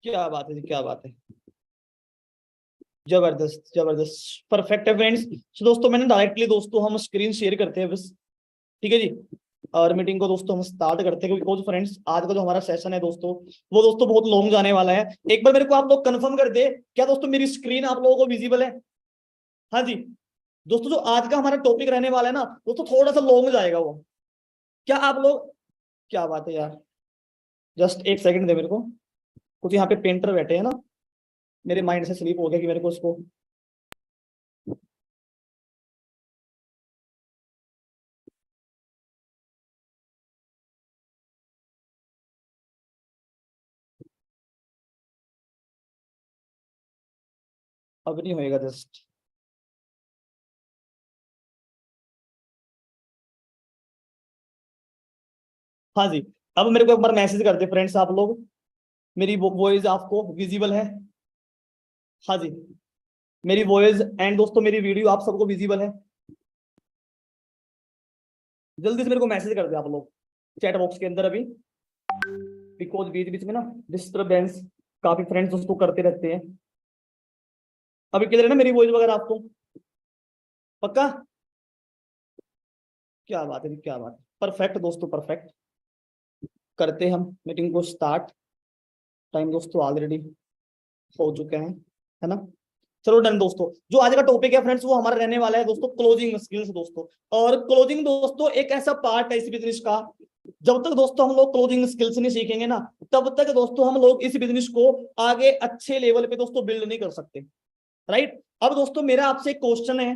क्या बात है जी, क्या बात है। जबरदस्त जबरदस्त, परफेक्ट है फ्रेंड्स। तो दोस्तों मैंने डायरेक्टली दोस्तों हम स्क्रीन शेयर करते हैं बस, ठीक है जी। और मीटिंग को दोस्तों हम स्टार्ट करते हैं, क्योंकि फ्रेंड्स आज का जो हमारा सेशन है दोस्तों, वो दोस्तों बहुत लॉन्ग जाने वाला है। एक बार मेरे को आप लोग कंफर्म कर दे, क्या दोस्तों मेरी स्क्रीन आप लोगों को विजिबल है? हाँ जी। दोस्तों जो आज का हमारा टॉपिक रहने वाला है ना दोस्तों, थोड़ा सा लॉन्ग जाएगा वो। क्या आप लोग, क्या बात है यार, जस्ट एक सेकंड दे मेरे को, कुछ यहाँ पे पेंटर बैठे हैं ना, मेरे माइंड से स्लीप हो गया कि मेरे को उसको, अब नहीं होएगा जस्ट। हाँ जी। अब मेरे को एक बार मैसेज कर दे फ्रेंड्स आप लोग, मेरी वॉइस आपको विजिबल है? हाँ जी। मेरी वॉइस एंड दोस्तों मेरी वीडियो आप सबको विजिबल है? जल्दी से मेरे को मैसेज कर दे आप लोग चैट बॉक्स के अंदर अभी, बिकॉज बीच बीच में ना डिस्टरबेंस काफी फ्रेंड्स उसको करते रहते हैं। अभी क्लियर है ना मेरी वॉइस वगैरह आपको? पक्का? क्या बात है जी, क्या बात है, परफेक्ट दोस्तों परफेक्ट। करते हैं हम मीटिंग को स्टार्ट, टाइम दोस्तों ऑलरेडी हो चुके हैं, है ना। चलो डन दोस्तों, जो आज का टॉपिक है फ्रेंड्स वो हमारा रहने वाला है दोस्तों क्लोजिंग स्किल्स दोस्तों। और क्लोजिंग दोस्तों एक ऐसा पार्ट है इस बिजनेस का, जब तक दोस्तों हम लोग क्लोजिंग स्किल्स नहीं सीखेंगे ना, तब तक दोस्तों हम लोग इस बिजनेस को आगे अच्छे लेवल पे दोस्तों बिल्ड नहीं कर सकते, राइट। अब दोस्तों मेरा आपसे एक क्वेश्चन है,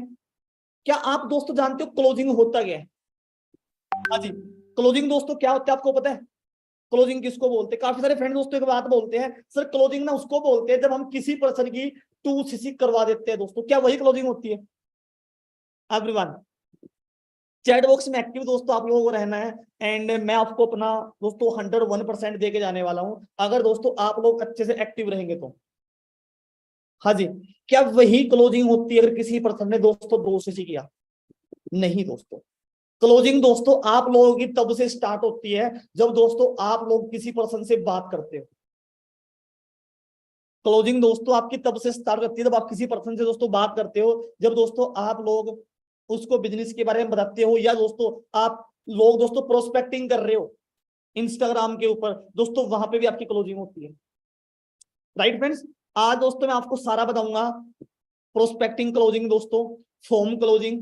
क्या आप दोस्तों जानते हो क्लोजिंग होता क्या है? हाँ जी। क्लोजिंग दोस्तों क्या होता है आपको पता है? क्लोजिंग किसको बोलते हैं? काफी सारे फ्रेंड दोस्तों एक बात बोलते हैं, सर क्लोजिंग ना उसको बोलते हैं जब हम किसी पर्सन की टू सीसी करवा देते हैं दोस्तों, क्या वही क्लोजिंग होती है? एवरीवन चैट बॉक्स में एक्टिव दोस्तों आप लोगों को रहना है, एंड मैं आपको अपना दोस्तों 101% दे के जाने वाला हूं, अगर दोस्तों आप लोग अच्छे से एक्टिव रहेंगे तो। हाँ जी। क्या वही क्लोजिंग होती है अगर किसी पर्सन ने दोस्तों दो सीसी किया? नहीं दोस्तों। क्लोजिंग दोस्तों आप लोगों की तब से स्टार्ट होती है जब दोस्तों आप लोग किसी पर्सन से बात करते हो। क्लोजिंग दोस्तों आपकी तब से स्टार्ट करती है जब आप किसी पर्सन से दोस्तों बात करते हो, जब दोस्तों आप लोग उसको बिजनेस के बारे में बताते हो, या दोस्तों आप लोग दोस्तों प्रोस्पेक्टिंग कर रहे हो इंस्टाग्राम के ऊपर दोस्तों, वहां पे भी आपकी क्लोजिंग होती है, राइट फ्रेंड्स। आज दोस्तों मैं आपको सारा बताऊंगा, प्रोस्पेक्टिंग क्लोजिंग दोस्तों, फॉर्म क्लोजिंग,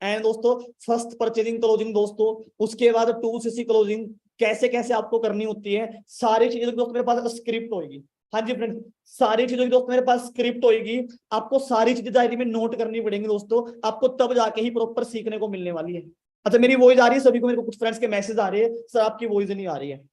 एंड दोस्तों फर्स्ट परचेजिंग क्लोजिंग दोस्तों, उसके बाद टू सीसी क्लोजिंग कैसे कैसे आपको करनी होती है, सारी चीजें दोस्तों मेरे पास स्क्रिप्ट होगी। हाँ जी फ्रेंड्स, सारी चीजों की दोस्तों मेरे पास स्क्रिप्ट होगी, आपको सारी चीजें डायरी में नोट करनी पड़ेंगी दोस्तों, आपको तब जाके ही प्रॉपर सीखने को मिलने वाली है। अच्छा मेरी वॉइस आ रही है सभी को? मेरे को कुछ फ्रेंड्स के मैसेज आ रहे हैं, सर आपकी वॉइस नहीं आ रही है।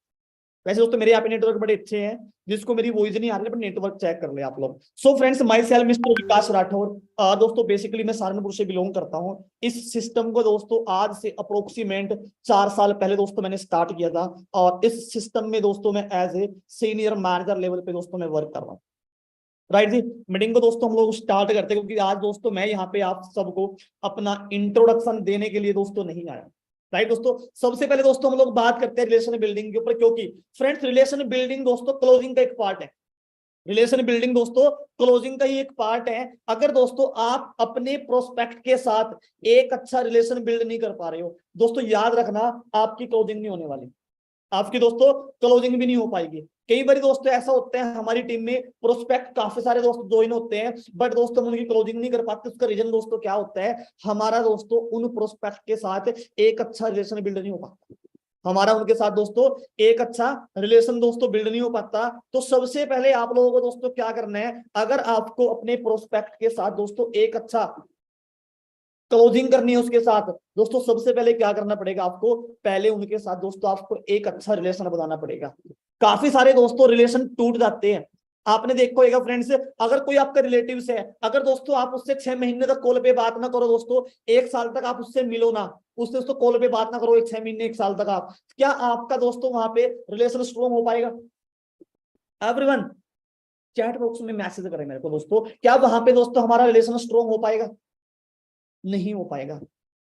वैसे दोस्तों मेरे यहाँ पे नेटवर्क बड़े अच्छे हैं, जिसको मेरी वॉइस नहीं आ रही है पर नेटवर्क चेक कर ले आप लोग। So friends myself mister Vikas Rathore, दोस्तों बेसिकली मैं सहारनपुर से बिलोंग करता हूँ। इस सिस्टम को दोस्तों आज से अप्रोक्सीमेट 4 साल पहले दोस्तों मैंने स्टार्ट किया था, और इस सिस्टम में दोस्तों मैं as a senior manager level पे दोस्तों मैं वर्क कर रहा हूँ, राइट जी। मीटिंग को दोस्तों हम लोग स्टार्ट करते हैं, क्योंकि आज दोस्तों मैं यहाँ पे आप सबको अपना इंट्रोडक्शन देने के लिए दोस्तों नहीं आया, राइट दोस्तों। सबसे पहले दोस्तों हम लोग बात करते हैं रिलेशन बिल्डिंग के ऊपर, क्योंकि फ्रेंड्स रिलेशन बिल्डिंग दोस्तों क्लोजिंग का एक पार्ट है। रिलेशन बिल्डिंग दोस्तों क्लोजिंग का ही एक पार्ट है। अगर दोस्तों आप अपने प्रोस्पेक्ट के साथ एक अच्छा रिलेशन बिल्ड नहीं कर पा रहे हो दोस्तों, याद रखना आपकी क्लोजिंग नहीं होने वाली, आपकी दोस्तों क्लोजिंग भी नहीं हो पाएगी। कई बार दोस्तों ऐसा होता है हमारी टीम में प्रोस्पेक्ट काफी सारे दोस्त ज्वाइन होते हैं, बट दोस्तों हम उनकी क्लोजिंग नहीं कर पाते। उसका रीजन दोस्तों क्या होता है, हमारा दोस्तों उन प्रोस्पेक्ट के साथ एक अच्छा रिलेशन बिल्ड नहीं हो पाता, हमारा उनके साथ दोस्तों एक अच्छा रिलेशन दोस्तों बिल्ड नहीं हो पाता। तो सबसे पहले आप लोगों को दोस्तों क्या करना है, अगर आपको अपने प्रोस्पेक्ट के साथ दोस्तों एक अच्छा क्लोजिंग करनी है उसके साथ दोस्तों, सबसे पहले क्या करना पड़ेगा आपको, पहले उनके साथ दोस्तों आपको एक अच्छा रिलेशन बनाना पड़ेगा। काफी सारे दोस्तों रिलेशन टूट जाते हैं, आपने देखा होगा फ्रेंड्स, अगर कोई आपका रिलेटिव है, अगर दोस्तों आप उससे 6 महीने तक कॉल पे बात ना करो दोस्तों, 1 साल तक आप उससे मिलो ना, उससे दोस्तों कॉल पे बात ना करो 6 महीने 1 साल तक, आप क्या आपका दोस्तों वहां पे रिलेशन स्ट्रॉन्ग हो पाएगा? एवरीवन चैट बॉक्स में मैसेज करें मेरे को दोस्तों, क्या वहां पे दोस्तों हमारा रिलेशन स्ट्रॉन्ग हो पाएगा? नहीं हो पाएगा।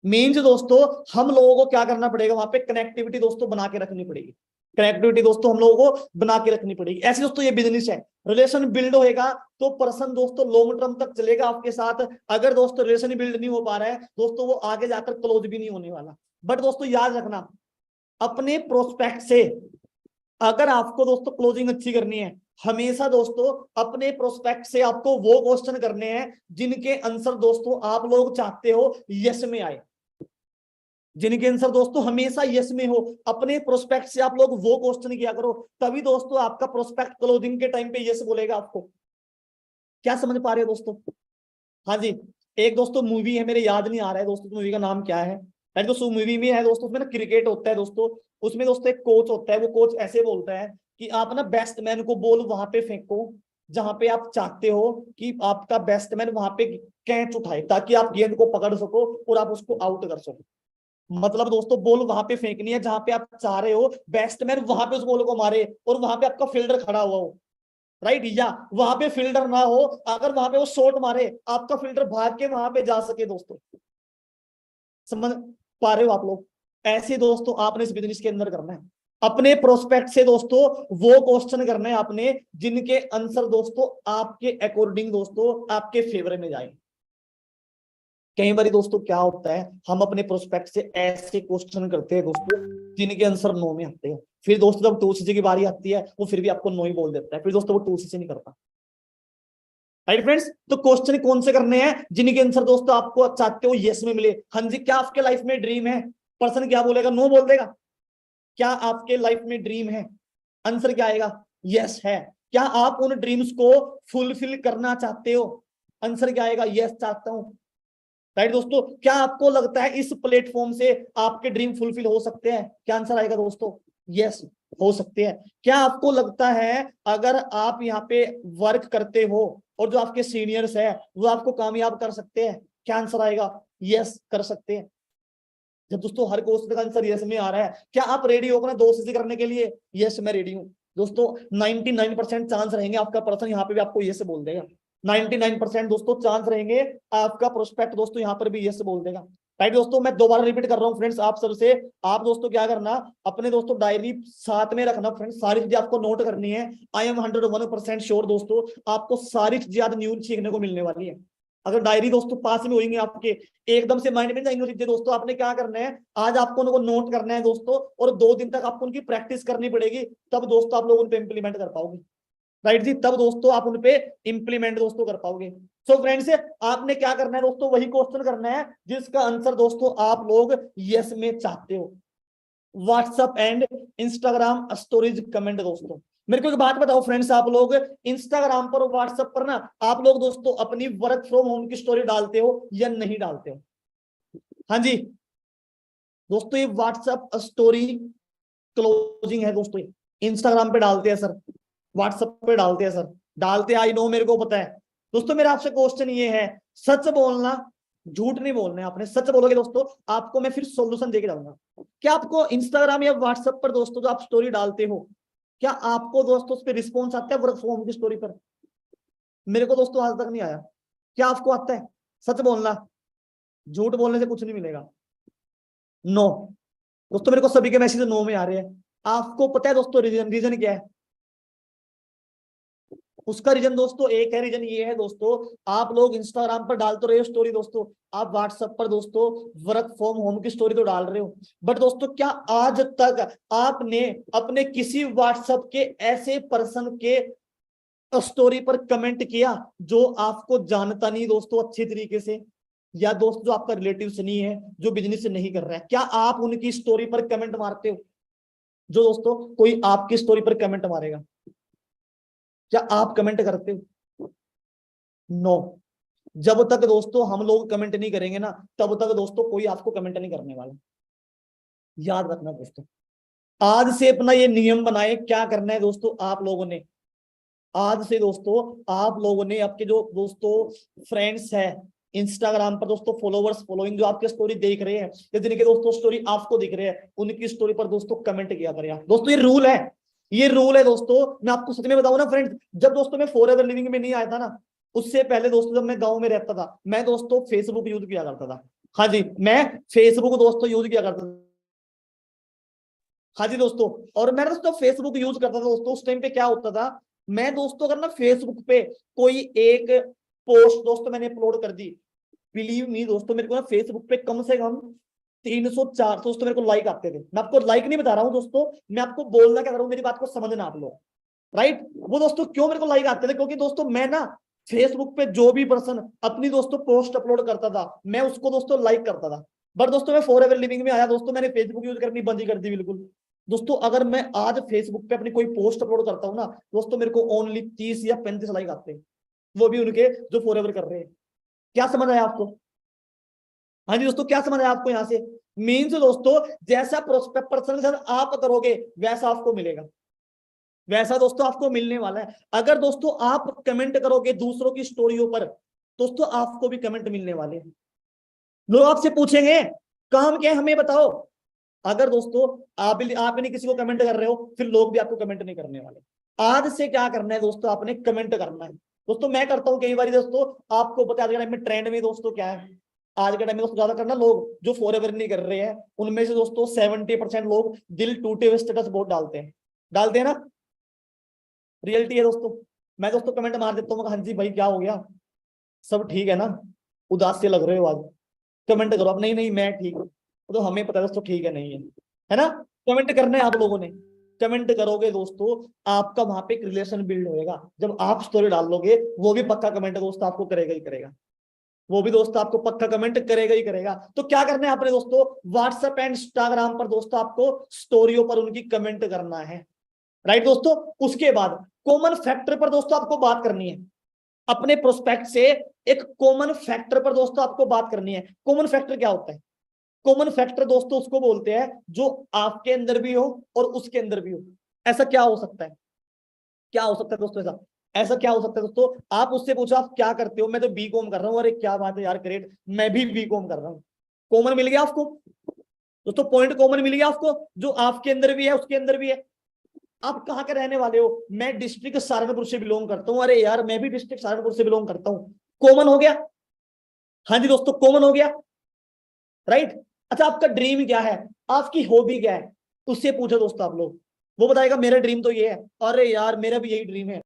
मीन्स दोस्तों हम लोगों को क्या करना पड़ेगा, वहां पे कनेक्टिविटी दोस्तों बना के रखनी पड़ेगी। कनेक्टिविटी दोस्तों हम लोगों को बना के रखनी पड़ेगी। ऐसे दोस्तों ये बिजनेस है, रिलेशन बिल्ड होएगा तो पर्सन दोस्तों लॉन्ग टर्म तक चलेगा आपके साथ। अगर दोस्तों रिलेशन बिल्ड नहीं हो पा रहा है दोस्तों, वो आगे जाकर क्लोज भी नहीं होने वाला। बट दोस्तों याद रखना, अपने प्रोस्पेक्ट से अगर आपको दोस्तों क्लोजिंग अच्छी करनी है, हमेशा दोस्तों अपने प्रोस्पेक्ट से आपको वो क्वेश्चन करने हैं जिनके आंसर दोस्तों आप लोग चाहते हो यस में आए, जिनके आंसर दोस्तों हमेशा यस में हो। अपने प्रोस्पेक्ट से आप लोग वो क्वेश्चन किया करो, तभी दोस्तों आपका प्रोस्पेक्ट क्लोजिंग के टाइम पे यस बोलेगा आपको। क्या समझ पा रहे हो दोस्तों? हाँ जी। एक दोस्तों मूवी है, मेरे याद नहीं आ रहा है दोस्तों मूवी का नाम क्या है। दोस्तों मूवी में है दोस्तों, उसमें ना क्रिकेट होता है दोस्तों। उसमें दोस्तों एक कोच होता है, वो कोच ऐसे बोलता है कि आप ना बैट्समैन को बॉल वहां पे फेंको जहां पे आप चाहते हो कि आपका बैट्समैन वहां पे कैच उठाए, ताकि आप गेंद को पकड़ सको और आप उसको आउट कर सको। मतलब दोस्तों बॉल वहां पे फेंकनी है जहां पे आप चाह रहे हो बैट्समैन वहां पे उस बॉल को मारे और वहां पे आपका फील्डर खड़ा हुआ हो, राइट। या वहां पे फील्डर ना हो, अगर वहां पे वो शॉट मारे आपका फील्डर भाग के वहां पे जा सके दोस्तों। समझ पा रहे हो आप लोग? ऐसे दोस्तों आपने इस बिजनेस के अंदर करना है, अपने प्रोस्पेक्ट से दोस्तों वो क्वेश्चन करना है आपने जिनके आंसर दोस्तों आपके अकॉर्डिंग दोस्तों आपके फेवर में जाए। कई बार दोस्तों क्या होता है, हम अपने प्रोस्पेक्ट से ऐसे क्वेश्चन करते हैं दोस्तों जिनके आंसर नो में आते हैं, फिर दोस्तों जब 2cc की बारी आती है वो फिर भी आपको नो ही बोल देता है, फिर दोस्तों वो 2cc नहीं करता। राइट फ्रेंड्स, तो क्वेश्चन कौन से करने हैं जिनके आंसर दोस्तों आपको चाहते हो यस में मिले। हाँ जी, क्या आपके लाइफ में ड्रीम है? पर्सन क्या बोलेगा? नो बोल देगा। क्या आपके लाइफ में ड्रीम है? आंसर क्या आएगा? यस है। क्या आप उन ड्रीम्स को फुलफिल करना चाहते हो? आंसर क्या आएगा? यस चाहता हूं। राइट दोस्तों, क्या आपको लगता है इस प्लेटफॉर्म से आपके ड्रीम फुलफिल हो सकते हैं? क्या आंसर आएगा दोस्तों? यस हो सकते हैं। क्या आपको लगता है अगर आप यहाँ पे वर्क करते हो और जो आपके सीनियर्स है वो आपको कामयाब कर सकते हैं? क्या आंसर आएगा? यस कर सकते हैं। जब दोस्तों हर क्वेश्चन का आंसर यस में आ रहा है, क्या आप रेडी हो अपना 2cc करने के लिए? यस मैं रेडी हूं दोस्तों। 99% चांस रहेंगे आपका पर्सन यहाँ पे भी आपको यस बोल देगा। 99% दोस्तों चांस रहेंगे आपका प्रोस्पेक्ट दोस्तों यहाँ पर भी यस बोल देगा। राइट दोस्तों, मैं दोबारा रिपीट कर रहा हूँ फ्रेंड्स आप सबसे। आप दोस्तों क्या करना, अपने दोस्तों डायरी साथ में रखना फ्रेंड्स, सारी चीजें आपको नोट करनी है। आई एम 101% श्योर दोस्तों आपको सारी चीजें आज न्यू सीखने को मिलने वाली है। अगर डायरी दोस्तों पास में होंगे आपके, एकदम से माइंड में जाएंगे चीजें दोस्तों, आपने क्या करना है आज आपको उनको नोट करना है दोस्तों, और 2 दिन तक आपको उनकी प्रैक्टिस करनी पड़ेगी, तब दोस्तों आप लोग उन पे इंप्लीमेंट कर पाओगे। राइट जी, तब दोस्तों आप उन पे इंप्लीमेंट दोस्तों कर पाओगे। सो फ्रेंड्स, आपने क्या करना है दोस्तों, वही क्वेश्चन करना है जिसका आंसर दोस्तों आप लोग यस में चाहते हो। WhatsApp and Instagram stories comment दोस्तों। मेरे को एक बात बताओ फ्रेंड्स, आप लोग इंस्टाग्राम पर और व्हाट्सएप पर ना आप लोग दोस्तों अपनी वर्क फ्रॉम होम की स्टोरी डालते हो या नहीं डालते हो? हाँ जी दोस्तों, ये व्हाट्सएप स्टोरी क्लोजिंग है दोस्तों, इंस्टाग्राम पे डालते हैं सर, व्हाट्सएप पे डालते हैं सर, डालते हैं, आई नो मेरे को पता है। दोस्तों मेरा आपसे क्वेश्चन ये है, सच बोलना, झूठ नहीं बोलना है। आपने सच बोलोगे दोस्तों आपको मैं फिर सॉल्यूशन देके जाऊंगा। क्या आपको इंस्टाग्राम या व्हाट्सएप पर दोस्तों जो आप स्टोरी डालते हो, क्या आपको दोस्तों उस पर रिस्पॉन्स आता है वर्क फ्रॉम होम की स्टोरी पर? मेरे को दोस्तों आज तक नहीं आया। क्या आपको आता है? सच बोलना, झूठ बोलने से कुछ नहीं मिलेगा। नो दोस्तों, मेरे को सभी के मैसेज नो में आ रहे हैं। आपको पता है दोस्तों रीजन क्या है? उसका रीजन दोस्तों एक है, रीजन ये है दोस्तों, आप लोग इंस्टाग्राम पर डाल तो रहे हो स्टोरी दोस्तों, आप व्हाट्सएप पर दोस्तों वर्क फ्रॉम होम की स्टोरी तो डाल रहे हो, बट दोस्तों क्या आज तक आपने अपने किसी व्हाट्सएप के ऐसे पर्सन के स्टोरी पर कमेंट किया जो आपको जानता नहीं दोस्तों अच्छी तरीके से, या दोस्त जो आपका रिलेटिव नहीं है, जो बिजनेस नहीं कर रहा है? क्या आप उनकी स्टोरी पर कमेंट मारते हो? जो दोस्तों कोई आपकी स्टोरी पर कमेंट मारेगा, क्या आप कमेंट करते हो? नो। जब तक दोस्तों हम लोग कमेंट नहीं करेंगे ना, तब तक दोस्तों कोई आपको कमेंट नहीं करने वाला। याद रखना दोस्तों, आज से अपना ये नियम बनाए। क्या करना है दोस्तों आप लोगों ने, आज से दोस्तों आप लोगों ने आपके जो दोस्तों फ्रेंड्स है इंस्टाग्राम पर दोस्तों, फॉलोवर्स फॉलोइंग जो आपकी स्टोरी देख रहे हैं या जिनके दोस्तों स्टोरी आपको दिख रहे हैं, उनकी स्टोरी पर दोस्तों कमेंट किया करें दोस्तों। ये रूल है, ये रूल है दोस्तों। मैं आपको सच में बताऊं ना फ्रेंड्स, जब दोस्तों मैं फॉरएवर लिविंग में नहीं आया था ना, उससे पहले दोस्तों जब मैं गांव में रहता था, मैं दोस्तों फेसबुक यूज किया करता था। हाँ जी, मैं फेसबुक दोस्तों यूज किया करता था। हाँ जी दोस्तों, और मैं दोस्तों फेसबुक यूज करता था दोस्तों। उस टाइम पे क्या होता था, मैं दोस्तों अगर ना फेसबुक पे कोई एक पोस्ट दोस्तों मैंने अपलोड कर दी, बिलीव मी दोस्तों, मेरे को ना फेसबुक पे कम से कम 300-400 दोस्तों मेरे को लाइक आते थे। मैं आपको लाइक नहीं बता रहा हूँ दोस्तों, मैं आपको बोलना क्या कर रहा हूँ, मेरी बात को समझना आप लोग, राइट। वो दोस्तों क्यों मेरे को लाइक आते थे, क्योंकि दोस्तों मैं ना फेसबुक पे जो भी पर्सन अपनी दोस्तों पोस्ट अपलोड करता था, मैं उसको दोस्तों लाइक करता था। बट दोस्तों मैं फॉर एवर लिविंग में आया दोस्तों, मैंने फेसबुक यूज करनी बंद ही कर दी बिल्कुल। दोस्तों अगर मैं आज फेसबुक पे अपनी कोई पोस्ट अपलोड करता हूँ ना दोस्तों, मेरे को ओनली 30 या 35 लाइक आते हैं, वो भी उनके जो फॉर एवर कर रहे हैं। क्या समझ आया आपको? हाँ जी दोस्तों, क्या समझ आया आपको यहाँ से? मीन्स दोस्तों जैसा प्रोस्पेक्ट पर्सन के साथ आप करोगे वैसा आपको मिलेगा, वैसा दोस्तों आपको मिलने वाला है। अगर दोस्तों आप कमेंट करोगे दूसरों की स्टोरियों पर, दोस्तों आपको भी कमेंट मिलने वाले हैं। लोग आपसे पूछेंगे काम क्या है हमें बताओ। अगर दोस्तों आप नहीं किसी को कमेंट कर रहे हो, फिर लोग भी आपको कमेंट नहीं करने वाले। आज से क्या करना है दोस्तों, आपने कमेंट करना है। दोस्तों मैं करता हूं कई बार दोस्तों, आपको बता देगा टाइम में ट्रेंड में दोस्तों क्या है, आज के टाइम में दोस्तों ज्यादा करना, लोग जो फॉर एवर नहीं कर रहे हैं उनमें से दोस्तों 70% लोग दिल टूटे हुए स्टेटस बहुत डालते हैं ना, रियलिटी है दोस्तों। मैं दोस्तों कमेंट मार देता हूँ, हाँ जी भाई क्या हो गया, सब ठीक है ना, उदास से लग रहे हो आज, कमेंट करो आप, नहीं नहीं मैं ठीक हूँ। तो हमें पता है दोस्तों ठीक है नहीं है ना। कमेंट करना है आप लोगों ने, कमेंट करोगे दोस्तों, आपका वहां पे एक रिलेशन बिल्ड होएगा। जब आप स्टोरी डाल लोगे, वो भी पक्का कमेंट दोस्तों आपको करेगा ही करेगा, वो भी दोस्तों आपको पक्का कमेंट करेगा ही करेगा। तो क्या करना है आपने दोस्तों, व्हाट्सएप एंड इंस्टाग्राम पर दोस्तों आपको स्टोरियों पर उनकी कमेंट करना है, राइट दोस्तों। उसके बाद कॉमन फैक्टर पर दोस्तों आपको बात करनी है, अपने प्रोस्पेक्ट से एक कॉमन फैक्टर पर दोस्तों आपको बात करनी है। कॉमन फैक्टर क्या होता है? कॉमन फैक्टर दोस्तों उसको बोलते हैं जो आपके अंदर भी हो और उसके अंदर भी हो। ऐसा क्या हो सकता है, क्या हो सकता है दोस्तों, ऐसा ऐसा क्या हो सकता है दोस्तों? आप उससे पूछो आप क्या करते हो, मैं तो बी कॉम कर रहा हूँ, अरे क्या बात है यार ग्रेट, मैं भी बी कॉम कर रहा हूँ। कॉमन मिल गया आपको दोस्तों, पॉइंट कॉमन मिल गया आपको, जो आपके अंदर भी है उसके अंदर भी है। आप कहाँ के रहने वाले हो? मैं डिस्ट्रिक्ट सहारनपुर से बिलोंग करता हूँ, अरे यार मैं भी डिस्ट्रिक्ट सहारनपुर से बिलोंग करता हूँ। कॉमन हो गया, हाँ जी दोस्तों कॉमन हो गया, राइट। अच्छा आपका ड्रीम क्या है, आपकी हॉबी क्या है, उससे पूछो दोस्तों आप लोग, वो बताएगा मेरा ड्रीम तो ये है, अरे यार मेरा भी यही ड्रीम है,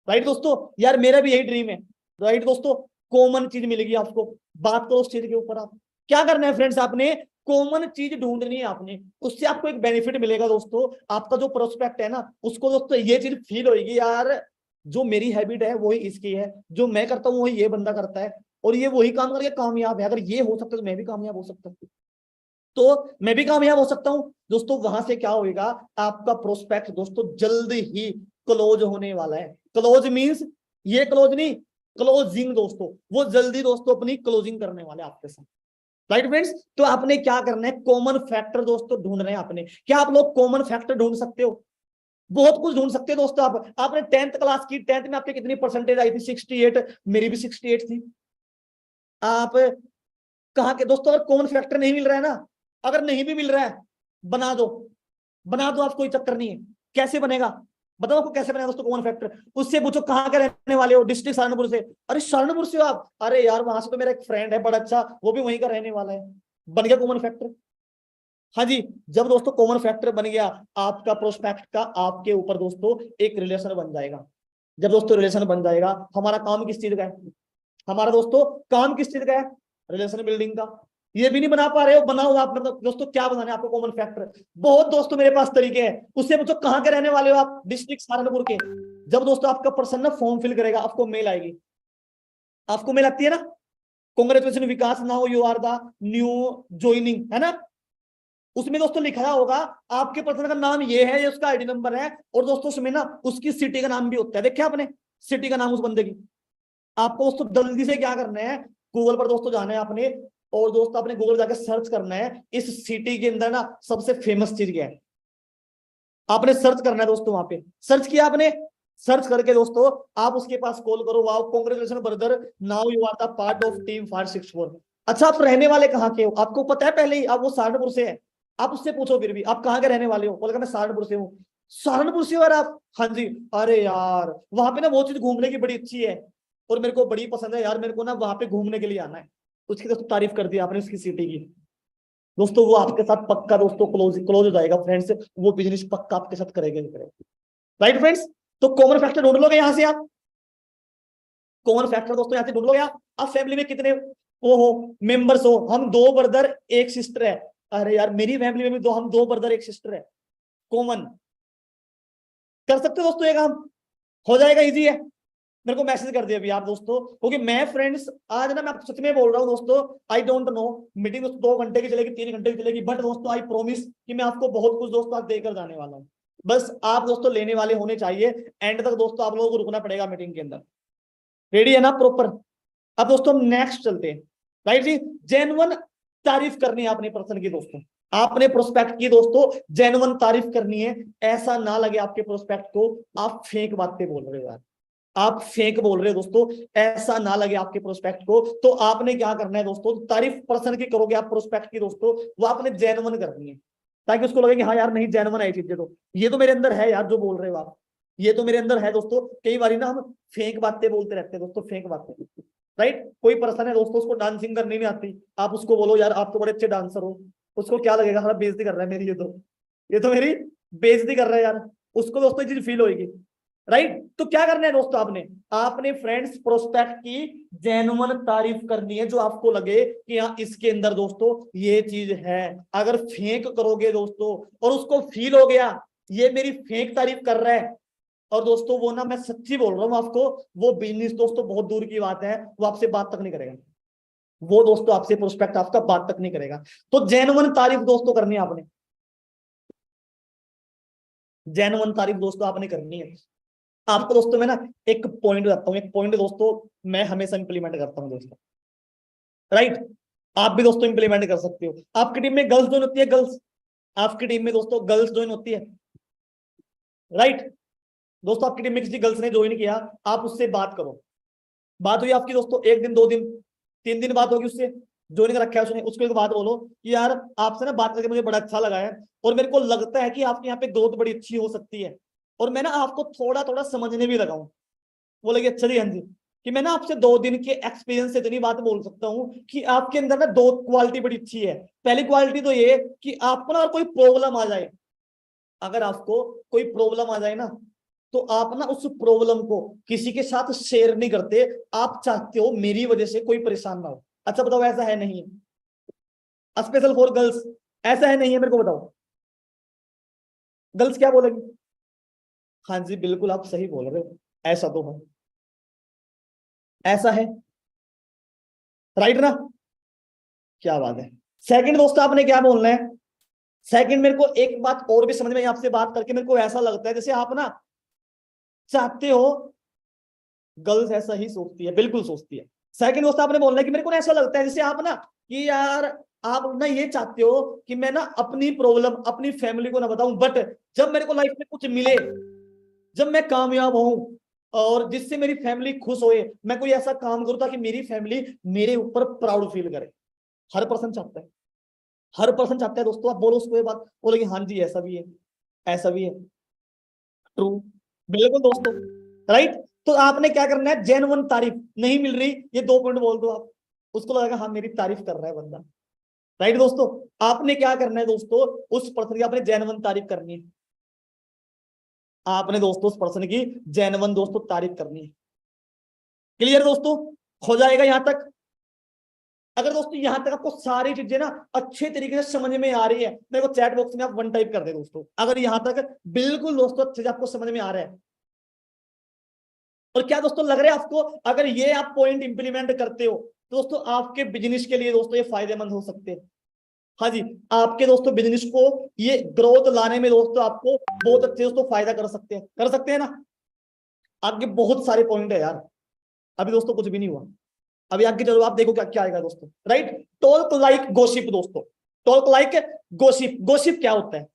राइट दोस्तों, यार मेरा भी यही ड्रीम है, राइट दोस्तों। कॉमन चीज मिलेगी आपको, बात करो उस चीज के ऊपर। आप क्या करना है फ्रेंड्स, आपने कॉमन चीज ढूंढनी है आपने, उससे आपको एक बेनिफिट मिलेगा दोस्तों। आपका जो प्रोस्पेक्ट है ना उसको दोस्तों ये चीज फील होगी, यार जो मेरी हैबिट है वही इसकी है, जो मैं करता हूँ वही ये बंदा करता है, और ये वही काम करके कामयाब है, अगर ये हो सकता है तो मैं भी कामयाब हो सकता हूँ, तो मैं भी कामयाब हो सकता हूं दोस्तों। वहां से क्या होगा, आपका प्रोस्पेक्ट दोस्तों जल्द ही क्लोज होने वाला है। क्लोज मींस ये क्लोज नहीं, क्लोजिंग दोस्तों, वो जल्दी दोस्तों अपनी क्लोजिंग करने वाले आपके साथ, राइट फ्रेंड्स। तो आपने क्या करना है, कॉमन फैक्टर दोस्तों ढूंढ रहे हैं आपने। क्या आप लोग कॉमन फैक्टर ढूंढ सकते हो? बहुत कुछ ढूंढ सकते हो दोस्तों। आप आपने 10th क्लास की, 10th में आपकी कितनी परसेंटेज आई थी? 68, मेरी भी 68 थी। आप कहाँ के दोस्तों, अगर कॉमन फैक्टर नहीं मिल रहा है ना, अगर नहीं भी मिल रहा है, बना दो, बना दो, आप कोई चक्कर नहीं है। कैसे बनेगा बताओ, आपको कैसे बनेगा दोस्तों कॉमन फैक्टर? उससे पूछो कहाँ के रहने वाले हो, डिस्ट्रिक्ट सहारनपुर से, अरे सहारनपुर से हो आप, अरे यार वहां से तो मेरा एक फ्रेंड है बड़ा अच्छा, वो भी वहीं का रहने वाला है, बन गया कॉमन फैक्टर। हाँ जी, जब दोस्तों कॉमन फैक्टर बन गया, आपका प्रोस्पेक्ट का आपके ऊपर दोस्तों एक रिलेशन बन जाएगा। जब दोस्तों रिलेशन बन जाएगा, हमारा काम किस चीज का है, हमारा दोस्तों काम किस चीज का है, रिलेशन बिल्डिंग का। ये भी नहीं बना पा रहे हो, बनाओ आप, मतलब दोस्तों क्या बनाना है आपको कॉमन फैक्टर? बहुत दोस्तों मेरे पास तरीके हैं। उससे पूछो कहाँ के रहने वाले हो आप, डिस्ट्रिक्ट सहारनपुर के। जब दोस्तों आपका पर्सन ना फॉर्म फिल करेगा, आपको मेल आएगी, आपको मेल आती है ना, congratulation Vikas, now you are the new joining, है ना। उसमें दोस्तों लिखा होगा आपके पर्सन का नाम ये है, ये उसका आईडी नंबर है, और दोस्तों उसमें ना उसकी सिटी का नाम भी होता है, देखिए आपने सिटी का नाम उस बंदे की। आपको दोस्तों जल्दी से क्या करना है, गूगल पर दोस्तों जाना है आपने, और दोस्तों आपने गूगल जाकर सर्च करना है इस सिटी के अंदर ना सबसे फेमस चीज क्या है, आपने सर्च करना है दोस्तों। वहां पे सर्च किया आपने, सर्च करके दोस्तों आप उसके पास कॉल करो, wow congratulation brother, now you are the part of team 564। अच्छा आप रहने वाले कहाँ के हो, आपको पता है पहले ही, आप वो सहारनपुर से है, आप उससे पूछो फिर भी आप कहाँ के रहने वाले हो, बोलेगा मैं सहारनपुर से हूँ। सहारनपुर से हो यार आप, हाँ जी, अरे यार वहां पे ना वो चीज घूमने की बड़ी अच्छी है, और मेरे को बड़ी पसंद है यार, मेरे को ना वहां पे घूमने के लिए आना है। उसकी तो तारीफ कर दी आपने उसकी सिटी की, दोस्तों वो आपके साथ पक्का दोस्तों क्लोज क्लोज हो जाएगा फ्रेंड्स, वो बिजनेस पक्का आपके साथ करेगा ही करेगा। राइट फ्रेंड्स, तो कॉमन फैक्टर ढूंढ लोगे यहां से आप, कॉमन फैक्टर दोस्तों यहां से ढूंढ लोगे आप फैमिली में कितने वो हो मेंबर्स हो, हम 2 ब्रदर 1 सिस्टर है, अरे यार मेरी फैमिली में भी हम 2 ब्रदर 1 सिस्टर है, कॉमन कर सकते हो दोस्तों, ये काम हो जाएगा, इजी है। मेरे को मैसेज कर दिया अभी आप दोस्तों, क्योंकि मैं फ्रेंड्स आज ना मैं आपको सच में बोल रहा हूँ दोस्तों, आई डोंट नो मीटिंग दोस्तों 2 घंटे की चलेगी 3 घंटे की चलेगी, बट दोस्तों आई प्रॉमिस कि मैं आपको बहुत कुछ दोस्तों आज देकर जाने वाला हूँ। बस आप दोस्तों लेने वाले होने चाहिए, एंड तक दोस्तों आप लोगों को रुकना पड़ेगा मीटिंग के अंदर। रेडी है ना प्रॉपर? अब दोस्तों हम नेक्स्ट चलते हैं। राइट जी, जेन्युइन तारीफ करनी है अपने पर्सन की दोस्तों, आपने प्रोस्पेक्ट की दोस्तों जेन्युइन तारीफ करनी है, ऐसा ना लगे आपके प्रोस्पेक्ट को आप फेक बातें बोल रहे हो यार, आप फेक बोल रहे हो दोस्तों, ऐसा ना लगे आपके प्रोस्पेक्ट को। तो आपने क्या करना है दोस्तों, तारीफ पर्सन की करोगे आप प्रोस्पेक्ट की दोस्तों, वो आपने जेन्युइन करनी है, ताकि उसको लगे कि हाँ यार नहीं जेन्युइन है चीजें, तो ये तो मेरे अंदर है यार जो बोल रहे हो आप, ये तो मेरे अंदर है दोस्तों। कई बार ना हम फेक बातें बोलते रहते हैं दोस्तों, फेक बातें। राइट, कोई पर्सन है दोस्तों उसको डांसिंग करनी नहीं आती, आप उसको बोलो यार आप तो बड़े अच्छे डांसर हो, उसको क्या लगेगा, हाँ बेइज्जती कर रहा है मेरी, ये तो मेरी बेइज्जती कर रहा है यार, उसको दोस्तों ये चीज फील होगी। राइट, तो क्या करना है दोस्तों, आपने आपने फ्रेंड्स प्रोस्पेक्ट की जेन्युइन तारीफ करनी है, जो आपको लगे कि हाँ इसके अंदर दोस्तों ये चीज है। अगर फेक करोगे दोस्तों और उसको फील हो गया ये मेरी फेक तारीफ कर रहा है, और दोस्तों वो ना मैं सच्ची बोल रहा हूँ आपको, वो बिजनेस दोस्तों बहुत दूर की बात है, वो आपसे बात तक नहीं करेगा, वो दोस्तों आपसे प्रोस्पेक्ट आपका बात तक नहीं करेगा। तो जेन्युइन तारीफ दोस्तों करनी है आपने, जेन्युइन तारीफ दोस्तों आपने करनी है। आपको दोस्तों मैं ना एक पॉइंट बताता हूँ, एक पॉइंट दोस्तों मैं हमेशा इंप्लीमेंट करता हूँ दोस्तों। राइट, आप भी दोस्तों इंप्लीमेंट कर सकते हो। आपकी टीम में गर्ल्स ज्वाइन होती है, गर्ल्स आपकी टीम में दोस्तों गर्ल्स ज्वाइन होती है। राइट दोस्तों, आपकी टीम में किसी गर्ल्स ने ज्वाइन किया, आप उससे बात करो, बात हुई आपकी दोस्तों 1 दिन 2 दिन 3 दिन बात होगी उससे, ज्वाइन कर रखा है उसने, उसको एक बात बोलो कि यार आपसे ना बात करके मुझे बड़ा अच्छा लगा है, और मेरे को लगता है कि आपके यहाँ पे ग्रोथ बड़ी अच्छी हो सकती है, और मैं ना आपको थोड़ा थोड़ा समझने भी लगा हूँ। बोलेगी अच्छा जी, हाँ जी, कि मैं ना आपसे 2 दिन के एक्सपीरियंस से इतनी बात बोल सकता हूँ कि आपके अंदर ना 2 क्वालिटी बड़ी अच्छी है। पहली क्वालिटी तो ये कि आपको ना कोई प्रॉब्लम आ जाए, अगर आपको कोई प्रॉब्लम आ जाए ना, तो आप ना उस प्रॉब्लम को किसी के साथ शेयर नहीं करते, आप चाहते हो मेरी वजह से कोई परेशान ना हो। अच्छा बताओ ऐसा है नहीं है, स्पेशल फॉर गर्ल्स, ऐसा है नहीं है, मेरे को बताओ गर्ल्स क्या बोलेगी? हाँ जी बिल्कुल आप सही बोल रहे हो, ऐसा तो है, ऐसा है। राइट ना, क्या बात है। सेकंड दोस्तों आपने क्या बोलना है, सेकंड मेरे को एक बात और भी समझ में आई आपसे बात करके, मेरे को ऐसा लगता है जैसे आप ना चाहते हो, गर्ल्स ऐसा ही सोचती है, बिल्कुल सोचती है। सेकंड दोस्तों आपने बोलना है कि मेरे को ऐसा लगता है जैसे आप ना कि यार आप ना ये चाहते हो कि मैं ना अपनी प्रॉब्लम अपनी फैमिली को ना बताऊं, बट जब मेरे को लाइफ में कुछ मिले, जब मैं कामयाब हूं और जिससे मेरी फैमिली खुश होए, मैं कोई ऐसा काम करूं ताकि मेरी फैमिली मेरे ऊपर प्राउड फील करे। हर पर्सन चाहता है, हर पर्सन चाहता है दोस्तों। आप बोलो उसको ये बात, बोलोगे हाँ जी ऐसा भी है, ऐसा भी है, ट्रू, बिल्कुल दोस्तों। राइट, तो आपने क्या करना है, जेन्युइन तारीफ नहीं मिल रही, ये 2 पॉइंट बोल दो आप, उसको लगेगा हाँ मेरी तारीफ कर रहा है बंदा। राइट दोस्तों, आपने क्या करना है दोस्तों, उस पर्सन की आपने जेन्युइन तारीफ करनी है, आपने दोस्तों उस पर्सन की जेन्युइन दोस्तों तारीफ करनी है। क्लियर दोस्तों, हो जाएगा यहां तक? अगर दोस्तों यहां तक आपको सारी चीजें ना अच्छे तरीके से समझ में आ रही है, मेरे को चैट बॉक्स में आप 1 टाइप कर दे दोस्तों, अगर यहां तक बिल्कुल दोस्तों अच्छे से आपको समझ में आ रहा है। और क्या दोस्तों लग रहा है आपको, अगर ये आप पॉइंट इंप्लीमेंट करते हो तो दोस्तों आपके बिजनेस के लिए दोस्तों ये फायदेमंद हो सकते हैं। हाँ जी, आपके दोस्तों बिजनेस को ये ग्रोथ लाने में दोस्तों आपको बहुत अच्छे दोस्तों फायदा कर सकते हैं ना। आगे बहुत सारे पॉइंट है यार, अभी दोस्तों कुछ भी नहीं हुआ, अभी आगे चलो आप देखो क्या क्या आएगा दोस्तों। राइट, टॉक लाइक गोसिप दोस्तों, टॉक लाइक गोसिप, गोसिप क्या होता है?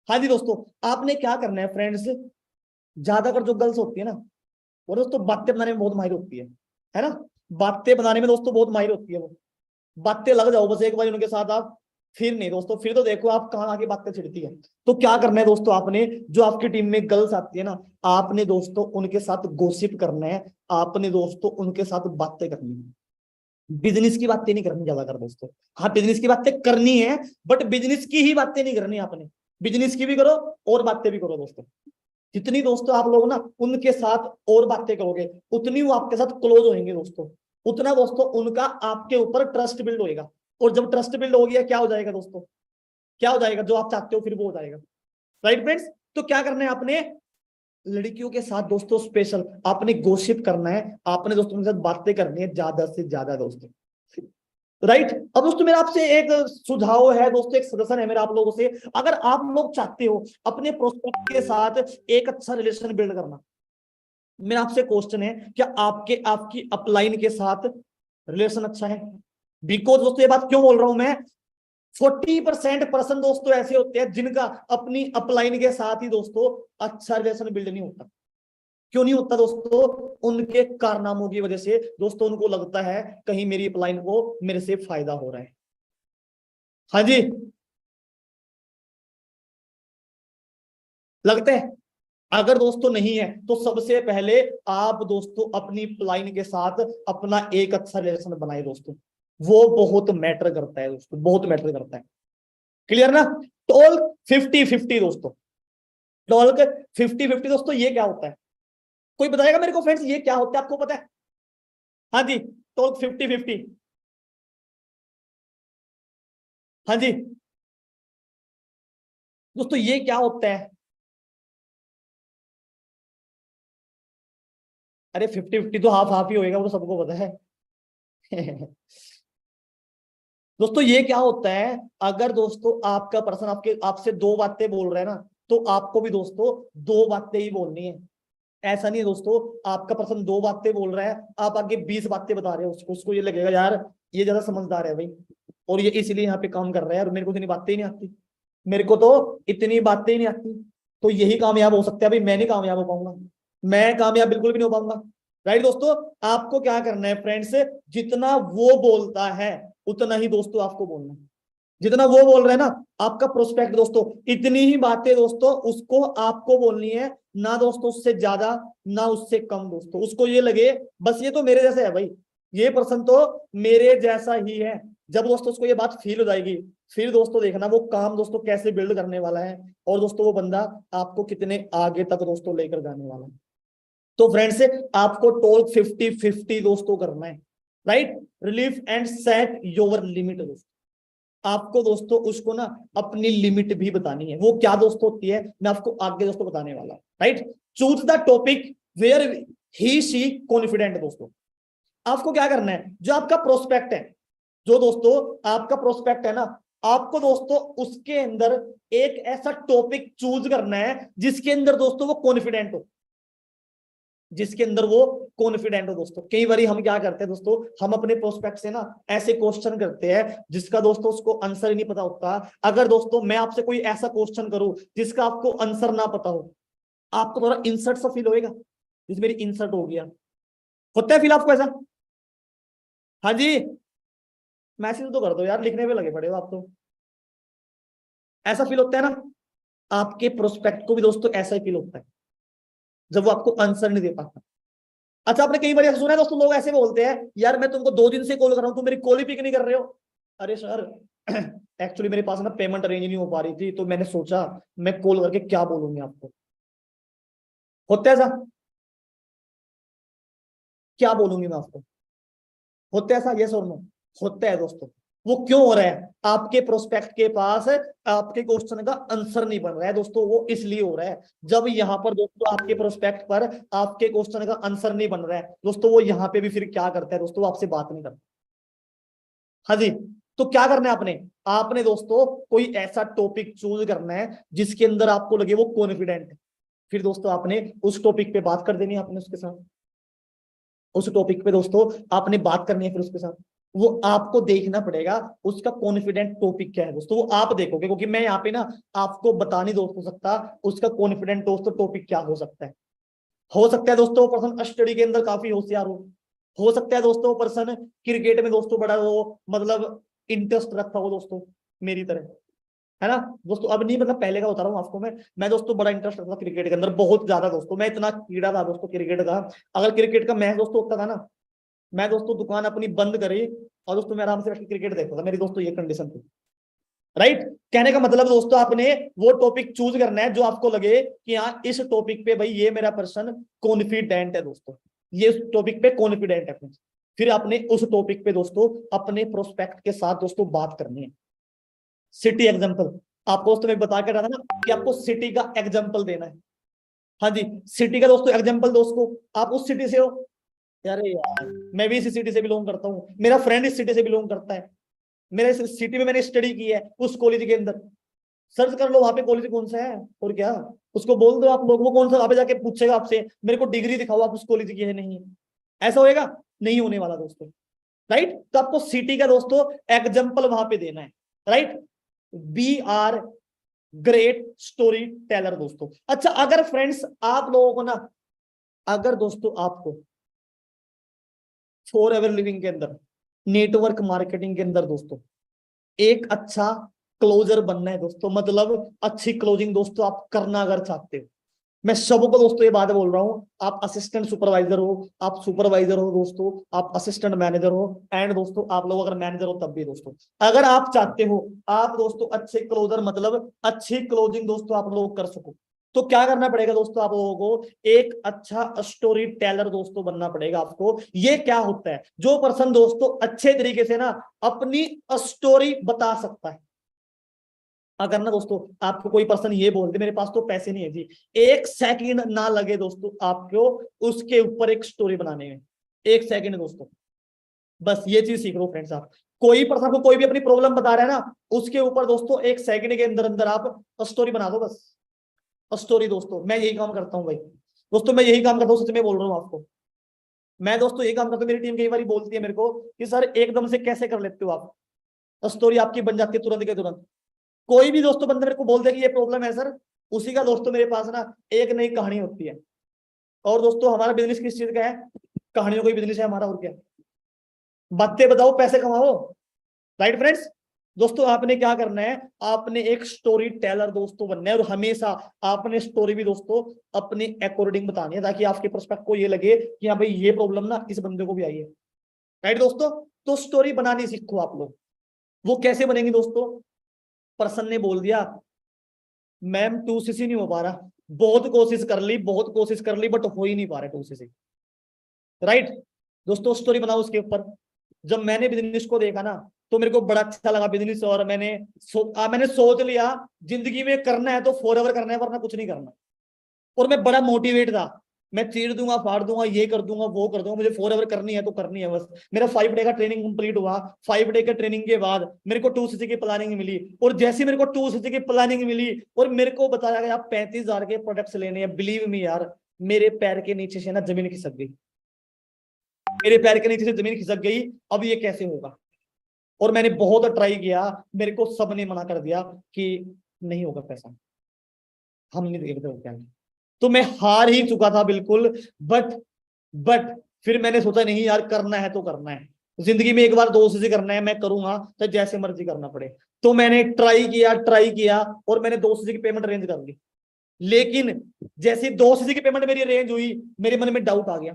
हाँ जी दोस्तों, आपने क्या करना है फ्रेंड्स, ज्यादातर जो गर्ल्स होती है ना वो दोस्तों बातें बनाने में बहुत माहिर होती है ना, बातें बनाने में दोस्तों बहुत माहिर होती है वो, बातें लग जाओ बस एक बार उनके साथ आप, फिर नहीं दोस्तों, फिर तो देखो आप कहाँ आगे बातें छिड़ती है। तो क्या करना है दोस्तों, आपने जो आपकी टीम में गर्ल्स आती है ना, आपने दोस्तों उनके साथ गोसिप करना है, आपने दोस्तों उनके साथ बातें करनी है। बिजनेस की बातें नहीं करनी ज्यादा कर दोस्तों। हाँ बिजनेस की बातें करनी है, बट बिजनेस की ही बातें नहीं करनी आपने। बिजनेस की भी करो और बातें भी करो दोस्तों। जितनी दोस्तों आप लोग ना उनके साथ और बातें करोगे, उतनी वो आपके साथ क्लोज होंगे दोस्तों, उतना दोस्तों उनका आपके ऊपर ट्रस्ट बिल्ड होएगा। और जब ट्रस्ट बिल्ड हो गया क्या हो जाएगा दोस्तों, क्या हो जाएगा, जो आप चाहते हो फिर वो हो जाएगा। राइट फ्रेंड्स, तो क्या करना है आपने, लड़कियों के साथ दोस्तों स्पेशल आपने गॉसिप करना है, आपने दोस्तों के साथ बातें करनी है ज्यादा से ज्यादा दोस्तों। राइट, अब दोस्तों मेरा आपसे एक सुझाव है दोस्तों, एक सजेशन है मेरा आप लोगों से, अगर आप लोग चाहते हो अपने प्रोस्पेक्ट के साथ एक अच्छा रिलेशन बिल्ड करना, मेरा आपसे क्वेश्चन है, क्या आपके आपकी अपलाइन के साथ रिलेशन अच्छा है? बिकॉज दोस्तों ये बात क्यों बोल रहा हूं मैं, 40% पर्सन दोस्तों ऐसे होते हैं जिनका अपनी अपलाइन के साथ ही दोस्तों अच्छा रिलेशन बिल्ड नहीं होता। क्यों नहीं होता दोस्तों, उनके कारनामों की वजह से दोस्तों, उनको लगता है कहीं मेरी अपलाइन को मेरे से फायदा हो रहा है। हाँ जी, लगता है। अगर दोस्तों नहीं है तो सबसे पहले आप दोस्तों अपनी अपलाइन के साथ अपना एक अच्छा रिलेशन बनाए दोस्तों, वो बहुत मैटर करता है दोस्तों, बहुत मैटर करता है। क्लियर ना? टोल 50-50 दोस्तों, टोल 50-50 दोस्तों, ये क्या होता है? कोई बताएगा मेरे को फ्रेंड्स, ये क्या होता है, आपको पता है? हाँ जी, टोल 50-50। हाँ जी दोस्तों, ये क्या होता है? अरे 50-50 तो हाफ हाफ ही होएगा, वो तो सबको पता है। दोस्तों ये क्या होता है, अगर दोस्तों आपका पर्सन आपके आपसे दो बातें बोल रहा है ना, तो आपको भी दोस्तों दो बातें ही बोलनी है। ऐसा नहीं है दोस्तों, आपका पर्सन दो बातें बोल रहा है, आप आगे 20 बातें बता रहे हो उसको, उसको ये लगेगा यार ये ज्यादा समझदार है भाई, और ये इसलिए यहाँ पे काम कर रहा है, और मेरे को इतनी बातें ही नहीं आती, मेरे को तो इतनी बातें ही नहीं आती। तो यही कामयाब हो सकता है भाई, मैं नहीं कामयाब हो पाऊंगा, मैं कामयाब बिल्कुल भी नहीं हो पाऊंगा। राइट दोस्तों, आपको क्या करना है फ्रेंड्स, जितना वो बोलता है उतना ही दोस्तों आपको बोलना है। जितना वो बोल रहे हैं ना आपका प्रोस्पेक्ट दोस्तों, इतनी ही बातें दोस्तों उसको आपको बोलनी है, ना दोस्तों उससे ज्यादा ना उससे कम दोस्तों। उसको ये लगे बस ये तो मेरे जैसे है भाई, ये पर्सन तो मेरे जैसा ही है। जब दोस्तों उसको ये बात फील हो जाएगी, फिर दोस्तों देखना वो काम दोस्तों कैसे बिल्ड करने वाला है, और दोस्तों वो बंदा आपको कितने आगे तक दोस्तों लेकर जाने वाला है। तो फ्रेंड्स आपको टोल 50-50 दोस्तों करना है। Right, relief and set your limit दोस्तों, आपको दोस्तों उसको ना अपनी लिमिट भी बतानी है, वो क्या दोस्तों होती है मैं आपको आगे दोस्तों बताने वाला हूं। Right, choose the topic where he see confident दोस्तों। आपको क्या करना है, जो आपका प्रोस्पेक्ट है, जो दोस्तों आपका प्रोस्पेक्ट है ना, आपको दोस्तों उसके अंदर एक ऐसा टॉपिक चूज करना है जिसके अंदर दोस्तों वो कॉन्फिडेंट हो, जिसके अंदर वो कॉन्फिडेंट हो दोस्तों। कई बार हम क्या करते हैं दोस्तों, हम अपने प्रोस्पेक्ट से ना ऐसे क्वेश्चन करते हैं जिसका दोस्तों उसको आंसर ही नहीं पता होता। अगर दोस्तों मैं आपसे कोई ऐसा क्वेश्चन करूं जिसका आपको आंसर ना पता हो, आपको थोड़ा इंसर्ट सा फील होएगा, जिस मेरी इंसर्ट हो गया, होता है फील आपको ऐसा? हाँ जी, मैसेज तो कर दो यार, लिखने पे लगे पड़े हो आप तो। ऐसा फील होता है ना, आपके प्रोस्पेक्ट को भी दोस्तों ऐसा ही फील होता है जब वो आपको आंसर नहीं दे पाता। अच्छा, आपने कई बार ऐसा सुना है दोस्तों, लोग ऐसे बोलते हैं यार मैं तुमको 2 दिन से कॉल कर रहा हूं, तुम मेरी कॉल ही पिक नहीं कर रहे हो। अरे सर एक्चुअली मेरे पास ना पेमेंट अरेंज नहीं हो पा रही थी, तो मैंने सोचा मैं कॉल करके क्या बोलूंगी आपको। होता है ऐसा? क्या बोलूंगी मैं आपको, होता है ऐसा, यस और नो? होता है दोस्तों। वो क्यों हो रहा है, आपके प्रोस्पेक्ट के पास आपके क्वेश्चन का आंसर नहीं बन रहा है दोस्तों, वो इसलिए हो रहा है। जब यहाँ पर दोस्तों आपके प्रोस्पेक्ट पर आपके क्वेश्चन का आंसर नहीं बन रहा है दोस्तों, वो यहाँ पे भी फिर क्या करता है दोस्तों, वो आपसे बात नहीं करता। हाँ जी, तो क्या करना है आपने, आपने दोस्तों कोई ऐसा टॉपिक चूज करना है जिसके अंदर आपको लगे वो कॉन्फिडेंट है। फिर दोस्तों आपने उस टॉपिक पे बात कर देनी है आपने उसके साथ, उस टॉपिक पे दोस्तों आपने बात करनी है फिर उसके साथ। वो आपको देखना पड़ेगा उसका कॉन्फिडेंट टॉपिक क्या है दोस्तों, वो आप देखोगे, क्योंकि मैं यहाँ पे ना आपको बता नहीं दोस्तों सकता उसका कॉन्फिडेंट दोस्तों टॉपिक क्या हो सकता है। हो सकता है दोस्तों पर्सन स्टडी के अंदर काफी होशियार हो सकता है दोस्तों पर्सन क्रिकेट में दोस्तों बड़ा वो मतलब इंटरेस्ट रखता हो दोस्तों, मेरी तरह, है ना दोस्तों। अब नहीं मतलब पहले का बता रहा हूँ आपको, मैं दोस्तों बड़ा इंटरेस्ट रखता था क्रिकेट के अंदर, बहुत ज्यादा दोस्तों, मैं इतना कीड़ा था दोस्तों क्रिकेट का। अगर क्रिकेट का मैच दोस्तों होता था ना, मैं दोस्तों दुकान अपनी बंद करी और दोस्तों मैं आराम से बैठ के क्रिकेट देखता था, मेरी दोस्तों ये कंडीशन थी। राइट, कहने का मतलब दोस्तों आपने वो टॉपिक चूज करना है जो आपको लगे कि हाँ इस टॉपिक पे भाई ये मेरा पर्सन कॉन्फिडेंट है दोस्तों, ये टॉपिक पे कॉन्फिडेंट है। फिर आपने उस टॉपिक पे दोस्तों अपने प्रोस्पेक्ट के साथ दोस्तों बात करनी है। सिटी एग्जांपल आपको दोस्तों मैं बता के रहा था ना कि आपको सिटी का एग्जांपल देना है। हाँ जी, सिटी का दोस्तों एग्जांपल दोस्तों, आप उस सिटी से हो, अरे यार मैं भी इसी सिटी से बिलोंग करता हूँ, मेरा फ्रेंड इस सिटी से बिलोंग करता है, मेरे सिटी में मैंने स्टडी की है उस कॉलेज के अंदर, सर्च कर लो वहां पे कॉलेज कौन सा है, और क्या उसको बोल दो आप लोग, वो कौन सा वहां पे जाके पूछेगा आपसे मेरे को डिग्री दिखाओ आप उस कॉलेज की है नहीं, ऐसा होएगा? नहीं होने वाला दोस्तों। राइट, तो आपको सिटी का दोस्तों एग्जाम्पल वहां पे देना है। Right, be are great story teller दोस्तों। अच्छा अगर फ्रेंड्स आप लोगों को ना, अगर दोस्तों आपको फॉर एवर लिविंग के अंदर, नेटवर्क मार्केटिंग के अंदर दोस्तों एक अच्छा क्लोजर बनना है दोस्तों, मतलब अच्छी क्लोजिंग दोस्तों आप करना अगर चाहते हो, मैं सबको दोस्तों ये बात बोल रहा हूं, आप असिस्टेंट सुपरवाइजर हो, आप सुपरवाइजर हो दोस्तों, आप असिस्टेंट मैनेजर हो, एंड दोस्तों आप लोग अगर मैनेजर हो तब भी दोस्तों, अगर आप चाहते हो आप दोस्तों अच्छे क्लोजर मतलब अच्छी क्लोजिंग दोस्तों आप लोग कर सको, तो क्या करना पड़ेगा दोस्तों आप लोगों को, एक अच्छा स्टोरी टेलर दोस्तों बनना पड़ेगा आपको। ये क्या होता है, जो पर्सन दोस्तों अच्छे तरीके से ना अपनी स्टोरी बता सकता है। अगर ना दोस्तों आपको कोई पर्सन ये बोल दे मेरे पास तो पैसे नहीं है जी, एक सेकंड ना लगे दोस्तों आपको उसके ऊपर एक स्टोरी बनाने में, एक सेकंड दोस्तों, बस ये चीज सीख लो फ्रेंड्स। आप कोई पर्सन को कोई भी अपनी प्रॉब्लम बता रहा है ना, उसके ऊपर दोस्तों एक सेकंड के अंदर अंदर आप स्टोरी बना दो, बस स्टोरी दोस्तों। मैं यही काम करता हूँ भाई दोस्तों, मैं यही काम करता हूँ, सच में बोल रहा हूँ आपको, मैं दोस्तों यही काम करता हूँ। मेरी टीम कई बार बोलती है मेरे को कि सर एकदम से कैसे कर लेते हो आप, स्टोरी आपकी बन जाती है तुरंत के तुरंत। कोई भी दोस्तों बंदा मेरे को बोल दे कि ये प्रॉब्लम है सर, उसी का दोस्तों मेरे पास ना एक नई कहानी होती है। और दोस्तों हमारा बिजनेस किस चीज का है, कहानियों का बिजनेस है हमारा, और क्या, बातें बताओ पैसे कमाओ। राइट फ्रेंड्स, दोस्तों आपने क्या करना है, आपने एक स्टोरी टेलर दोस्तों बनना है, और हमेशा आपने स्टोरी भी दोस्तों अपने अकॉर्डिंग बतानी है, ताकि आपके प्रोस्पेक्ट को ये लगे कि हाँ भाई ये प्रॉब्लम ना इस बंदे को भी आई है। राइट दोस्तों, तो स्टोरी बनानी सीखो आप लोग। वो कैसे बनेंगी दोस्तों, पर्सन ने बोल दिया मैम 2cc नहीं हो पा रहा, बहुत कोशिश कर ली बहुत कोशिश कर ली बट हो ही नहीं पा रहा 2cc। राइट दोस्तों, स्टोरी बनाओ उसके ऊपर। जब मैंने बिजनेस को देखा ना तो मेरे को बड़ा अच्छा लगा बिजनेस, और मैंने सोच लिया जिंदगी में करना है तो फॉर एवर करना है वरना कुछ नहीं करना। और मैं बड़ा मोटिवेट था, मैं चीर दूंगा फाड़ दूंगा ये कर दूंगा वो कर दूंगा, मुझे फॉर एवर करनी है तो करनी है बस। मेरा 5 डे का ट्रेनिंग कंप्लीट हुआ, 5 डे के ट्रेनिंग के बाद मेरे को 2cc की प्लानिंग मिली, और जैसे मेरे को 2cc की प्लानिंग मिली और मेरे को बताया गया 35,000 के प्रोडक्ट्स लेने हैं, बिलीव मी यार मेरे पैर के नीचे से ना जमीन खिसक गई, मेरे पैर के नीचे से जमीन खिसक गई। अब ये कैसे होगा, और मैंने बहुत ट्राई किया, मेरे को सबने मना कर दिया कि नहीं होगा पैसा, हम नहीं देखते हो क्या। तो मैं हार ही चुका था बिल्कुल। बट फिर मैंने सोचा नहीं यार करना है तो करना है, जिंदगी में एक बार 2cc करना है, मैं करूंगा तो जैसे मर्जी करना पड़े। तो मैंने ट्राई किया और मैंने 2cc की पेमेंट अरेंज कर ली। लेकिन जैसे 2cc की पेमेंट मेरी अरेंज हुई, मेरे मन में डाउट आ गया।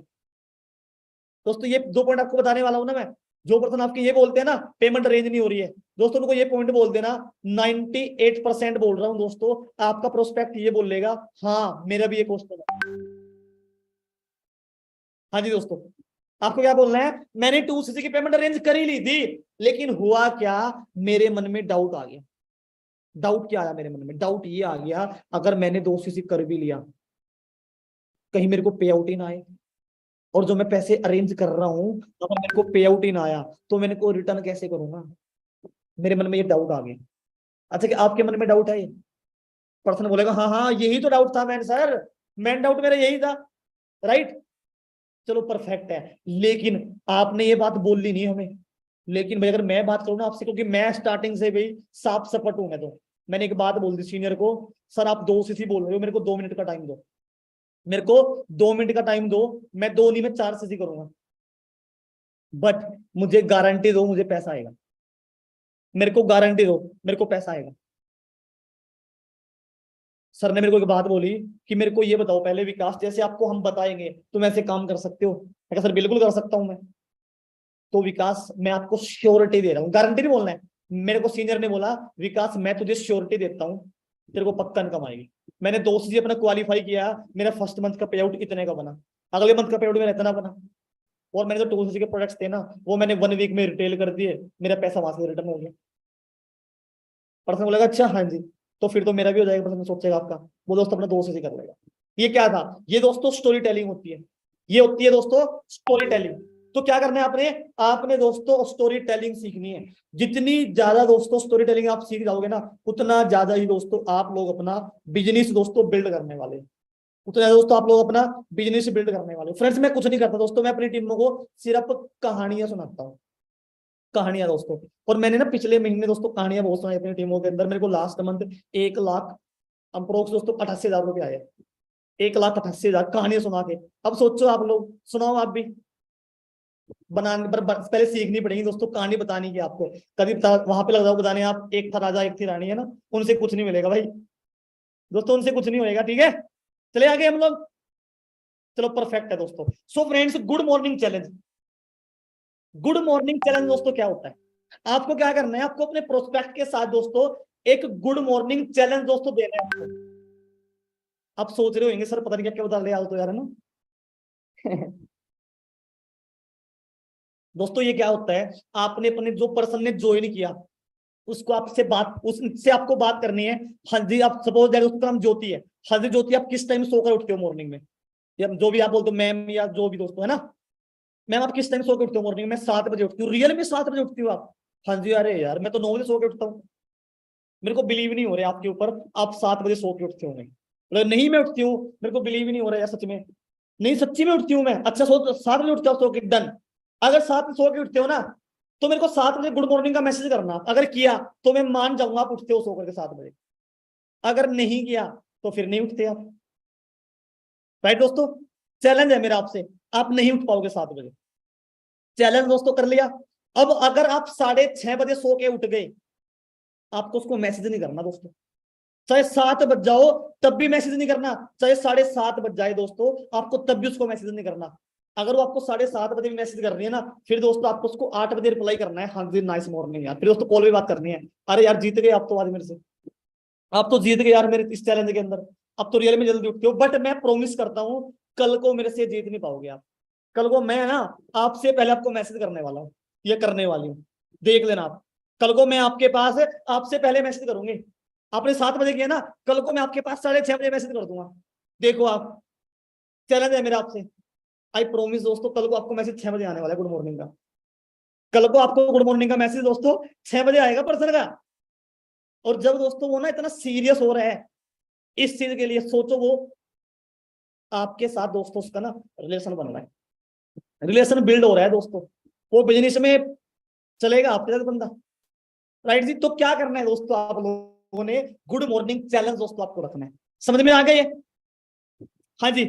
दोस्तों ये 2 पॉइंट आपको बताने वाला हूं ना मैं। जो पर्सन आपके ये बोलते हैं ना पेमेंट अरेंज नहीं हो रही है, दोस्तों उनको ये पॉइंट बोल देना, 98% बोल रहा हूं दोस्तों, आपका प्रोस्पेक्ट ये बोलेगा हाँ मेरा भी ये क्वेश्चन है। हाँ जी दोस्तों, आपको क्या बोलना है, मैंने 2cc की पेमेंट अरेंज कर ही ली थी, लेकिन हुआ क्या, मेरे मन में डाउट आ गया। डाउट क्या आया मेरे मन में, डाउट ये आ गया अगर मैंने 2cc कर भी लिया कहीं मेरे को पे आउट ही ना आए, और जो मैं पैसे अरेंज कर रहा हूं अगर मेरे को पे आउट ही ना आया तो मैंने को रिटर्न कैसे करूंगा। मेरे मन में ये डाउट आ गया। अच्छा कि आपके मन में डाउट है, पर्सन बोलेगा हाँ हाँ यही तो डाउट था मैन सर, मैन डाउट मेरा यही था। राइट, चलो परफेक्ट है, लेकिन आपने ये बात बोलनी नहीं हमें। लेकिन भाई अगर मैं बात करूँ ना आपसे, क्योंकि मैं स्टार्टिंग से भाई साफ सपट हूं मैं, तो मैंने एक बात बोल दी सीनियर को, सर आप 2cc बोल रहे हो, मेरे को 2 मिनट का टाइम दो, मेरे को 2 मिनट का टाइम दो, मैं 2 नहीं मैं 4cc करूंगा, बट मुझे गारंटी दो मुझे पैसा आएगा, मेरे को गारंटी दो मेरे को पैसा आएगा। सर ने मेरे को एक बात बोली कि मेरे को ये बताओ पहले विकास, जैसे आपको हम बताएंगे तुम ऐसे काम कर सकते हो। मैं कहा सर बिल्कुल कर सकता हूं मैं। तो विकास मैं आपको श्योरिटी दे रहा हूँ, गारंटी नहीं बोलना है। मेरे को सीनियर ने बोला विकास मैं तुझे श्योरिटी देता हूँ तेरे को पक्का इनकम आएगी। मैंने 2 अपना क्वालिफाई किया, मेरा फर्स्ट मंथ का पे आउट इतने का बना, अगले मंथ का पे आउट मेरा इतना बना। और मैंने जो 2 के प्रोडक्ट्स थे ना वो मैंने 1 वीक में रिटेल कर दिए, मेरा पैसा वहां से रिटर्न हो गया। पर्सन बोलेगा अच्छा हाँ जी, तो फिर तो मेरा भी हो जाएगा। पर्सन सोचेगा आपका, वो दोस्त अपना 2 कर लेगा। ये क्या था, ये दोस्तों स्टोरी टेलिंग होती है, ये होती है दोस्तों स्टोरी टेलिंग। तो क्या करना है आपने, आपने दोस्तों स्टोरी टेलिंग सीखनी है। जितनी ज्यादा दोस्तों स्टोरी टेलिंग आप सीख जाओगे ना, उतना ज्यादा ही दोस्तों आप लोग अपना बिजनेस दोस्तों बिल्ड करने वाले, उतना ज्यादा दोस्तों आप लोग अपना बिजनेस बिल्ड करने वाले। फ्रेंड्स मैं कुछ नहीं करता दोस्तों, मैं अपनी टीमों को सिर्फ कहानियां सुनाता हूँ, कहानियां दोस्तों। और मैंने ना पिछले महीने दोस्तों कहानियां बहुत सुनाई अपनी टीमों के अंदर। मेरे को लास्ट मंथ 1 लाख अप्रोक्स दोस्तों 88,000 रुपये आए, 1,88,000 कहानियां सुना के। अब सोचो आप लोग, सुनाओ आप भी, बनाने पर पहले सीखनी पड़ेगी दोस्तों कहानी बतानी की आपको। कभी वहां पे लग जाओ बताने आप, एक था राजा एक थी रानी, है ना, उनसे कुछ नहीं मिलेगा भाई दोस्तों, उनसे कुछ नहीं होएगा। ठीक है, चले आगे हम लोग, चलो परफेक्ट है दोस्तों। So friends good morning challenge, good morning challenge दोस्तों क्या होता है, आपको क्या करना है, आपको अपने प्रोस्पेक्ट के साथ दोस्तों एक गुड मॉर्निंग चैलेंज दोस्तों देना है आपको। आप सोच रहे होंगे सर पता नहीं क्या क्या बता रहे आज तो यार, है ना। दोस्तों ये क्या होता है, आपने अपने जो पर्सन ने ज्वाइन किया उसको आपसे बात, उससे आपको बात करनी है। हाँ जी, आप सपोज दैट उसका नाम ज्योति है। हाँ जी ज्योति, आप किस टाइम सोकर उठते हो मॉर्निंग में, या जो भी आप बोलते हो मैम या जो भी दोस्तों, है ना। मैम आप किस टाइम सो के उठते हो मॉर्निंग में, 7 बजे उठती हूँ। रियल में 7 बजे उठती हूँ आप? हाँ जी, अरे यार मैं तो 9 बजे सो के उठता हूँ, मेरे को बिलीव नहीं हो रहा है आपके ऊपर, आप 7 बजे सो के उठते हो। नहीं मैं उठती हूँ, मेरे को बिलीव ही नहीं हो रहा है यार सच में, नहीं सच्ची में उठती हूँ मैं। अच्छा 7 बजे उठ जाओ सो के, डन। अगर 7 बजे सो के उठते हो ना, तो मेरे को 7 बजे गुड मॉर्निंग का मैसेज करना, अगर किया तो मैं मान जाऊंगा आप उठते हो सो करके 7 बजे। अगर नहीं किया तो फिर नहीं उठते आप। राइट दोस्तों, चैलेंज है मेरा आपसे, आप नहीं उठ पाओगे 7 बजे। चैलेंज दोस्तों कर लिया। अब अगर आप 6:30 बजे सो के उठ गए, आपको उसको मैसेज नहीं करना दोस्तों, चाहे 7 बज जाओ तब भी मैसेज नहीं करना, चाहे 7:30 बज जाए दोस्तों आपको तब भी उसको मैसेज नहीं करना। अगर वो आपको 7:30 बजे भी मैसेज कर रही है ना, फिर दोस्तों आपको उसको 8 बजे रिप्लाई करना है, हाँ जी नाइस मॉर्निंग यार। फिर दोस्तों कॉल पे बात करनी है, अरे यार जीत गए आप तो आज मेरे से, आप तो जीत गए यार मेरे इस चैलेंज के अंदर, अब तो रियल में जल्दी उठते हो। बट मैं प्रोमिस करता हूँ कल को मेरे से जीत नहीं पाओगे आप। कल को मैं ना आपसे पहले आपको मैसेज करने वाला हूँ, ये करने वाली हूँ, देख लेना आप। कल को मैं आपके पास आपसे पहले मैसेज करूंगी, आपने 7 बजे किया ना, कल को मैं आपके पास 6:30 बजे मैसेज कर दूंगा। देखो आप, चैलेंज है मेरा आपसे, आई प्रोमिस दोस्तों कल को आपको मैसेज 6 बजे आने वाला है गुड मॉर्निंग का। कल को आपको गुड मॉर्निंग का मैसेज दोस्तों 6 बजे आएगा पर्सन का। और जब दोस्तों वो ना इतना सीरियस हो रहा है इस चीज के लिए, सोचो वो आपके साथ दोस्तों उसका ना रिलेशन बन रहा है, रिलेशन बिल्ड हो रहा है दोस्तों, वो बिजनेस में चलेगा आपके साथ बंदा। राइट जी, तो क्या करना है दोस्तों, आप लोगों ने गुड मॉर्निंग चैलेंज दोस्तों आपको रखना है। समझ में आ गए ये? हाँ जी,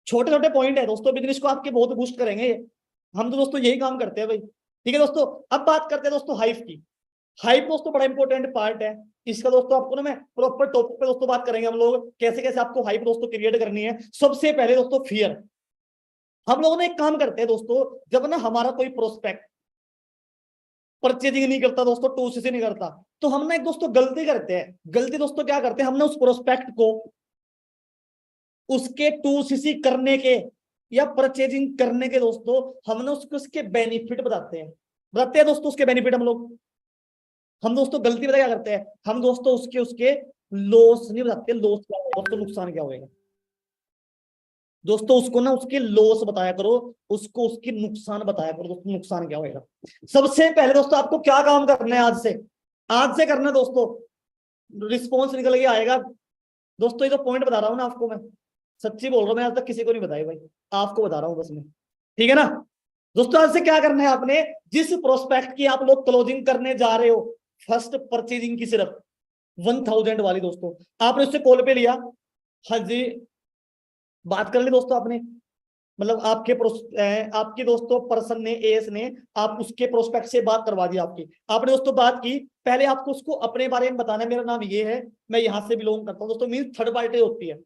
छोटे छोटे पॉइंट है दोस्तों, बिजनेस को आपके बहुत बूस्ट करेंगे ये। हम तो दोस्तों यही काम करते हैं भाई। ठीक है दोस्तों, अब बात करते हैं दोस्तों हाइप की। हाइप दोस्तों बड़ा इंपॉर्टेंट पार्ट है इसका दोस्तों, आपको ना मैं प्रॉपर टॉपिक पे दोस्तों बात करेंगे हम लोग, कैसे कैसे आपको हाइप दोस्तों क्रिएट करनी है। सबसे पहले दोस्तों फियर, हम लोगों ने एक काम करते हैं दोस्तों, जब ना हमारा कोई प्रोस्पेक्ट परचेजिंग नहीं करता दोस्तों, टूसी से नहीं करता, तो हम ना एक दोस्तों गलती करते हैं। गलती दोस्तों क्या करते हैं, हम ना उस प्रोस्पेक्ट को उसके 2cc करने के या परचेजिंग करने के दोस्तों, हम ना उसको उसके बेनिफिट बताते हैं दोस्तों, उसके बेनिफिट हम दोस्तों गलती पता क्या करते हैं, हम दोस्तों उसके उसके लॉस नहीं बताते, लॉस क्या होगा दोस्तों, नुकसान क्या होगा दोस्तों, उसको ना उसके लॉस बताया करो, उसको उसके नुकसान बताया करो दोस्तों, नुकसान क्या होगा। सबसे पहले दोस्तों आपको क्या काम करना है, आज से करना दोस्तों, रिस्पॉन्स निकल के आएगा दोस्तों। ये जो पॉइंट बता रहा हूँ ना आपको, मैं सच्ची बोल रहा हूँ, मैं आज तक किसी को नहीं बताया भाई, आपको बता रहा हूँ बस मैं। ठीक है ना दोस्तों, आज से क्या करना है आपने, जिस प्रोस्पेक्ट की आप लोग क्लोजिंग करने जा रहे हो, फर्स्ट परचेजिंग की सिर्फ 1000 वाली दोस्तों, आपने उससे कॉल पे लिया, हाँ जी बात कर ली दोस्तों आपने, मतलब आपके दोस्तों पर्सन ने, एएस ने, आप उसके प्रोस्पेक्ट से बात करवा दी आपकी, आपने दोस्तों बात की। पहले आपको उसको अपने बारे में बताना है, मेरा नाम ये है, मैं यहाँ से बिलोंग करता हूँ दोस्तों, मीन थर्ड पार्टी होती है।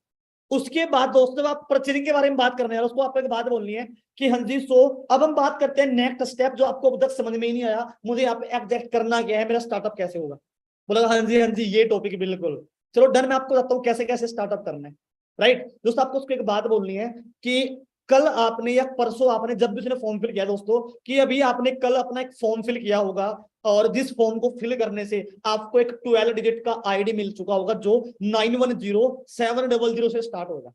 उसके बाद दोस्तों आप परचेजिंग के बारे में बात करने हैं, उसको आपको एक बात बोलनी है कि हाँ जी सो अब हम बात करते हैं नेक्स्ट स्टेप जो आपको अब तक समझ में ही नहीं आया, मुझे यहाँ पे एग्जैक्ट करना क्या है, मेरा स्टार्टअप कैसे होगा। बोला हाँ जी ये टॉपिक बिल्कुल, चलो डन, मैं आपको बताता हूँ कैसे कैसे स्टार्टअप करना है। राइट दोस्तों, आपको उसको एक बात बोलनी है कि कल आपने या परसों आपने जब भी उसने फॉर्म फिल किया दोस्तों, कि अभी आपने कल अपना एक फॉर्म फिल किया होगा, और जिस फॉर्म को फिल करने से आपको एक 12 डिजिट का आईडी मिल चुका होगा जो 910700 से स्टार्ट होगा।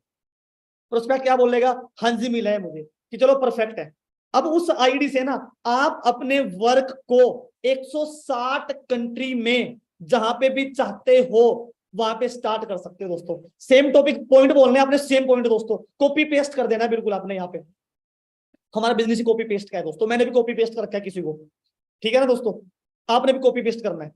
प्रोस्पेक्ट क्या बोलेगा, हाँ जी मिला है मुझे, कि चलो परफेक्ट है। अब उस आईडी से ना आप अपने वर्क को 160 कंट्री में जहां पे भी चाहते हो वहां पे स्टार्ट कर सकते हो दोस्तों। सेम टॉपिक पॉइंट बोलने आपने, सेम पॉइंट दोस्तों कॉपी पेस्ट कर देना बिल्कुल आपने। यहाँ पे हमारा बिजनेस ही कॉपी पेस्ट का है दोस्तों, मैंने भी कॉपी पेस्ट कर रखा है किसी को, ठीक है ना दोस्तों, आपने भी कॉपी पेस्ट करना है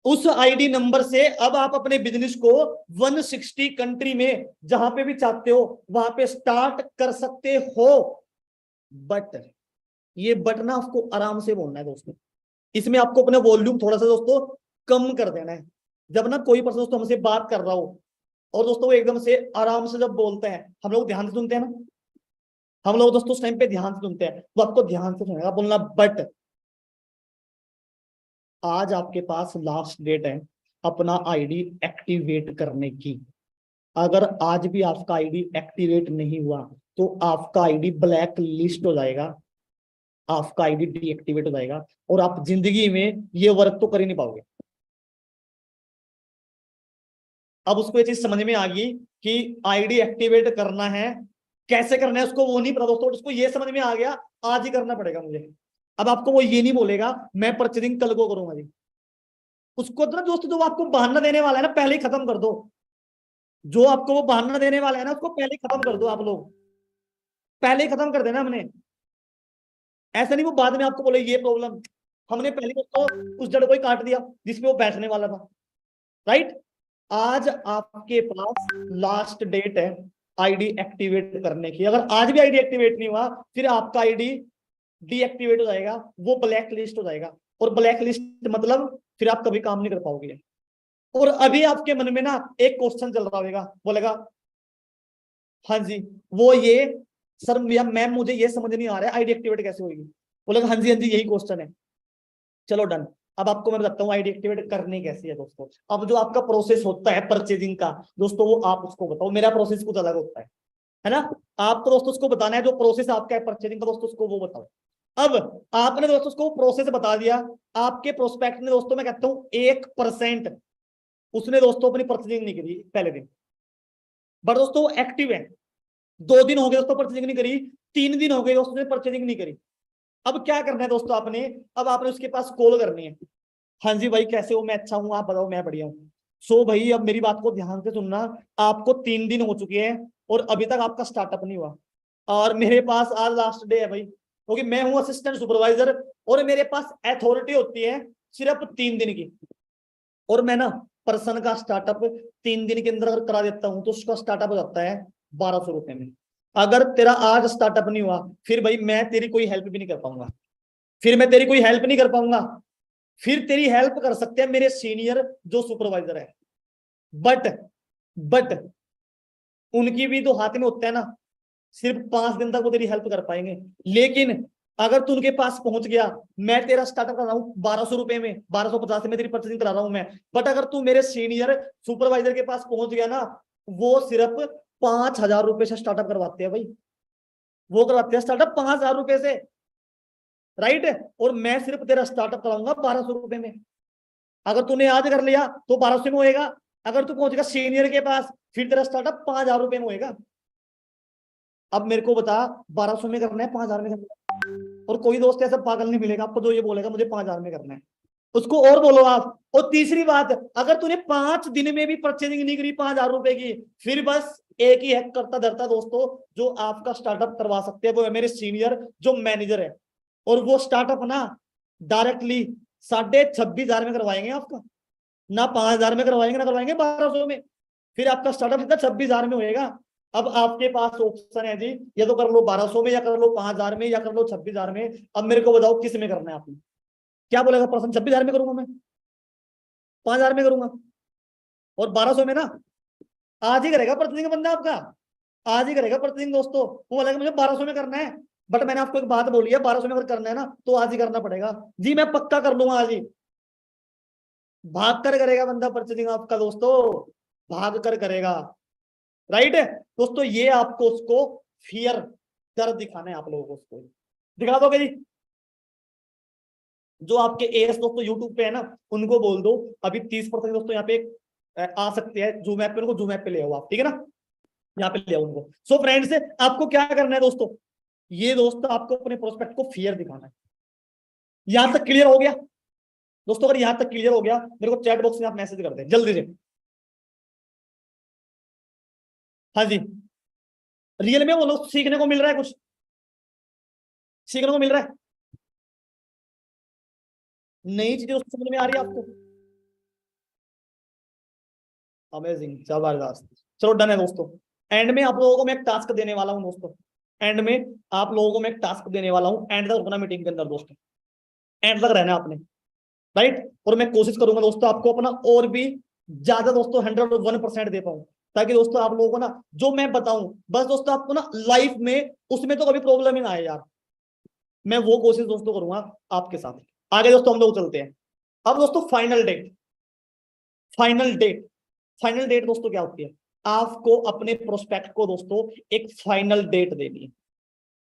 उस आईडी नंबर से। अब आप अपने बिजनेस को 160 कंट्री में जहां पे भी चाहते हो वहां पे स्टार्ट कर सकते हो। बट ये बट ना आपको आराम से बोलना है दोस्तों, इसमें आपको अपना वॉल्यूम थोड़ा सा दोस्तों कम कर देना है। जब ना कोई पर्सन दोस्तों हमसे बात कर रहा हो और दोस्तों वो एकदम से आराम से जब बोलते हैं, हम लोग ध्यान से सुनते हैं ना, हम लोग दोस्तों उस टाइम पे ध्यान से सुनते हैं, तो आपको ध्यान से सुनेगा बोलना, बट आज आपके पास लास्ट डेट है अपना आईडी एक्टिवेट करने की। अगर आज भी आपका आईडी एक्टिवेट नहीं हुआ तो आपका आईडी ब्लैक लिस्ट हो जाएगा, आपका आईडी डीएक्टिवेट हो जाएगा और आप जिंदगी में ये वर्क तो कर ही नहीं पाओगे। अब उसको ये चीज समझ में आ गई कि आईडी एक्टिवेट करना है, कैसे करना है उसको वो नहीं पता दोस्तों, उसको ये समझ में आ गया आज ही करना पड़ेगा मुझे। अब आपको वो ये नहीं बोलेगा मैं परचेजिंग कल को करूंगा जी, उसको तो ना दोस्तों जो आपको बहाना देने वाला है ना पहले ही खत्म कर दो। जो आपको वो बहाना देने वाला है ना उसको पहले ही खत्म कर दो, आप लोग पहले ही खत्म कर देना हमने। ऐसा नहीं वो बाद में आपको बोले ये प्रॉब्लम, हमने पहले उसको उस जड़ को ही काट दिया जिसपे वो बैठने वाला था। राइट, आज आपके पास लास्ट डेट है आईडी एक्टिवेट करने की। अगर आज भी आईडी एक्टिवेट नहीं हुआ फिर आपका आईडी डीएक्टिवेट हो जाएगा, वो ब्लैक लिस्ट हो जाएगा। और ब्लैक लिस्ट मतलब फिर आप कभी काम नहीं कर पाओगे। और अभी आपके मन में ना एक क्वेश्चन चल रहा होगा, बोलेगा हाँ जी वो ये सर या मैम मुझे ये समझ नहीं आ रहा है आईडी एक्टिवेट कैसे होगी। बोलेगा हाँ जी यही क्वेश्चन है। चलो डन, अब आपको मैं बताता हूँ आईडी एक्टिवेट करनी कैसी है दोस्तों। अब जो आपका प्रोसेस होता है परचेजिंग का दोस्तों वो आप उसको बताओ, मेरा प्रोसेस कुछ अलग होता है ना। आपको दोस्तों उसको बताना है जो प्रोसेस आपका है परचेजिंग का दोस्तों उसको वो बताओ। अब आपने दोस्तों उसको प्रोसेस बता दिया, आपके प्रोस्पेक्ट ने दोस्तों मैं कहता हूँ 1% उसने दोस्तों अपनी परचेजिंग नहीं करी पहले दिन, बट दोस्तों वो एक्टिव है। 2 दिन हो गए दोस्तों परचेजिंग नहीं करी, 3 दिन हो गए दोस्तों ने परचेजिंग नहीं करी। अब क्या करना है दोस्तों आपने, अब आपने उसके पास कॉल करनी है। हाँ जी भाई कैसे हो, मैं अच्छा हूँ, आप बताओ, मैं बढ़िया हूँ। सो भाई अब मेरी बात को ध्यान से सुनना, आपको 3 दिन हो चुके हैं और अभी तक आपका स्टार्टअप नहीं हुआ, और मेरे पास आज लास्ट डे है भाई, क्योंकि मैं हूँ असिस्टेंट सुपरवाइजर और मेरे पास अथॉरिटी होती है सिर्फ 3 दिन की। और मैं ना पर्सन का स्टार्टअप 3 दिन के अंदर अगर करा देता हूँ तो उसका स्टार्टअप हो जाता है 1200 रुपए में। अगर तेरा आज स्टार्टअप नहीं हुआ फिर भाई मैं तेरी कोई हेल्प भी नहीं कर पाऊंगा, फिर मैं तेरी कोई हेल्प नहीं कर पाऊंगा, फिर तेरी हेल्प कर सकते हैं मेरे सीनियर जो सुपरवाइजर है। बट उनकी भी तो हाथ में होता है ना, सिर्फ 5 दिन तक वो तेरी हेल्प कर पाएंगे। लेकिन अगर तू उनके पास पहुंच गया, मैं तेरा स्टार्टअप कर रहा हूँ 1200 रुपए में, 1250 में तेरी परचेसिंग करा रहा हूं मैं, बट अगर तू मेरे सीनियर सुपरवाइजर के पास पहुंच गया ना, वो सिर्फ 5000 रुपए से स्टार्टअप करवाते हैं भाई, वो करवाते हैं स्टार्टअप 5000 रुपए से। राइट, और मैं सिर्फ तेरा स्टार्टअप कराऊंगा 1200 रुपए में। अगर तूने आज कर लिया तो 1200 में होएगा, अगर तू पहुंचेगा सीनियर के पास फिर तेरा स्टार्टअप 5000 रुपए में होएगा। अब मेरे को बता 1200 में करना है 5000 में करना है, और कोई दोस्त ऐसा पागल नहीं मिलेगा आपको जो ये बोलेगा मुझे 5000 में करना है, उसको और बोलो आप। और तीसरी बात, अगर तूने 5 दिन में भी परचेजिंग नहीं करी 5000 रुपए की, फिर बस एक ही हैक करता धरता दोस्तों जो आपका स्टार्टअप करवा सकते हैं, वो है मेरे सीनियर जो मैनेजर है। और वो स्टार्टअप ना डायरेक्टली 26,500 में करवाएंगे आपका, ना 5000 में करवाएंगे ना करवाएंगे 1200 में, फिर आपका स्टार्टअप सीधा 26,000 में होएगा। अब आपके पास ऑप्शन है जी, या तो कर लो 1200 में, या कर लो 5000 में, या कर लो 26,000 में। अब मेरे को बताओ किस में करना है आपने। क्या बोलेगा पर्सन, 26,000 में करूंगा मैं, 5000 में करूंगा और 1200 में ना। आज ही करेगा प्रतिदिन बंदा आपका, आज ही करेगा प्रतिदिन दोस्तों। वो बोलेगा मुझे 1200 में करना है, बट मैंने आपको एक बात बोली है, 1200 में अगर करना है ना तो आज ही करना पड़ेगा। जी मैं पक्का कर लूंगा आज ही। भाग कर करेगा बंदा प्रतिदिन आपका दोस्तों, भाग कर करेगा। राइट है दोस्तों, ये आपको उसको फियर, डर दिखाना है आप लोगों को, उसको दिखा दोगे जी। जो आपके एएस दोस्तों यूट्यूब पे है ना, उनको बोल दो अभी 30% दोस्तों यहाँ पे आ सकते हैं जूम ऐप पे, उनको जूम ऐप पे ले आओ आप, ठीक है ना, यहाँ पे ले आओ उनको। सो फ्रेंड्स, आपको क्या करना है दोस्तों, ये दोस्तों आपको अपने प्रोस्पेक्ट को फियर दिखाना है। यहां तक क्लियर हो गया दोस्तों? अगर यहां तक क्लियर हो गया मेरे को चैट बॉक्स में आप मैसेज कर दें जल्दी से। हाँ जी, रियल में वो लोग सीखने को मिल रहा है, कुछ सीखने को मिल रहा है, नई चीजें उसको समझ में आ रही है आपको। अमेजिंग, जबरदस्त। चलो डन है दोस्तों। एंड में आप लोगों को मैं एक टास्क देने वाला हूं दोस्तों, एंड में आप लोगों को मैं एक टास्क देने वाला हूं, एंड तक रुकना मीटिंग के अंदर दोस्तों, एंड तक रहना आपने। राइट, और मैं कोशिश करूंगा दोस्तों आपको अपना और भी ज्यादा दोस्तों 101% दे पाऊं, ताकि दोस्तों आप लोगों को ना जो मैं बताऊं बस दोस्तों आपको ना लाइफ में उसमें तो कभी प्रॉब्लम ही ना आए यार। मैं वो कोशिश दोस्तों करूंगा आपके साथ। आगे दोस्तों हम लोग चलते हैं। अब दोस्तों final date, final date, final date दोस्तों क्या होती है? आपको अपने प्रोस्पेक्ट को दोस्तों एक फाइनल डेट देनी है।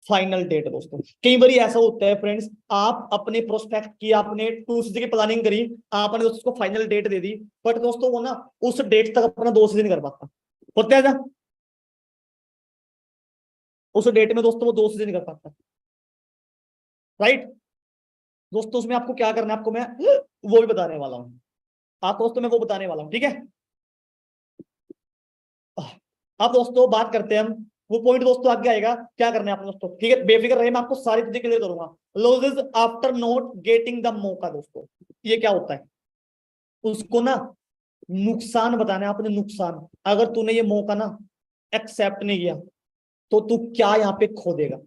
फाइनल डेट दोस्तों, कई बार ऐसा होता है फ्रेंड्स, आप अपने प्रोस्पेक्ट की आपने 2 की प्लानिंग करी, आपने दोस्तों उसको फाइनल डेट दे दी, बट दोस्तों वो ना उस डेट तक अपना 2 नहीं कर पाता। होता है ना, उस डेट में दोस्तों वो 2 नहीं कर पाता। राइट दोस्तों, उसमें आपको क्या करना है, आपको मैं वो भी बताने वाला हूं, आपको दोस्तों मैं वो बताने वाला हूं, ठीक है। अब दोस्तों बात करते हैं हम, वो पॉइंट दोस्तों आगे आएगा, क्या करना है आपको दोस्तों, ठीक है, बेफिक्र रहे, मैं आपको सारी चीजें क्लियर करूंगा। Losses after not getting the मौका दोस्तों, ये क्या होता है, उसको ना नुकसान बताना है आपने, नुकसान। अगर तूने ये मौका ना एक्सेप्ट नहीं किया तो तू क्या यहाँ पे खो देगा,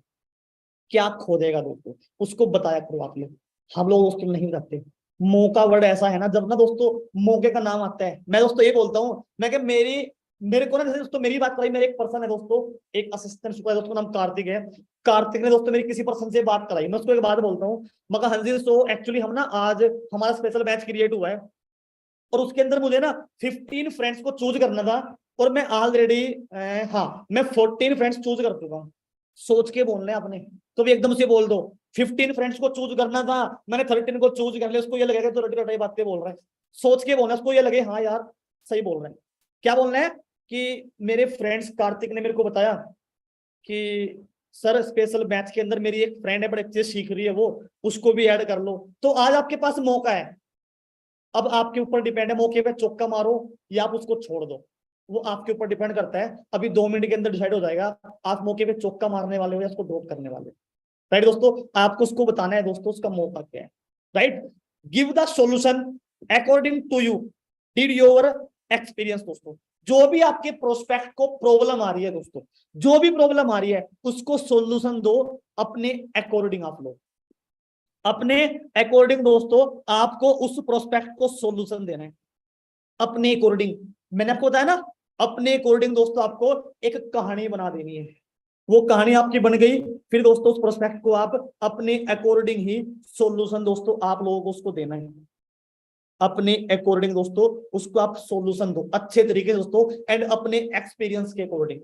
क्या खो देगा दोस्तों, उसको बताया करो आप लोग। हम लोग दोस्तों नहीं बताते। मौका वर्ड ऐसा है ना, जब ना दोस्तों मौके का नाम आता है, मैं दोस्तों ये बोलता हूँ, मैं कि मेरे को ना, जैसे दोस्तों मेरी बात कराई, मेरे एक पर्सन है दोस्तों, एक असिस्टेंट सुपरवाइजर, दोस्तों नाम कार्तिक है। कार्तिक ने दोस्तों मेरी किसी पर्सन से बात कराई, मैं उसको एक बात बोलता हूँ, मगर हाँ जी सो एक्चुअली हम ना आज हमारा स्पेशल बैच क्रिएट हुआ है, और उसके अंदर मुझे ना 15 फ्रेंड्स को चूज करना था, और मैं ऑलरेडी हाँ मैं 14 फ्रेंड्स चूज कर चुका हूँ। सोच के बोलना है आपने, तो भी एकदम से बोल दो 15 फ्रेंड्स को चूज करना था, मैंने 13 को चूज कर लिया, उसको ये लगेगा तो रटी रटाई बातें बोल रहा है। सोच के बोलना, उसको ये लगे हाँ यार सही बोल रहे हैं। क्या बोलना है कि मेरे फ्रेंड्स, कार्तिक ने मेरे को बताया कि सर स्पेशल बैच के अंदर मेरी एक फ्रेंड है, बड़ी अच्छे सीख रही है वो, उसको भी ऐड कर लो। तो आज आपके पास मौका है, अब आपके ऊपर डिपेंड है, मौके पे चौका मारो या आप उसको छोड़ दो, वो आपके ऊपर डिपेंड करता है। अभी 2 मिनट के अंदर डिसाइड हो जाएगा, आप मौके पे चौका मारने वाले हो या उसको ड्रॉप करने वाले हो। राइट दोस्तों, आपको उसको बताना है दोस्तों उसका मौका क्या है। Right, give the solution according to you, did your experience दोस्तों। जो भी आपके प्रोस्पेक्ट को प्रॉब्लम आ रही है दोस्तों, जो भी प्रॉब्लम आ रही है उसको सॉल्यूशन दो अपने अकॉर्डिंग। आप लोग अपने अकॉर्डिंग दोस्तों आपको उस प्रोस्पेक्ट को सॉल्यूशन देना है अपने अकॉर्डिंग। मैंने आपको बताया ना, अपने अकॉर्डिंग दोस्तों आपको एक कहानी बना देनी है, वो कहानी आपकी बन गई, फिर दोस्तों उस प्रोस्पेक्ट को आप अपने अकॉर्डिंग ही सॉल्यूशन दोस्तों आप लोगों को उसको देना है, अपने अकॉर्डिंग दोस्तों उसको आप सॉल्यूशन दो अच्छे तरीके से दोस्तों, एंड अपने एक्सपीरियंस के अकॉर्डिंग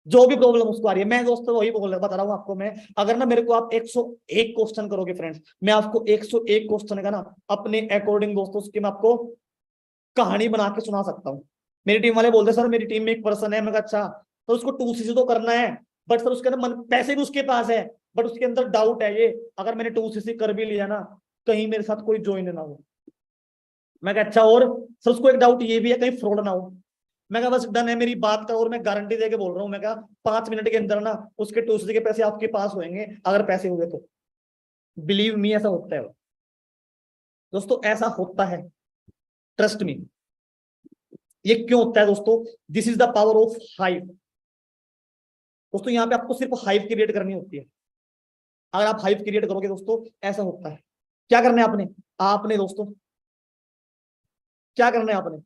जो भी प्रॉब्लम उसको आ रही है। मैं दोस्तों वही बता रहा हूँ आपको, मैं अगर ना मेरे को आप 101 क्वेश्चन करोगे फ्रेंड्स, मैं आपको 101 क्वेश्चन का ना अपने अकॉर्डिंग दोस्तों उसकी मैं आपको कहानी बना के सुना सकता हूँ। मेरी टीम वाले बोलते सर मेरी टीम में एक पर्सन है, मैं कहा अच्छा तो उसको 2cc तो करना है, बट सर उसके अंदर पैसे भी उसके पास है, बट उसके अंदर डाउट है ये, अगर मैंने 2cc कर भी लिया ना कहीं मेरे साथ कोई ज्वाइन ना हो। मैं कहा अच्छा, और सर उसको एक डाउट ये भी है कहीं फ्रॉड ना हो। मैं कहा बस डन है मेरी बात का, और मैं गारंटी देके बोल रहा हूँ, मैं कहा 5 मिनट के अंदर ना उसके 2cc के पैसे आपके पास होंगे, अगर पैसे हुए तो। बिलीव मी, ऐसा होता है दोस्तों, ऐसा होता है, ट्रस्ट मी। ये क्यों होता है दोस्तों? This is the power of hive दोस्तों। यहाँ पे आपको सिर्फ हाइव क्रिएट करनी होती है, अगर आप हाइव क्रिएट करोगे दोस्तों ऐसा होता है। क्या करना है आपने, आपने दोस्तों क्या करना है आपने,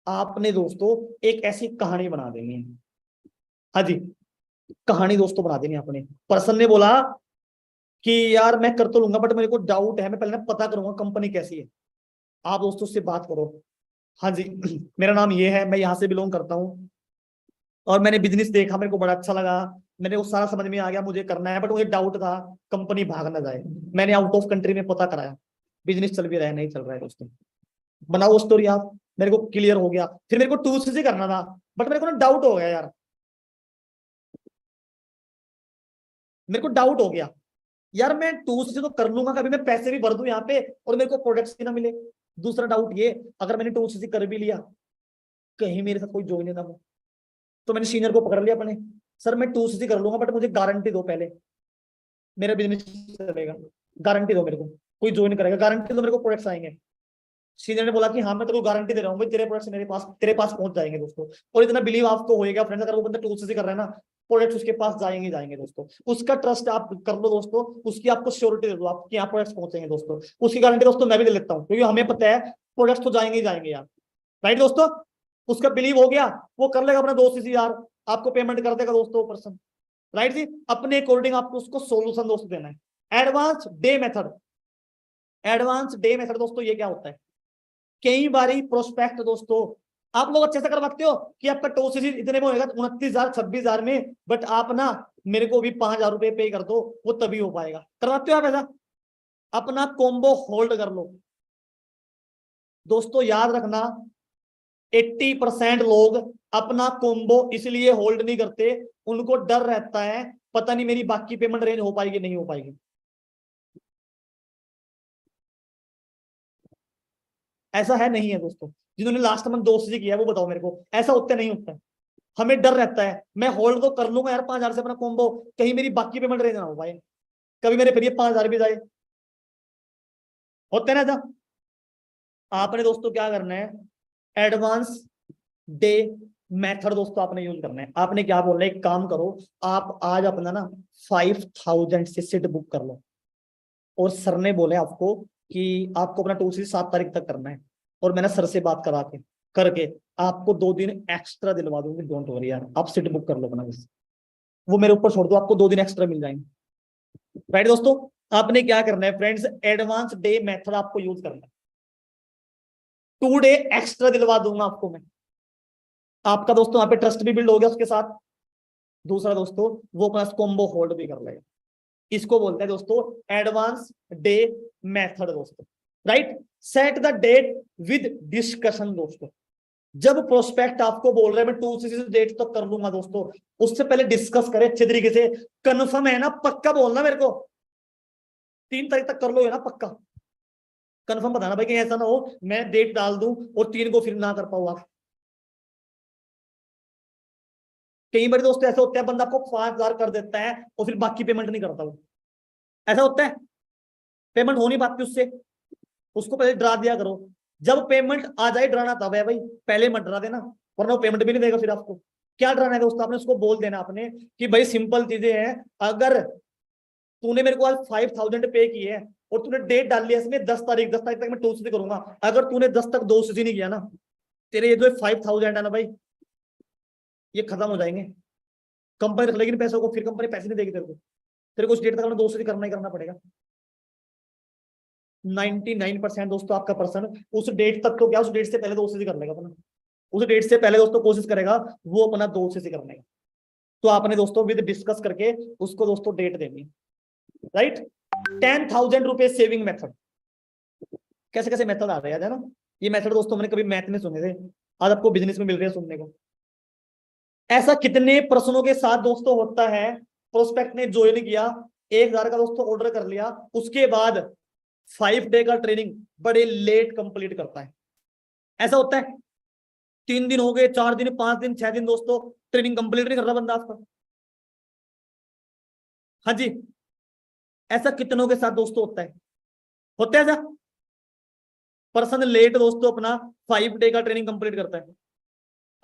आपने दोस्तों एक ऐसी कहानी बना देनी है। हाँ जी, कहानी दोस्तों बना देनी है। आपने पर्सन ने बोला कि यार मैं कर तो लूंगा बट मेरे को डाउट है, मैं पहले ना पता करूंगा कंपनी कैसी है। आप दोस्तों उससे बात करो। हाँ जी, मेरा नाम ये है, मैं यहाँ से बिलोंग करता हूँ और मैंने बिजनेस देखा, मेरे को बड़ा अच्छा लगा, मेरे को सारा समझ में आ गया, मुझे करना है, बट मुझे डाउट था कंपनी भाग ना जाए। मैंने आउट ऑफ कंट्री में पता कराया, बिजनेस चल भी रहा है नहीं चल रहा है दोस्तों। बनाओ स्टोरी आप। मेरे को क्लियर हो गया, फिर मेरे को टू से करना था बट मेरे को ना डाउट हो गया यार, मेरे को डाउट हो गया यार, मैं टू से तो कर लूंगा, कभी मैं पैसे भी भर दूं यहाँ पे और मेरे को प्रोडक्ट्स भी ना मिले। दूसरा डाउट ये, अगर मैंने टू से कर भी लिया, कहीं मेरे साथ कोई ज्वाइन ना हो, तो मैंने सीनियर को पकड़ लिया अपने, सर मैं टू सी कर लूंगा बट मुझे गारंटी दो पहले, मेरा बिजनेस चलेगा, गारंटी दो मेरे को, कोई ज्वाइन करेगा, गारंटी दो मेरे को प्रोडक्ट्स आएंगे। सीनियर ने बोला कि हाँ मैं तेरे को गारंटी दे रहा हूँ भाई, तेरे प्रोडक्ट्स तेरे पास पहुंच जाएंगे दोस्तों। और इतना बिलीव आपको होएगा फ्रेंड्स, अगर वो बंदा टू सी कर रहा है ना, प्रोडक्ट्स उसके पास जाएंगे जाएंगे दोस्तों। उसका ट्रस्ट आप कर लो दोस्तों, उसकी आपको श्योरिटी दे दो आपके यहाँ प्रोडक्ट्स पहुंचेंगे दोस्तों। उसकी गारंटी दोस्तों मैं भी दे लेता हूँ, क्योंकि हमें पता है प्रोडक्ट्स तो जाएंगे ही जाएंगे यार। राइट दोस्तों, उसका बिलीव हो गया, वो कर लेगा अपना 2 CC यार, आपको पेमेंट कर देगा दोस्तों पर्सन। राइट जी, अपने अकॉर्डिंग आपको उसको सोल्यूशन दोस्तों देना है। Advance day method, advance day method दोस्तों ये क्या होता है? कई बारी प्रोस्पेक्ट दोस्तों आप लोग अच्छे से करवाते हो कि आपका टोसिस इतने में होगा, 29,000 26,000 में, बट आप ना मेरे को भी 5,000 रुपए पे कर दो, वो तभी हो पाएगा। करवाते हो आप ऐसा? अपना कॉम्बो होल्ड कर लो दोस्तों। याद रखना 80% लोग अपना कॉम्बो इसलिए होल्ड नहीं करते, उनको डर रहता है पता नहीं मेरी बाकी पेमेंट रेंज हो पाएगी नहीं हो पाएगी। ऐसा है नहीं है दोस्तों? जिन्होंने लास्ट मंथ 2 CC किया वो बताओ मेरे को, ऐसा होता नहीं होता है। हमें डर रहता है, मैं होल्ड तो कर लूंगा यार 5,000 से अपना कॉम्बो, कहीं मेरी बाकी पेमेंट रेंज ना हो पाए, कभी मेरे फिर ये 5,000 भी जाए, होता है ना ऐसा? आपने दोस्तों क्या करना है, एडवांस डे मेथड दोस्तों आपने यूज करना है। आपने क्या बोलना है, एक काम करो, आप आज अपना ना 5,000 से सिट बुक कर लो, और सर ने बोले आपको कि आपको अपना 2 से 7 तारीख तक करना है, और मैंने सर से बात करा के करके आपको 2 दिन एक्स्ट्रा दिलवा दूंगी, डोंट वरी यार, आप सिट बुक कर लो अपना, बस वो मेरे ऊपर छोड़ दो, आपको 2 दिन एक्स्ट्रा मिल जाएंगे। राइट दोस्तों, आपने क्या करना है फ्रेंड्स, एडवांस डे मेथड आपको यूज करना है। 2 डे एक्स्ट्रा दिलवा दूंगा आपको मैं, आपका दोस्तों यहाँ पे ट्रस्ट भी बिल्ड हो गया उसके साथ। दूसरा दोस्तों, वो अपना कॉम्बो होल्ड भी कर लेगा। इसको बोलते हैं दोस्तों एडवांस डे मेथड दोस्तों। Right, set the date with discussion दोस्तों। जब प्रोस्पेक्ट आपको बोल रहे हैं मैं 2 डेट तक कर लूंगा दोस्तों, उससे पहले डिस्कस करें अच्छे तरीके से, कंफर्म है ना, पक्का बोलना मेरे को 3 तारीख तक कर लो, है ना पक्का? कंफर्म बताना भाई, कहीं ऐसा ना हो मैं डेट डाल दूं और 3 को फिर ना कर पाऊँ आप। कई बार दोस्तों ऐसा होता है बंदा आपको 5,000 कर देता है और फिर बाकी पेमेंट नहीं करता वो, ऐसा होता है, पेमेंट हो नहीं पाती उससे, उसको पहले डरा दिया करो। जब पेमेंट आ जाए डराना तब है भाई, पहले मत डरा देना, वरना वो पेमेंट भी नहीं देगा फिर आपको। क्या डराना है दोस्तों, आपने उसको बोल देना आपने कि भाई सिंपल चीजें हैं, अगर तूने मेरे को आज 5,000 पे की है और तूने डेट डाल लिया इसमें 10 तारीख, 10 तारीख तक मैं 2 CC करूंगा, अगर तूने 10 तक 2 CC नहीं किया ना, तेरे ये जो 5,000 है ना भाई, ये खत्म हो जाएंगे। कंपनी रख लेगी पैसों को, फिर कंपनी पैसे नहीं देगी तेरे को, तेरे को उस डेट तक 2 CC करना ही करना पड़ेगा। 99% दोस्तों आपका पर्सन उस डेट तक तो क्या, उस डेट से पहले 2 CC कर लेगा अपना, उस डेट से पहले दोस्तों कोशिश करेगा वो अपना 2 CC करने का। तो आपने दोस्तों विद डिस्कस करके उसको दोस्तों डेट देनी। राइट, 10,000 रुपए सेविंग मेथड, कैसे कैसे मेथड आ रहे हैं ना, ये मेथड दोस्तों मैंने कभी मैथ में सुने थे, आज आपको बिजनेस में मिल रहे हैं सुनने को। ऐसा कितने पर्सनों के साथ दोस्तों होता है, प्रोस्पेक्ट ने ज्वाइन किया, 1,000 का दोस्तों ऑर्डर कर लिया, उसके बाद 5 डे का ट्रेनिंग बड़े लेट कंप्लीट करता है। ऐसा होता है, 3 दिन हो गए, 4 दिन, 5 दिन, 6 दिन दोस्तों, ट्रेनिंग कंप्लीट नहीं कर रहा बंदा आपका। हाँ जी, ऐसा कितनों के साथ दोस्तों होता है, होता है ऐसा? पर्सन लेट दोस्तों अपना 5 डे का ट्रेनिंग कंप्लीट करता है।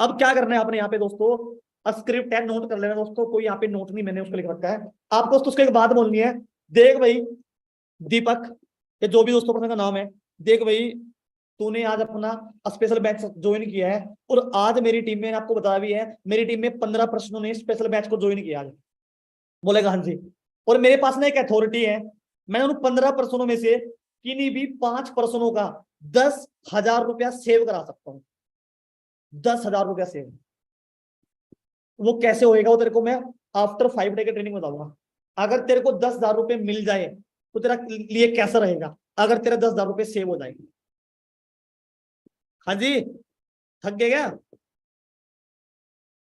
अब क्या करना है आपने यहाँ पे दोस्तों, स्क्रिप्ट है, नोट कर लेना दोस्तों, कोई यहाँ पे नोट नहीं मैंने उसको लिख रखा है। आपको दोस्तों उसको एक बात बोलनी है, देख भाई दीपक, ये जो भी दोस्तों पर्सन का नाम है, देख भाई तूने आज अपना स्पेशल बैच ज्वाइन किया है और आज मेरी टीम में, आपको बताया भी है, मेरी टीम में 15 पर्सनों ने स्पेशल बैच को ज्वाइन किया आज। बोलेगा हाँ जी। और मेरे पास ना एक अथॉरिटी है, मैं उन 15 पर्सनों में से किन्हीं भी 5 पर्सनों का 10,000 रुपया सेव करा सकता हूँ। 10,000 रुपया सेव। वो कैसे होएगा वो तेरे को मैं आफ्टर 5 डे की ट्रेनिंग बताऊंगा। अगर तेरे को 10,000 रुपये मिल जाए तो तेरा लिए कैसा रहेगा अगर तेरा 10,000 रुपये सेव हो जाएंगे। हाँ जी, थक गए क्या?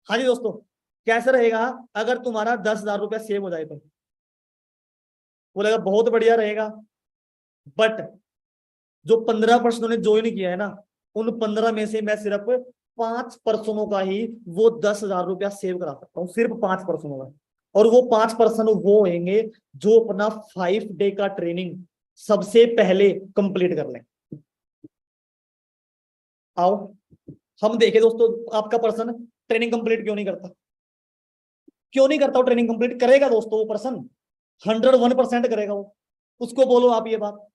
हाँ जी दोस्तों, कैसे रहेगा अगर तुम्हारा 10,000 रुपया सेव हो जाए तो? बोलेगा बहुत बढ़िया रहेगा। बट जो 15 पर्सनों ने ज्वाइन किया है ना, उन 15 में से मैं सिर्फ 5 पर्सनों का ही वो 10,000 रुपया सेव करा सकता हूँ, सिर्फ 5 पर्सनों का। और वो 5 पर्सन वो होंगे जो अपना 5 डे का ट्रेनिंग सबसे पहले कंप्लीट कर लें। आओ हम देखें दोस्तों, आपका पर्सन ट्रेनिंग कंप्लीट क्यों नहीं करता? क्यों नहीं करता? वो ट्रेनिंग कंप्लीट करेगा दोस्तों, वो पर्सन 101% करेगा वो। उसको बोलो आप ये बात।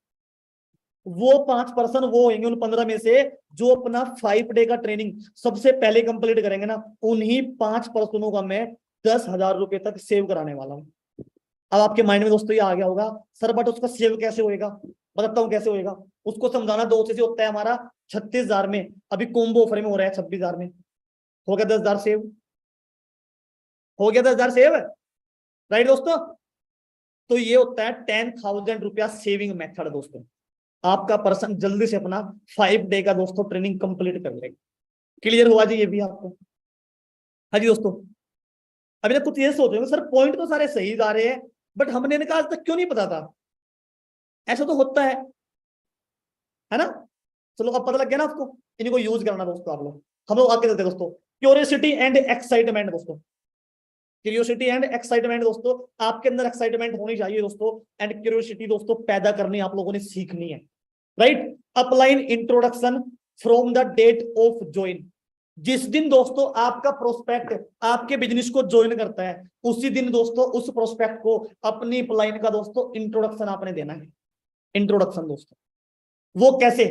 वो 5 पर्सन वो होंगे उन 15 में से जो अपना 5 डे का ट्रेनिंग सबसे पहले कंप्लीट करेंगे ना, उन्हीं 5 पर्सनों का मैं 10,000 रुपए तक सेव कराने वाला हूं। अब आपके माइंड में दोस्तों ये आ गया होगा, सर बट उसका सेव कैसे होएगा? बताता हूँ कैसे होएगा। उसको समझाना दो से होता है हमारा 36,000 में, अभी कोम्बो ऑफर में हो रहा है 26,000 में। हो गया 10,000 सेव, हो गया 10,000 सेव, राइट दोस्तों? तो ये होता है 10,000 रुपया सेविंग मेथड दोस्तों। आपका पर्सन जल्दी से अपना 5 डे का दोस्तों ट्रेनिंग कंप्लीट कर लेगा। क्लियर हुआ जी ये भी आपको? हाँ जी दोस्तों, अभी तक कुछ ये सोच रहे हो सर पॉइंट तो सारे सही जा रहे हैं बट हमने इनका आज तक क्यों नहीं पता था? ऐसा तो होता है ना? चलो अब पता लग गया ना आपको, इनको यूज करना दोस्तों आप लोग। हम लोग आगे चलते दोस्तों। क्यूरियोसिटी एंड एक्साइटमेंट दोस्तों, क्यूरियोसिटी एंड एक्साइटमेंट दोस्तों, आपके अंदर एक्साइटमेंट होनी चाहिए दोस्तों, एंड क्यूरियोसिटी दोस्तों पैदा करनी आप लोगों ने सीखनी है, right? Upline introduction from the date of join. जिस दिन दोस्तों आपका प्रोस्पेक्ट आपके बिजनेस को ज्वाइन करता है, उसी दिन दोस्तों उस प्रोस्पेक्ट को अपनी अपलाइन का दोस्तों इंट्रोडक्शन आपने देना है। इंट्रोडक्शन दोस्तों वो कैसे,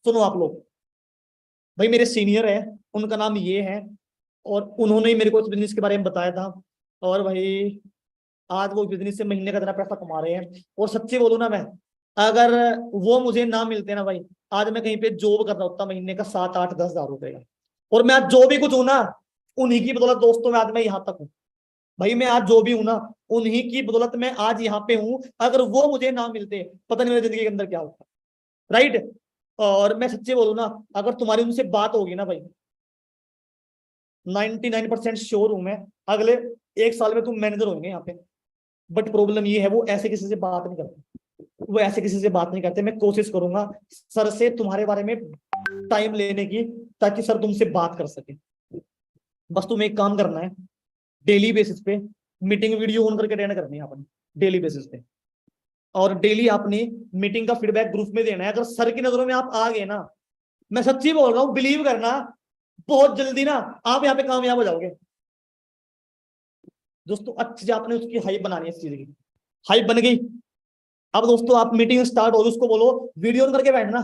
सुनो आप लोग। भाई मेरे सीनियर है, उनका नाम ये है, और उन्होंने ही मेरे को इस बिजनेस के बारे में बताया था। और भाई आज वो बिजनेस से महीने का इतना पैसा कमा रहे हैं। और सच्ची बोलूं ना मैं, अगर वो मुझे ना मिलते ना भाई, आज मैं कहीं पे जॉब कर रहा होता महीने का 7, 8, 10 हजार रुपए का। और मैं आज जो भी कुछ हूं ना, उन्हीं की बदौलत दोस्तों में आज मैं यहाँ तक हूँ। भाई मैं आज जो भी हूं ना, उन्हीं की बदौलत मैं आज यहाँ पे हूँ। अगर वो मुझे ना मिलते, पता नहीं मेरी जिंदगी के अंदर क्या होता, राइट? और मैं सच्ची बोलूं ना, अगर तुम्हारी उनसे बात होगी ना भाई, 99% श्योर हूं मैं, अगले 1 साल में तुम मैनेजर होंगे यहाँ पे। बट प्रॉब्लम ये है, वो ऐसे किसी से बात नहीं करते, वो ऐसे किसी से बात नहीं करते। मैं कोशिश करूंगा सर से तुम्हारे बारे में टाइम लेने की, ताकि सर तुमसे बात कर सके। बस तुम्हें एक काम करना है, डेली बेसिस पे मीटिंग वीडियो ऑन करके अटेंड करनी है आपने, डेली बेसिस पे। और डेली आपने मीटिंग का फीडबैक ग्रुप में देना है। अगर सर की नजरों में आप आ गए ना, मैं सच्ची बोल रहा हूँ, बिलीव करना, बहुत जल्दी ना आप यहाँ पे कामयाब हो जाओगे दोस्तों। अच्छे से आपने उसकी हाइप बनानी है, इस चीज की हाइप बन गई। अब दोस्तों आप मीटिंग स्टार्ट हो, उसको बोलो वीडियो ऑन करके बैठना।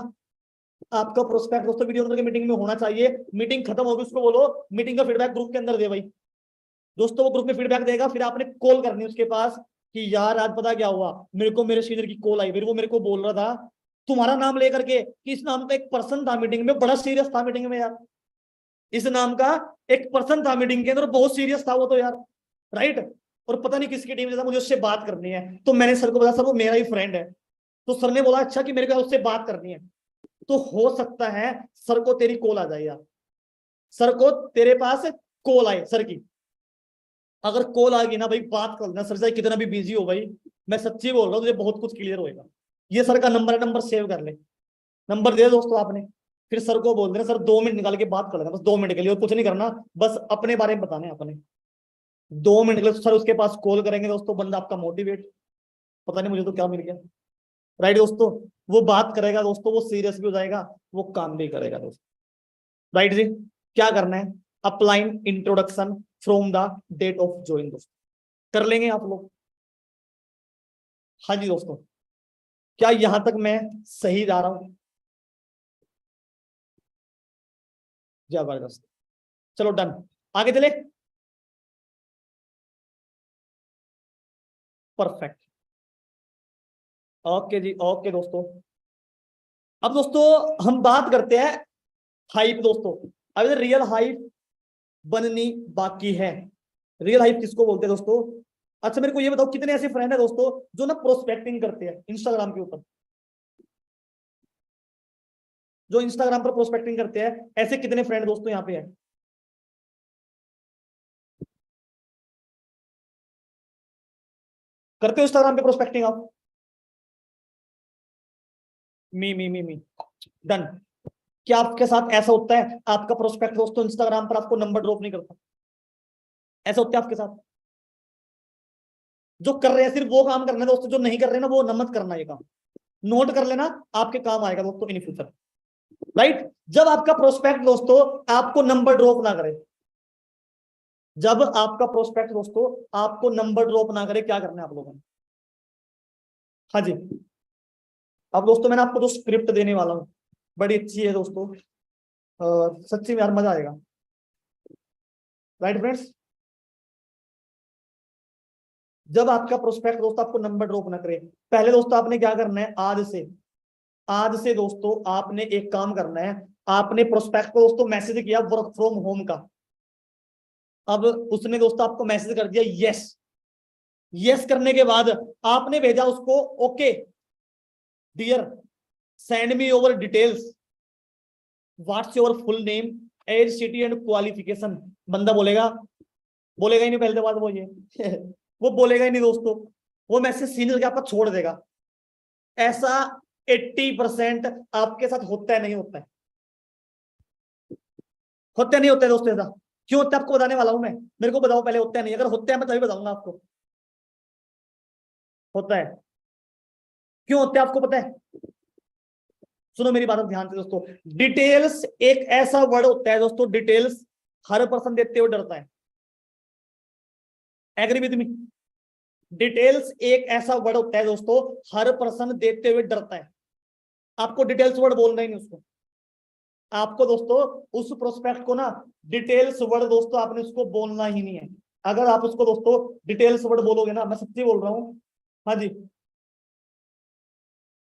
आपका प्रोस्पेक्ट दोस्तों वीडियो ऑन करके मीटिंग में होना चाहिए। मीटिंग खत्म होगी, उसको बोलो मीटिंग का फीडबैक ग्रुप के अंदर दे भाई। दोस्तों वो ग्रुप में फीडबैक देगा, फिर आपने कॉल करनी है उसके पास कि यार आज पता क्या हुआ, मेरे को मेरे सीनियर की कॉल आई, फिर वो मेरे को बोल रहा था तुम्हारा नाम लेकर के कि इस नाम का एक पर्सन था मीटिंग में, बड़ा सीरियस था मीटिंग में यार। इस नाम का एक पर्सन था मीटिंग के अंदर, बहुत सीरियस था वो तो यार, राइट? और पता नहीं किसकी टीम से था, मुझे उससे बात करनी है। तो मैंने सर को बताया सर वो मेरा ही फ्रेंड है। तो सर ने बोला अच्छा कि मेरे को उससे बात करनी है। तो हो सकता है सर को तेरी कॉल आ जाए यार, सर को तेरे पास कॉल आए सर की। अगर कॉल आ गई ना भाई, बात कर लेना सर से, कितना भी बिजी हो भाई। मैं सच्ची बोल रहा हूँ, तुझे बहुत कुछ क्लियर होएगा। ये सर का नंबर है, नंबर सेव कर ले, नंबर दे दोस्तों आपने। फिर सर को बोल देना सर 2 मिनट निकाल के बात कर लेना, बस 2 मिनट के लिए, और कुछ नहीं करना, बस अपने बारे में बताना है अपने। 2 मिनट के लिए सर उसके पास कॉल करेंगे दोस्तों, बंदा आपका मोटिवेट, पता नहीं मुझे तो क्या मिल गया, राइट दोस्तों? वो बात करेगा दोस्तों, वो सीरियस भी हो जाएगा, वो काम भी करेगा दोस्तों, राइट जी? क्या करना है? अप्लाइन introduction from the date of join दोस्तों, कर लेंगे आप लोग? हाँ जी दोस्तों, क्या यहां तक मैं सही जा रहा हूं? जबरदस्त, चलो डन, आगे चले। परफेक्ट, ओके जी, ओके दोस्तों। अब दोस्तों हम बात करते हैं हाइप दोस्तों। अब रियल हाइप बननी बाकी है। रियल हाइप किसको बोलते हैं दोस्तों? अच्छा मेरे को ये बताओ, कितने ऐसे फ्रेंड है दोस्तों जो ना प्रोस्पेक्टिंग करते हैं इंस्टाग्राम के ऊपर? जो इंस्टाग्राम पर प्रोस्पेक्टिंग करते हैं, ऐसे कितने फ्रेंड दोस्तों यहाँ पे है? करते हो इंस्टाग्राम पे प्रोस्पेक्टिंग आप? मी डन। क्या आपके साथ ऐसा होता है, आपका प्रोस्पेक्ट दोस्तों इंस्टाग्राम पर आपको नंबर ड्रॉप नहीं करता? ऐसा होता है आपके साथ? जो कर रहे हैं सिर्फ वो काम करना है दोस्तों, जो नहीं कर रहे ना वो न मत करना, ये काम नोट कर लेना, आपके काम आएगा दोस्तों इन फ्यूचर। राइट, जब आपका प्रोस्पेक्ट दोस्तों आपको नंबर ड्रॉप ना करे, जब आपका प्रोस्पेक्ट दोस्तों आपको नंबर ड्रॉप ना करे, क्या करना है आप लोगों ने? हाँ जी, अब दोस्तों मैंने आपको जो स्क्रिप्ट देने वाला हूँ बड़ी अच्छी है दोस्तों, सच्ची में यार मजा आएगा। राइट फ्रेंड्स, जब आपका प्रोस्पेक्ट दोस्तों आपको नंबर ड्रॉप ना करे, पहले दोस्तों आपने क्या करना है, आज से दोस्तों आपने एक काम करना है। आपने प्रोस्पेक्ट को दोस्तों मैसेज किया वर्क फ्रॉम होम का। अब उसने दोस्तों आपको मैसेज कर दिया यस। यस करने के बाद आपने भेजा उसको okay dear send me over details, what's your full name, age, city and qualification. बंदा बोलेगा, बोलेगा ही नहीं पहले तो बात वो ये वो बोलेगा ही नहीं दोस्तों, वो मैसेज सीन करके आपका छोड़ देगा। ऐसा 80% आपके साथ होता है, नहीं होता है? होता नहीं होता है दोस्तों ऐसा? क्यों होता है आपको बताने वाला हूं मैं, मेरे को बताओ पहले, होता है नहीं? अगर होता है मैं तभी बताऊंगा आपको। होता है, क्यों होता है आपको पता है? सुनो मेरी बात ध्यान से दोस्तों। डिटेल्स एक ऐसा वर्ड होता है दोस्तों, डिटेल्स हर पर्सन देते हुए डरता है। Agree with me? डिटेल्स एक ऐसा वर्ड होता है दोस्तों, हर पर्सन देते हुए डरता है। आपको डिटेल्स वर्ड बोलना ही नहीं उसको। आपको दोस्तों उस प्रोस्पेक्ट को ना डिटेल्स वर्ड दोस्तों आपने उसको बोलना ही नहीं है। अगर आप उसको दोस्तों डिटेल्स वर्ड बोलोगे ना, मैं सच्ची बोल रहा हूं, हाँ जी,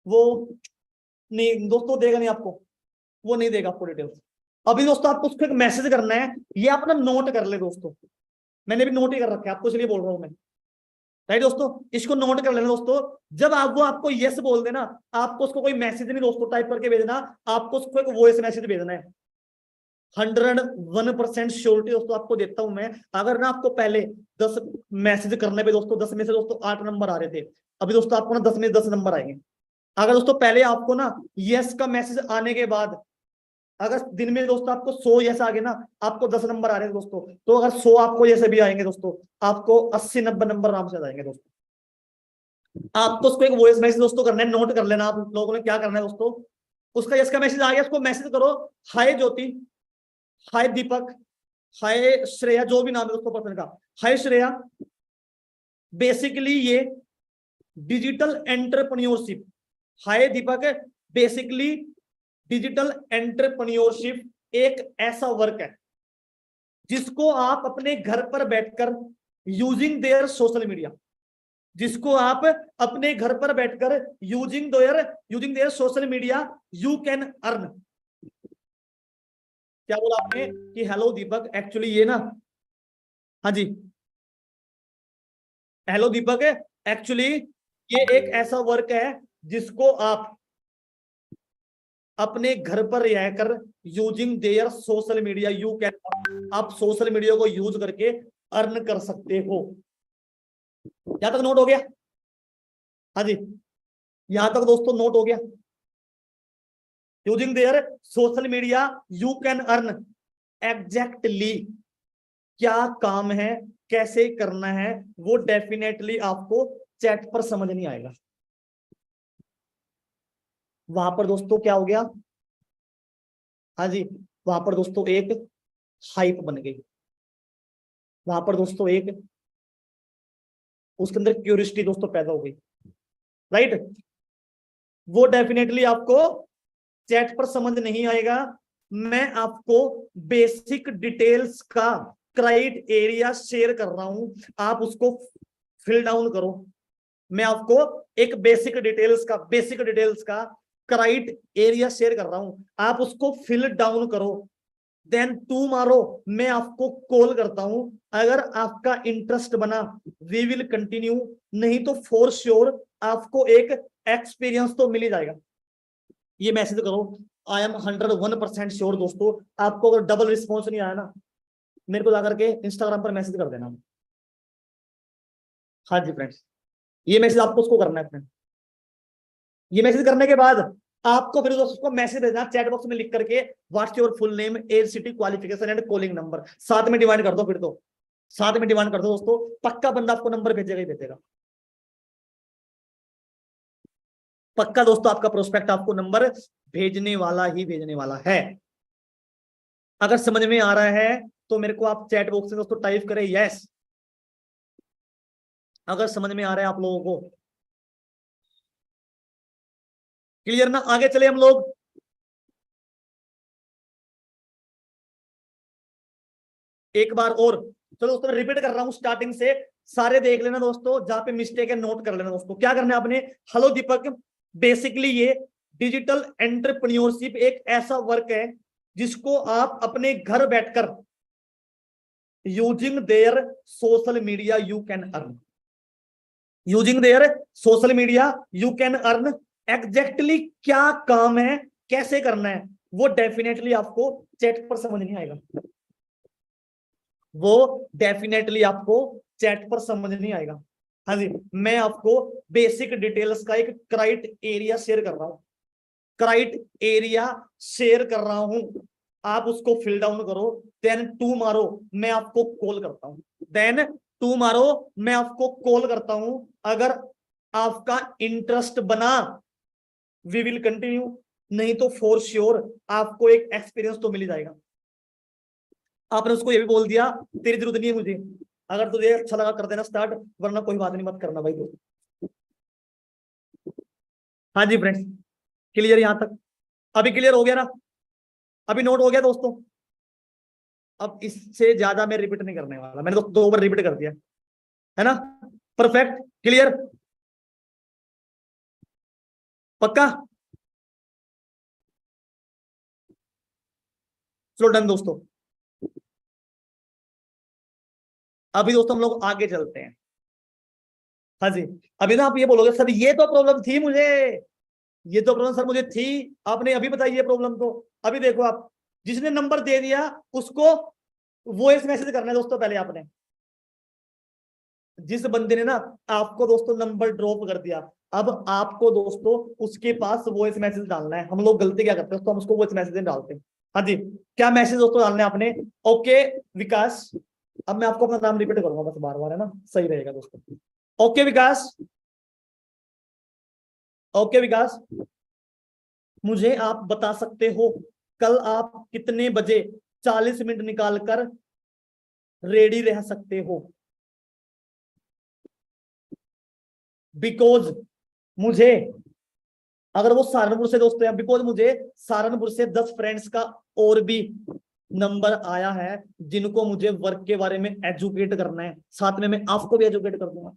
वो नहीं दोस्तों देगा नहीं आपको, वो नहीं देगा आपको डिटेल्स। अभी दोस्तों आपको उसको एक मैसेज करना है, ये आप ना नोट कर ले दोस्तों, मैंने भी नोट ही कर रखा है आपको इसलिए बोल रहा हूं मैं। राइट दोस्तों, इसको नोट कर लेना दोस्तों। जब आप वो आपको यस बोल देना, आपको उसको कोई मैसेज नहीं दोस्तों टाइप करके भेजना, आपको उसको एक वॉइस मैसेज भेजना है। 101% श्योरिटी दोस्तों आपको देता हूं मैं। अगर ना आपको पहले 10 मैसेज करने पे दोस्तों 10 में से दोस्तों 8 नंबर आ रहे थे, अभी दोस्तों आपको ना 10 में 10 नंबर आएंगे। अगर दोस्तों पहले आपको ना यस का मैसेज आने के बाद, अगर दिन में दोस्तों आपको 100 यस आ गए ना, आपको 10 नंबर आ रहे हैं दोस्तों, तो अगर 100 आपको जैसे भी आएंगे दोस्तों, आपको 80-90 नंबर आराम से आ जाएंगे दोस्तों। आपको उसको एक वॉइस मैसेज दोस्तों करना है, नोट कर लेना आप लोगों ने क्या करना है दोस्तों। उसका यस का मैसेज आ गया, उसको मैसेज करो, हाय ज्योति, हाय दीपक, हाय श्रेया, जो भी नाम है दोस्तों पर्सन का, हाय श्रेया, बेसिकली ये डिजिटल एंटरप्रेन्योरशिप, हाय दीपक, बेसिकली डिजिटल एंटरप्रेन्योरशिप एक ऐसा वर्क है जिसको आप अपने घर पर बैठकर यूजिंग देयर सोशल मीडिया, जिसको आप अपने घर पर बैठकर using their social media you can earn. क्या बोला आपने कि हेलो दीपक, एक्चुअली ये ना, हाँ जी, हेलो दीपक, एक्चुअली ये एक ऐसा वर्क है जिसको आप अपने घर पर रहकर using their social media you can, आप सोशल मीडिया को यूज करके अर्न कर सकते हो। यहां तक नोट हो गया? हाँ जी, यहां तक दोस्तों नोट हो गया? Using their social media you can earn, exactly क्या काम है, कैसे करना है, वो डेफिनेटली आपको चैट पर समझ नहीं आएगा। वहां पर दोस्तों क्या हो गया, हाँ जी, वहां पर दोस्तों एक हाइप बन गई, वहां पर दोस्तों एक उसके अंदर क्यूरियोसिटी दोस्तों पैदा हो गई। राइट, वो डेफिनेटली आपको चैट पर समझ नहीं आएगा, मैं आपको बेसिक डिटेल्स का क्राइटेरिया शेयर कर रहा हूं, आप उसको फिल डाउन करो। मैं आपको एक बेसिक डिटेल्स का क्राइटेरिया शेयर कर रहा हूं, आप उसको फिल डाउन करो। देन टुमारो मैं आपको कॉल करता हूं, अगर आपका इंटरेस्ट बना वी विल कंटिन्यू, नहीं तो फॉर श्योर आपको एक एक्सपीरियंस तो मिल ही जाएगा। ये मैसेज करो, आई एम 101% श्योर दोस्तों, आपको अगर डबल रिस्पॉन्स नहीं आया ना, मेरे को जाकर के इंस्टाग्राम पर मैसेज कर देना। हाँ जी फ्रेंड्स, ये मैसेज आपको उसको करना है फ्रेंड। ये मैसेज करने के बाद आपको फिर दोस्तों मैसेज भेजना चैट बॉक्स में लिख करके, what's your full name, age, city, qualification and calling number, साथ में डिमांड कर दो। फिर तो साथ में डिमांड कर दो दोस्तों, पक्का बंदा आपको नंबर भेजेगा ही भेजेगा, पक्का दोस्तों आपका प्रोस्पेक्ट आपको नंबर भेजने वाला ही भेजने वाला है। अगर समझ में आ रहा है तो मेरे को आप चैट बॉक्स में दोस्तों टाइप करें यस, अगर समझ में आ रहा है आप लोगों को। क्लियर ना, आगे चले हम लोग। एक बार और चलो दोस्तों रिपीट कर रहा हूं स्टार्टिंग से, सारे देख लेना दोस्तों, जहां पे मिस्टेक है नोट कर लेना दोस्तों। क्या करना है आपने, हेलो दीपक, बेसिकली ये डिजिटल एंटरप्रेन्योरशिप एक ऐसा वर्क है जिसको आप अपने घर बैठकर using their social media you can earn, using their social media you can earn. Exactly क्या काम है, कैसे करना है, वो डेफिनेटली आपको चैट पर समझ नहीं आएगा, वो डेफिनेटली आपको चैट पर समझ नहीं आएगा। हाँ जी, मैं आपको बेसिक डिटेल्स का एक क्राइट एरिया शेयर कर रहा हूं, क्राइट एरिया शेयर कर रहा हूं, आप उसको फिल डाउन करो। देन टुमारो मैं आपको कॉल करता हूं, देन टुमारो मैं आपको कॉल करता हूं, अगर आपका इंटरेस्ट बना वी विल कंटिन्यू, नहीं तो फॉर श्योर आपको एक एक्सपीरियंस तो मिल ही जाएगा। आपने उसको ये भी बोल दिया तेरी जरूरत नहीं है मुझे, अगर तुझे अच्छा लगा कर देना स्टार्ट, वरना कोई बात नहीं, मत करना भाई दोस्त। हाँ जी फ्रेंड्स, क्लियर यहां तक, अभी क्लियर हो गया ना, अभी नोट हो गया दोस्तों। अब इससे ज्यादा मैं रिपीट नहीं करने वाला, मैंने तो 2 बार रिपीट कर दिया है ना। परफेक्ट, क्लियर, पक्का। चलो डन दोस्तों, अभी दोस्तों हम लोग आगे चलते हैं। हाँ जी, अभी ना आप ये बोलोगे सर ये तो प्रॉब्लम थी मुझे, ये तो प्रॉब्लम सर मुझे थी, आपने अभी बताई ये प्रॉब्लम। तो अभी देखो आप, जिसने नंबर दे दिया उसको वॉइस मैसेज करना है दोस्तों। पहले आपने, जिस बंदे ने ना आपको दोस्तों नंबर ड्रॉप कर दिया, अब आपको दोस्तों उसके पास वॉइस मैसेज डालना है। हम लोग गलती क्या करते हैं दोस्तों, हम उसको वॉइस मैसेज डालते हैं। हाँ जी, क्या मैसेज दोस्तों डालना है आपने, ओके विकास, अब मैं आपको अपना नाम रिपीट करूंगा बस बार बार, है ना, सही रहेगा दोस्तों। ओके विकास, ओके विकास, मुझे आप बता सकते हो कल आप कितने बजे 40 मिनट निकाल कर रेडी रह सकते हो, बिकॉज मुझे, अगर वो सहारनपुर से दोस्त है, बिकॉज मुझे सहारनपुर से 10 फ्रेंड्स का और भी नंबर आया है जिनको मुझे वर्क के बारे में एजुकेट करना है, साथ में मैं आपको भी एजुकेट कर दूंगा।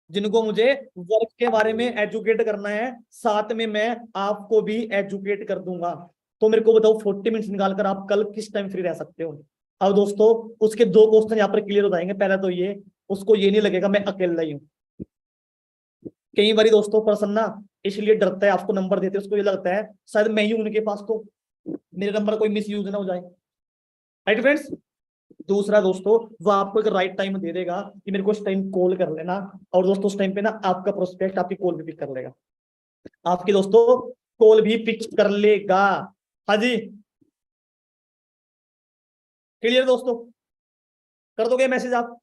जिनको मुझे वर्क के बारे में एजुकेट करना है, साथ में मैं आपको भी एजुकेट कर दूंगा। तो मेरे को बताओ 40 मिनट निकालकर आप कल किस टाइम फ्री रह सकते हो। अब दोस्तों उसके 2 क्वेश्चन यहाँ पर क्लियर हो जाएंगे। पहला तो ये, उसको ये नहीं लगेगा मैं अकेला ही हूँ। कई बार दोस्तों पर्सन ना इसलिए डरता है आपको नंबर देते, उसको ये लगता है शायद मैं ही हूं उनके पास, तो मेरे नंबर कोई मिस यूज ना हो जाए। राइट फ्रेंड्स, दूसरा दोस्तों वो आपको एक राइट टाइम दे देगा कि मेरे को इस टाइम कॉल कर लेना, और दोस्तों उस टाइम पे ना आपका प्रोस्पेक्ट आपकी कॉल भी पिक कर लेगा, आपकी दोस्तों कॉल भी पिक कर लेगा। हाँ जी, क्लियर दोस्तों, कर दोगे मैसेज आप,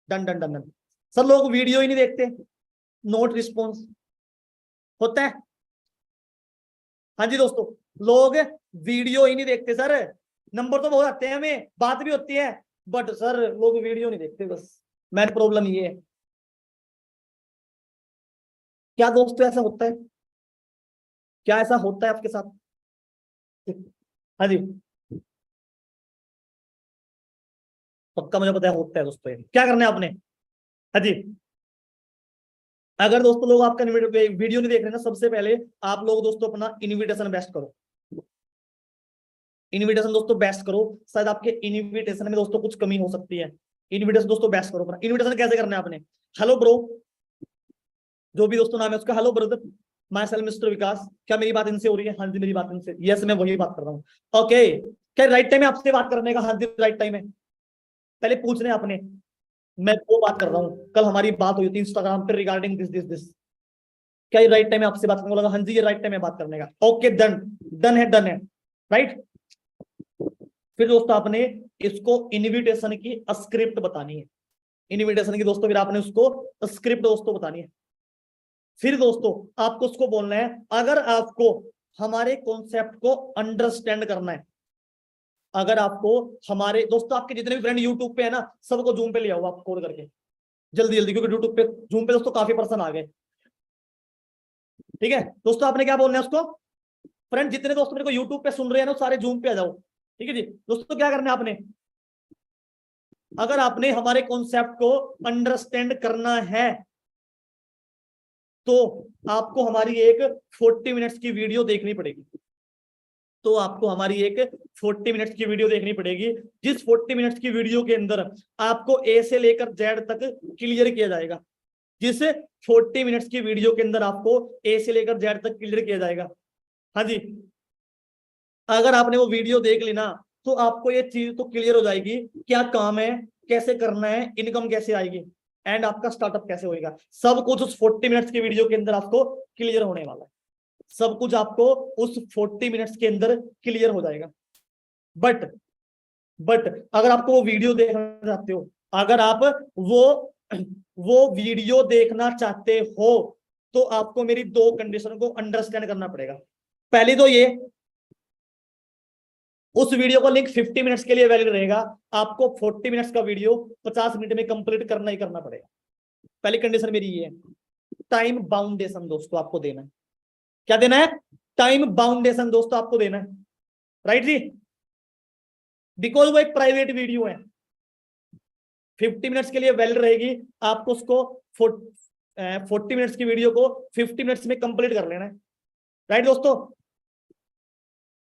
done done done done. Sir लोग वीडियो ही नहीं देखते, नोट रिस्पॉन्स होता है। हाँ जी दोस्तों, लोग वीडियो ही नहीं देखते सर, नंबर तो बहुत आते हैं हमें, बात भी होती है, बट सर लोग वीडियो नहीं देखते, बस मेन प्रॉब्लम ये है। क्या दोस्तों ऐसा होता है, क्या ऐसा होता है आपके साथ? हाँ जी, पक्का मुझे पता है होता है दोस्तों। ये क्या करना है आपने? हाँ जी, अगर दोस्तों लोग आपका वीडियो नहीं देख रहे ना, सबसे पहले आप लोग दोस्तों अपना इनविटेशन बेस्ट करो। इनविटेशन दोस्तों बेस्ट करो, शायद आपके इनविटेशन में दोस्तों कुछ कमी हो सकती है। इनविटेशन दोस्तों बेस्ट करो अपना। इनविटेशन कैसे करना है आपने? हेलो ब्रो, जो भी दोस्तों नाम है उसका, hello brother, myself mister Vikas, क्या मेरी बात इनसे हो रही है? हाँ जी मेरी बात इनसे, यस मैं वही बात कर रहा हूँ। ओके, क्या राइट टाइम है आपसे बात करने का? हाँ जी राइट टाइम है। पहले पूछने आपने, मैं वो बात कर रहा हूँ, कल हमारी बात हुई थी इंस्टाग्राम पे रिगार्डिंग दिस दिस दिस, क्या ये राइट टाइम है आपसे बात करने को? लगा हाँ जी ये राइट टाइम है बात करने का। ओके डन, डन है, डन है, राइट। फिर दोस्तों आपने इसको इनविटेशन की स्क्रिप्ट बतानी है। इनविटेशन की दोस्तों फिर आपने उसको स्क्रिप्ट दोस्तों बतानी है। फिर दोस्तों आपको उसको बोलना है, अगर आपको हमारे कॉन्सेप्ट को अंडरस्टैंड करना है, अगर आपको हमारे दोस्तों, आपके जितने भी फ्रेंड यूट्यूब पे है ना, सबको जूम पे ले आओ आप कॉल करके जल्दी जल्दी, क्योंकि यूट्यूब पे जूम पे दोस्तों काफी पर्सन आ गए। ठीक है दोस्तों, आपने क्या बोलना है उसको? फ्रेंड जितने दोस्त मेरे को यूट्यूब पे सुन रहे हैं ना, सारे जूम पे आ जाओ। ठीक है जी दोस्तों, क्या करना है आपने? अगर आपने हमारे कॉन्सेप्ट को अंडरस्टैंड करना है तो आपको हमारी एक 40 मिनट्स की वीडियो देखनी पड़ेगी। तो आपको हमारी एक 40 मिनट्स की वीडियो देखनी पड़ेगी, जिस 40 मिनट्स की वीडियो के अंदर आपको ए से लेकर जेड तक क्लियर किया जाएगा। जिस 40 मिनट्स की वीडियो के अंदर आपको ए से लेकर जेड तक क्लियर किया जाएगा। हाँ जी, अगर आपने वो वीडियो देख ली ना, तो आपको ये चीज तो क्लियर हो जाएगी, क्या काम है, कैसे करना है, इनकम कैसे आएगी, एंड आपका स्टार्टअप कैसे होगा। सब कुछ उस 40 मिनट्स की वीडियो के अंदर आपको क्लियर होने वाला है। सब कुछ आपको उस 40 मिनट्स के अंदर क्लियर हो जाएगा। बट बट अगर आपको वो वीडियो देखना चाहते हो, अगर आप वो वो वीडियो देखना चाहते हो, तो आपको मेरी दो कंडीशन को अंडरस्टैंड करना पड़ेगा। पहली तो ये, उस वीडियो का लिंक 50 मिनट्स के लिए वैलिड रहेगा, आपको 40 मिनट्स का वीडियो 50 मिनट में कंप्लीट करना ही करना पड़ेगा। पहली कंडीशन मेरी ये है। टाइम बाउंडेशन दोस्तों आपको देना है। क्या देना है? टाइम बाउंडेशन दोस्तों आपको देना है, राइट जी, बिकॉज वो एक प्राइवेट वीडियो है, 50 मिनट्स के लिए वैलिड रहेगी। आपको उसको 40 मिनट्स की वीडियो को 50 मिनट्स में कंप्लीट कर लेना है, राइट दोस्तों।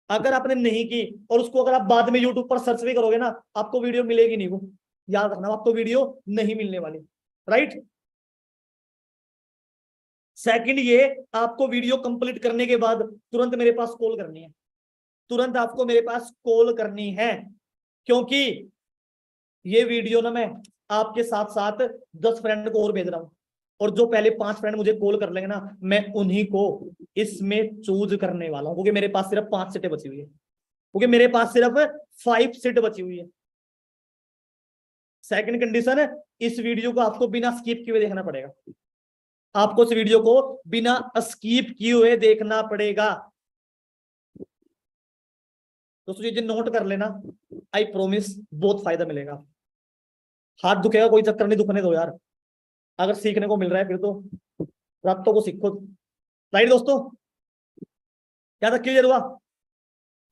अगर आपने नहीं की और उसको अगर आप बाद में यूट्यूब पर सर्च भी करोगे ना, आपको वीडियो मिलेगी नहीं, वो याद रखना, आपको वीडियो नहीं मिलने वाली, राइट। सेकंड ये, आपको वीडियो कंप्लीट करने के बाद तुरंत मेरे पास कॉल करनी है, तुरंत आपको मेरे पास कॉल करनी है, क्योंकि ये वीडियो ना मैं आपके साथ साथ 10 फ्रेंड को और भेज रहा हूं, और जो पहले 5 फ्रेंड मुझे कॉल कर लेंगे ना, मैं उन्हीं को इसमें चूज करने वाला हूं, क्योंकि मेरे पास सिर्फ 5 सीटें बची हुई है, क्योंकि मेरे पास सिर्फ 5 सीट बची हुई है। सेकंड कंडीशन है, इस वीडियो को आपको बिना स्किप किए देखना पड़ेगा, आपको इस वीडियो को बिना स्किप किए हुए देखना पड़ेगा। दोस्तों ये नोट कर लेना, आई प्रोमिस बहुत फायदा मिलेगा। हाथ दुखेगा कोई चक्कर नहीं, दुखने दो यार, अगर सीखने को मिल रहा है फिर तो रातों को सीखो, राइट दोस्तों। क्या तक क्लियर हुआ?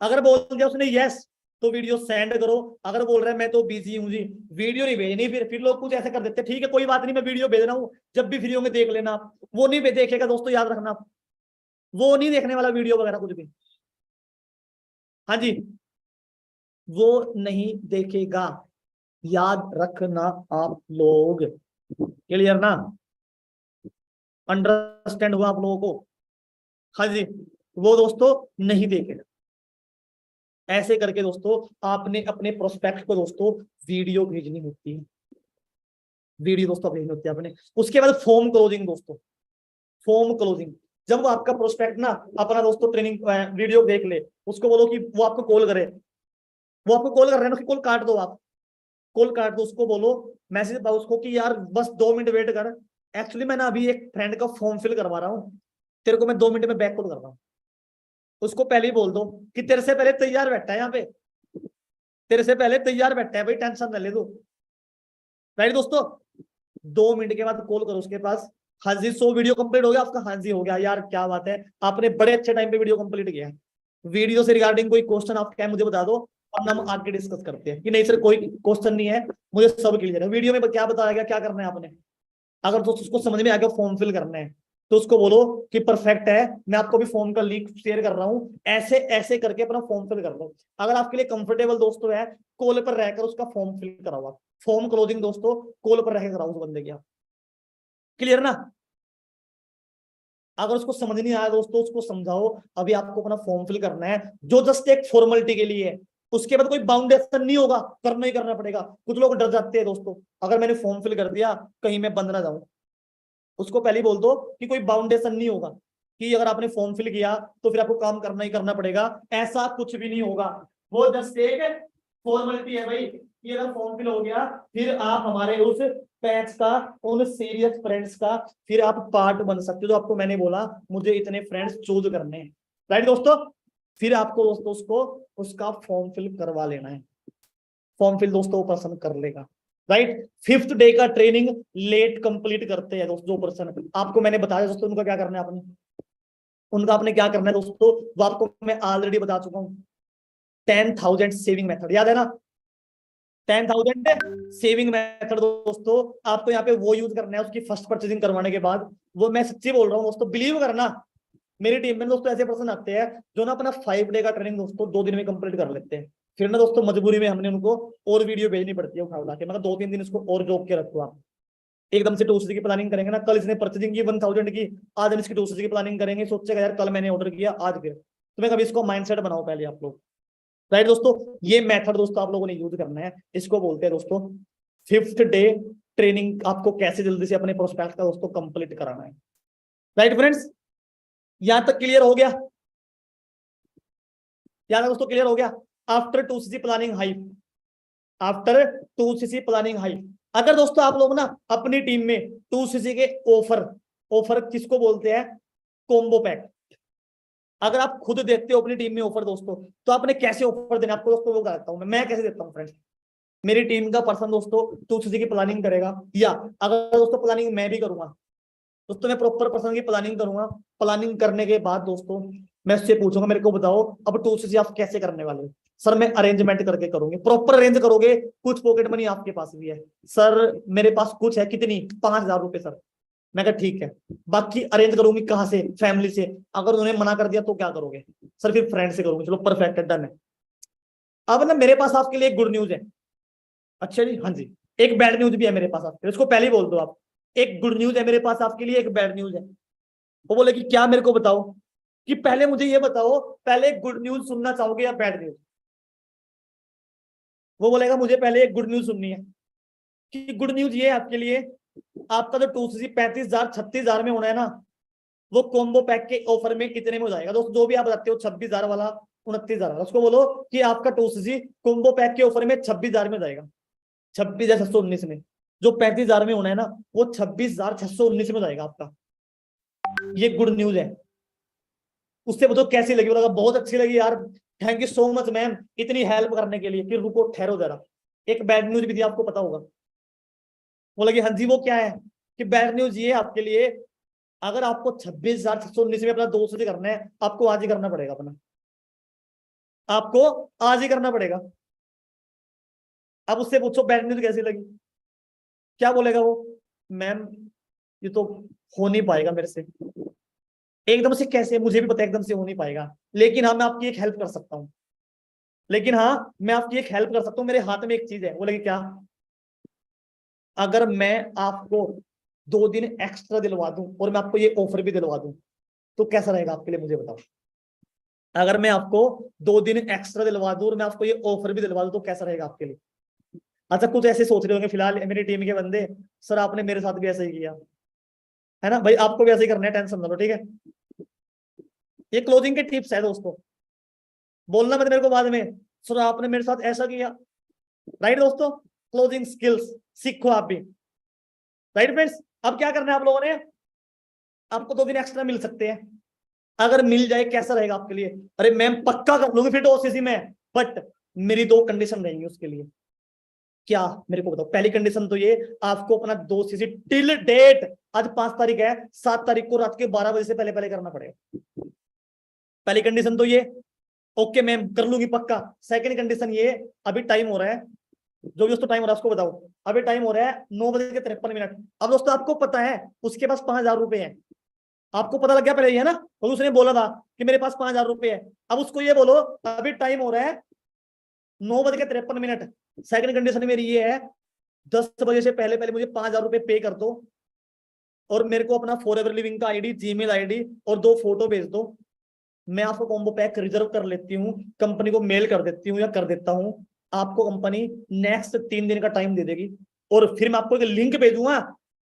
अगर बोल दिया उसने यस, तो वीडियो सेंड करो। अगर बोल रहा है मैं तो बिजी हूं जी, वीडियो नहीं भेजनी, फिर लोग कुछ ऐसे कर देते हैं, ठीक है कोई बात नहीं, मैं वीडियो भेज रहा हूँ, जब भी फ्री होंगे देख लेना आप। वो नहीं देखेगा दोस्तों, याद रखना आप, वो नहीं देखने वाला वीडियो वगैरह कुछ भी। हाँ जी, वो नहीं देखेगा, याद रखना आप लोग, क्लियर ना? अंडरस्टैंड हुआ आप लोगों को? हाँ जी, वो दोस्तों नहीं देखेगा। ऐसे करके दोस्तों आपने अपने प्रोस्पेक्ट को दोस्तों वीडियो भेजनी होती है, वीडियो दोस्तों भेजनी होती है आपने। उसके बाद फॉर्म क्लोजिंग दोस्तों, फॉर्म क्लोजिंग, जब वो आपका प्रोस्पेक्ट ना अपना दोस्तों ट्रेनिंग वीडियो देख ले, उसको बोलो कि वो आपको कॉल करे, वो आपको कॉल कर रहे हैं, उसकी कॉल काट दो आप, कॉल काट दो, उसको बोलो, मैसेज उसको कि यार बस 2 मिनट वेट कर, एक्चुअली मैं ना अभी एक फ्रेंड का फॉर्म फिल करवा रहा हूँ, तेरे को मैं 2 मिनट में बैक कॉल कर रहा हूँ। उसको पहले ही बोल दो कि तेरे से पहले तैयार बैठा है यहाँ पे, तेरे से पहले तैयार बैठा है भाई, टेंशन न ले दो, राइट दोस्तों। 2 मिनट के बाद कॉल करो उसके पास, हाँ जी, 100 वीडियो कंप्लीट हो गया आपका? हाँ जी हो गया यार, क्या बात है, आपने बड़े अच्छे टाइम पे वीडियो कंप्लीट किया है। वीडियो से रिगार्डिंग कोई क्वेश्चन आपका है मुझे बता दो, और हम आगे डिस्कस करते हैं। कि नहीं सर कोई क्वेश्चन नहीं है, मुझे सब क्लियर है। वीडियो में क्या बताया गया, क्या करना है आपने? अगर तो उसको समझ में आ गया फॉर्म फिल करना है तो उसको बोलो कि परफेक्ट है, मैं आपको भी फॉर्म का लिंक शेयर कर रहा हूँ, ऐसे ऐसे करके अपना फॉर्म फिल कर लो। अगर आपके लिए कंफर्टेबल दोस्तों है, कॉल पर रहकर उसका फॉर्म फिल कराओ आप। फॉर्म क्लोजिंग दोस्तों कॉल पर रहकर कराओ उस बंदे की आप। क्लियर ना? अगर उसको समझ नहीं आया दोस्तों उसको समझाओ, अभी आपको अपना फॉर्म फिल करना है जो जस्ट एक फॉर्मेलिटी के लिए है। उसके बाद कोई बाउंडेशन नहीं होगा, करना ही करना पड़ेगा। कुछ लोग डर जाते हैं दोस्तों, अगर मैंने फॉर्म फिल कर दिया कहीं मैं बंद ना जाऊं। उसको पहले ही बोल दो कि कोई बाउंडेशन नहीं होगा, कि अगर आपने फॉर्म फिल किया तो फिर आपको काम करना ही करना पड़ेगा, ऐसा कुछ भी नहीं होगा। वो जस्ट एक फॉर्मेलिटी है भाई, कि अगर फॉर्म फिल हो गया फिर आप हमारे उस बैच का, उन सीरियस फ्रेंड्स का फिर आप पार्ट बन सकते हो। जो आपको मैंने बोला मुझे इतने फ्रेंड्स चूज करने हैं, राइट दोस्तों? फिर आपको दोस्तों उसको उसका फॉर्म फिल करवा लेना है। फॉर्म फिल दोस्तों वो पर्सन कर लेगा, राइट? 5th डे का ट्रेनिंग लेट कंप्लीट करते हैं दोस्तों जो पर्सन, आपको मैंने बताया दोस्तों उनका क्या करना है आपने, उनका आपने क्या करना है दोस्तों, वो आपको मैं ऑलरेडी बता चुका हूँ। 10,000 सेविंग मेथड याद है ना? 10,000 सेविंग मेथड दोस्तों आपको यहाँ पे वो यूज करना है उसकी फर्स्ट परचेजिंग करवाने के बाद। वो मैं सच्ची बोल रहा हूँ दोस्तों, बिलीव करना। मेरी टीम में दोस्तों ऐसे पर्सन आते हैं जो ना अपना 5 डे का ट्रेनिंग दोस्तों 2 दिन में कंप्लीट कर लेते हैं। फिर ना दोस्तों मजबूरी में हमने उनको और वीडियो भेजनी पड़ती है उठा उठा के, मतलब 2-3 दिन इसको और जोक के रखो आप। एकदम से 2 की प्लानिंग करेंगे ना, कल इसने परचेजिंग की 1,000 की, आज हम इसकी 2 की प्लानिंग करेंगे, सोचेगा यार कल मैंने ऑर्डर किया आज फिर। तुम्हें कभी इसको माइंडसेट बनाओ पहले आप लोग, राइट दोस्तों? ये मेथड दोस्तों आप लोगों ने यूज करना है। इसको बोलते हैं दोस्तों 5th डे ट्रेनिंग। आपको कैसे जल्दी से अपने प्रोस्पेक्ट का दोस्तों कंप्लीट कराना है, राइट फ्रेंड्स? यहां तक क्लियर हो गया? यहां तक दोस्तों क्लियर हो गया? After 2cc planning hype, after 2cc planning hype, अगर दोस्तों आप लोग ना अपनी टीम में 2cc के ऑफर, ऑफर किसको बोलते हैं, कॉम्बो पैक, अगर आप खुद देते हो अपनी टीम में ऑफर दोस्तों, तो आपने कैसे ऑफर देना आपको दोस्तों वो बताता हूं मैं कैसे देता हूं फ्रेंड्स। मेरी टीम का पर्सन दोस्तों 2cc की प्लानिंग करेगा, या अगर दोस्तों प्लानिंग मैं भी करूंगा दोस्तों, मैं प्रॉपर पर्सन की प्लानिंग करूंगा। प्लानिंग करने के बाद दोस्तों मैं उससे पूछूंगा मेरे को बताओ अब 2cc आप कैसे करने वाले हो। सर मैं अरेंजमेंट करके करूंगी, प्रॉपर अरेंज करोगे, कुछ पॉकेट मनी आपके पास भी है। सर मेरे पास कुछ है, कितनी, 5,000 रुपए सर। मैं कहा ठीक है, बाकी अरेंज करूंगी कहाँ से, फैमिली से। अगर उन्होंने मना कर दिया तो क्या करोगे? सर फिर फ्रेंड से करूंगी। चलो परफेक्ट है, डन है। अब ना मेरे पास आपके लिए एक गुड न्यूज है। अच्छा जी, हाँ जी, एक बैड न्यूज भी है मेरे पास आपके, इसको पहले ही बोल दो आप। एक गुड न्यूज है मेरे पास आपके लिए, एक बैड न्यूज है। वो बोले कि क्या, मेरे को बताओ कि पहले मुझे ये बताओ, पहले गुड न्यूज सुनना चाहोगे या बैड न्यूज? वो बोलेगा मुझे पहले एक गुड न्यूज सुननी है। कि गुड न्यूज ये है आपके लिए, आपका जो 2cc 35,000 36,000 में होना है ना, वो कॉम्बो पैक के ऑफर में कितने में हो जाएगा दोस्तों? जो भी आप बताते हो 26,000 वाला, 29,000 वाला, उसको बोलो कि आपका 2cc कॉम्बो पैक के ऑफर में 26,000 में जाएगा। 26,619 में। जो 35,000 में होना है ना, वो 26,619 में जाएगा आपका। ये गुड न्यूज है। उससे बताओ कैसी लगी? बोला बहुत अच्छी लगी यार, thank you so much ma'am इतनी हेल्प करने के लिए। फिर रुको ठहरो जरा, एक बैड न्यूज भी थी आपको पता होगा। बोला कि हाँ जी वो क्या है? कि बैड न्यूज ये है आपके लिए, अगर आपको 26,619 में अपना 200 करना है, आपको आज ही करना पड़ेगा अपना, आपको आज ही करना पड़ेगा। अब उससे पूछो बैड न्यूज कैसी लगी, क्या बोलेगा वो? मैम ये तो हो नहीं पाएगा मेरे से। एकदम से कैसे, मुझे भी पता है एकदम से हो नहीं पाएगा, लेकिन हाँ मैं आपकी एक हेल्प कर सकता हूँ। लेकिन हाँ मैं आपकी एक हेल्प कर सकता हूँ, मेरे हाथ में एक चीज है। बोले कि क्या? अगर मैं आपको 2 दिन एक्स्ट्रा दिलवा दूं और मैं आपको ये ऑफर भी दिलवा दूं, तो कैसा रहेगा आपके लिए, मुझे बताओ। अगर मैं आपको 2 दिन एक्स्ट्रा दिलवा दूं और मैं आपको ये ऑफर भी दिलवा दूं, तो कैसा रहेगा आपके लिए? अच्छा कुछ ऐसे सोच रहे होंगे फिलहाल मेरी टीम के बंदे, सर आपने मेरे साथ भी ऐसा ही किया है ना भाई, आपको भी ऐसे ही करना है, टेंशन ना लो, ठीक है? ये क्लोजिंग के टिप्स है दोस्तों, बोलना मत मेरे को बाद में, सर आपने मेरे साथ ऐसा किया। राइट दोस्तों, क्लोजिंग स्किल्स सीखो आप भी, राइट फ्रेंड्स? अब क्या करना है आप लोगों ने, आपको 2 दिन एक्स्ट्रा मिल सकते हैं। अगर मिल जाए कैसा रहेगा आपके लिए? अरे मैम पक्का कर लूंगी फिर तो ओसीसी में, बट मेरी 2 कंडीशन रहेंगी उसके लिए। क्या, मेरे को बताओ। पहली कंडीशन तो ये, आपको अपना 2cc टिल डेट, आज 5 तारीख है, 7 तारीख को रात के 12 बजे से पहले पहले करना पड़ेगा। पहली कंडीशन तो ये, ओके मैम कर लूंगी पक्का। सेकंड कंडीशन ये, अभी टाइम हो रहा है, जो भी दोस्तों टाइम हो रहा है उसको बताओ, अभी टाइम हो रहा है 9:53। अब दोस्तों आपको पता है उसके पास 5,000 रुपए है, आपको पता लग गया पहले, ये है ना, तो उसने बोला था कि मेरे पास 5,000 रुपए है। अब उसको ये बोलो अभी टाइम हो रहा है 9:53। सेकंड कंडीशन मेरी ये है, 10 बजे से पहले पहले मुझे 5,000 रुपए पे कर दो, और मेरे को अपना फॉरएवर लिविंग का आईडी, जीमेल आईडी और 2 फोटो भेज दो। मैं आपको कॉम्बो पैक रिजर्व कर लेती हूँ, कंपनी को मेल कर देती हूँ या कर देता हूँ, आपको कंपनी नेक्स्ट 3 दिन का टाइम दे देगी, और फिर मैं आपको एक लिंक भेजूंगा,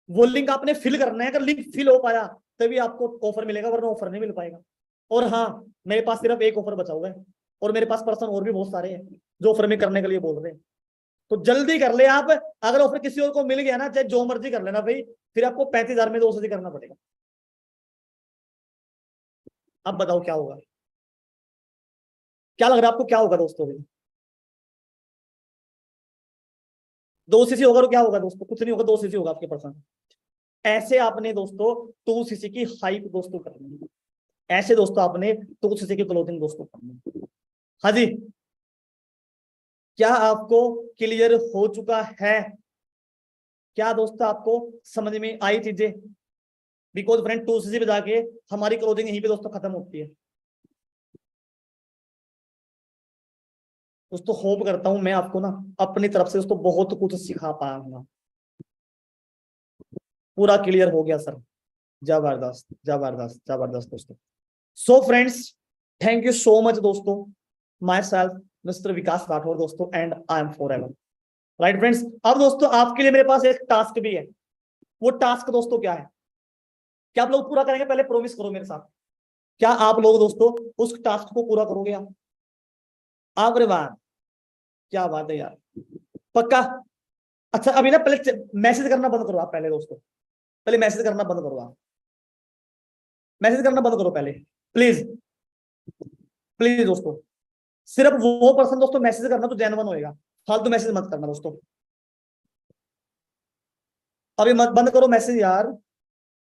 वो लिंक आपने फिल करना है, अगर लिंक फिल हो पाया तभी आपको ऑफर मिलेगा, वरना ऑफर नहीं मिल पाएगा। और हाँ, मेरे पास सिर्फ एक ऑफर बचा हुआ है, और मेरे पास पर्सन और भी बहुत सारे हैं जो ऑफर में करने के लिए बोल रहे हैं, तो जल्दी कर ले आप। अगर ऑफर किसी और को मिल गया ना, चाहे जो मर्जी कर लेना भाई, फिर आपको 35,000 में 2 करना पड़ेगा। अब बताओ क्या होगा, क्या लग रहा है आपको क्या होगा दोस्तों? 2cc होगा तो क्या होगा दोस्तों? कुछ नहीं होगा, 2cc होगा आपके पर्सन। ऐसे आपने दोस्तों 2cc की हाइप दोस्तों करनी है, ऐसे दोस्तों आपने 2cc की क्लोथिंग दोस्तों करनी है। हाँ जी, क्या आपको क्लियर हो चुका है? क्या दोस्तों आपको समझ में आई चीजें? बिकॉज फ्रेंड 2cc पे जाके हमारी क्लोथिंग यहीं पे दोस्तों खत्म होती है। दोस्तों होप करता हूं मैं आपको ना अपनी तरफ से दोस्तों बहुत कुछ सिखा पाया हूँ, पूरा क्लियर हो गया सर। जबरदस्त जबरदस्त जबरदस्त दोस्तों। So friends, thank you so much दोस्तों। My self mister Vikas Rathore दोस्तों, and I am for ever. Right friends, अब दोस्तों आपके लिए मेरे पास एक टास्क भी है। वो टास्क दोस्तों क्या है, क्या आप लोग पूरा करेंगे? पहले प्रॉमिस करो मेरे साथ, क्या आप लोग दोस्तों उस टास्क को पूरा करोगे? आप रे बात, क्या बात है यार, पक्का? अच्छा अभी ना पहले मैसेज करना बंद करो आप, पहले दोस्तों पहले मैसेज करना बंद करो आप, मैसेज करना बंद करो पहले, प्लीज प्लीज दोस्तों। सिर्फ वो पर्सन दोस्तों मैसेज करना तो जेन्युइन होएगा, फालतू मैसेज मत करना दोस्तों। अभी मत बंद करो मैसेज यार।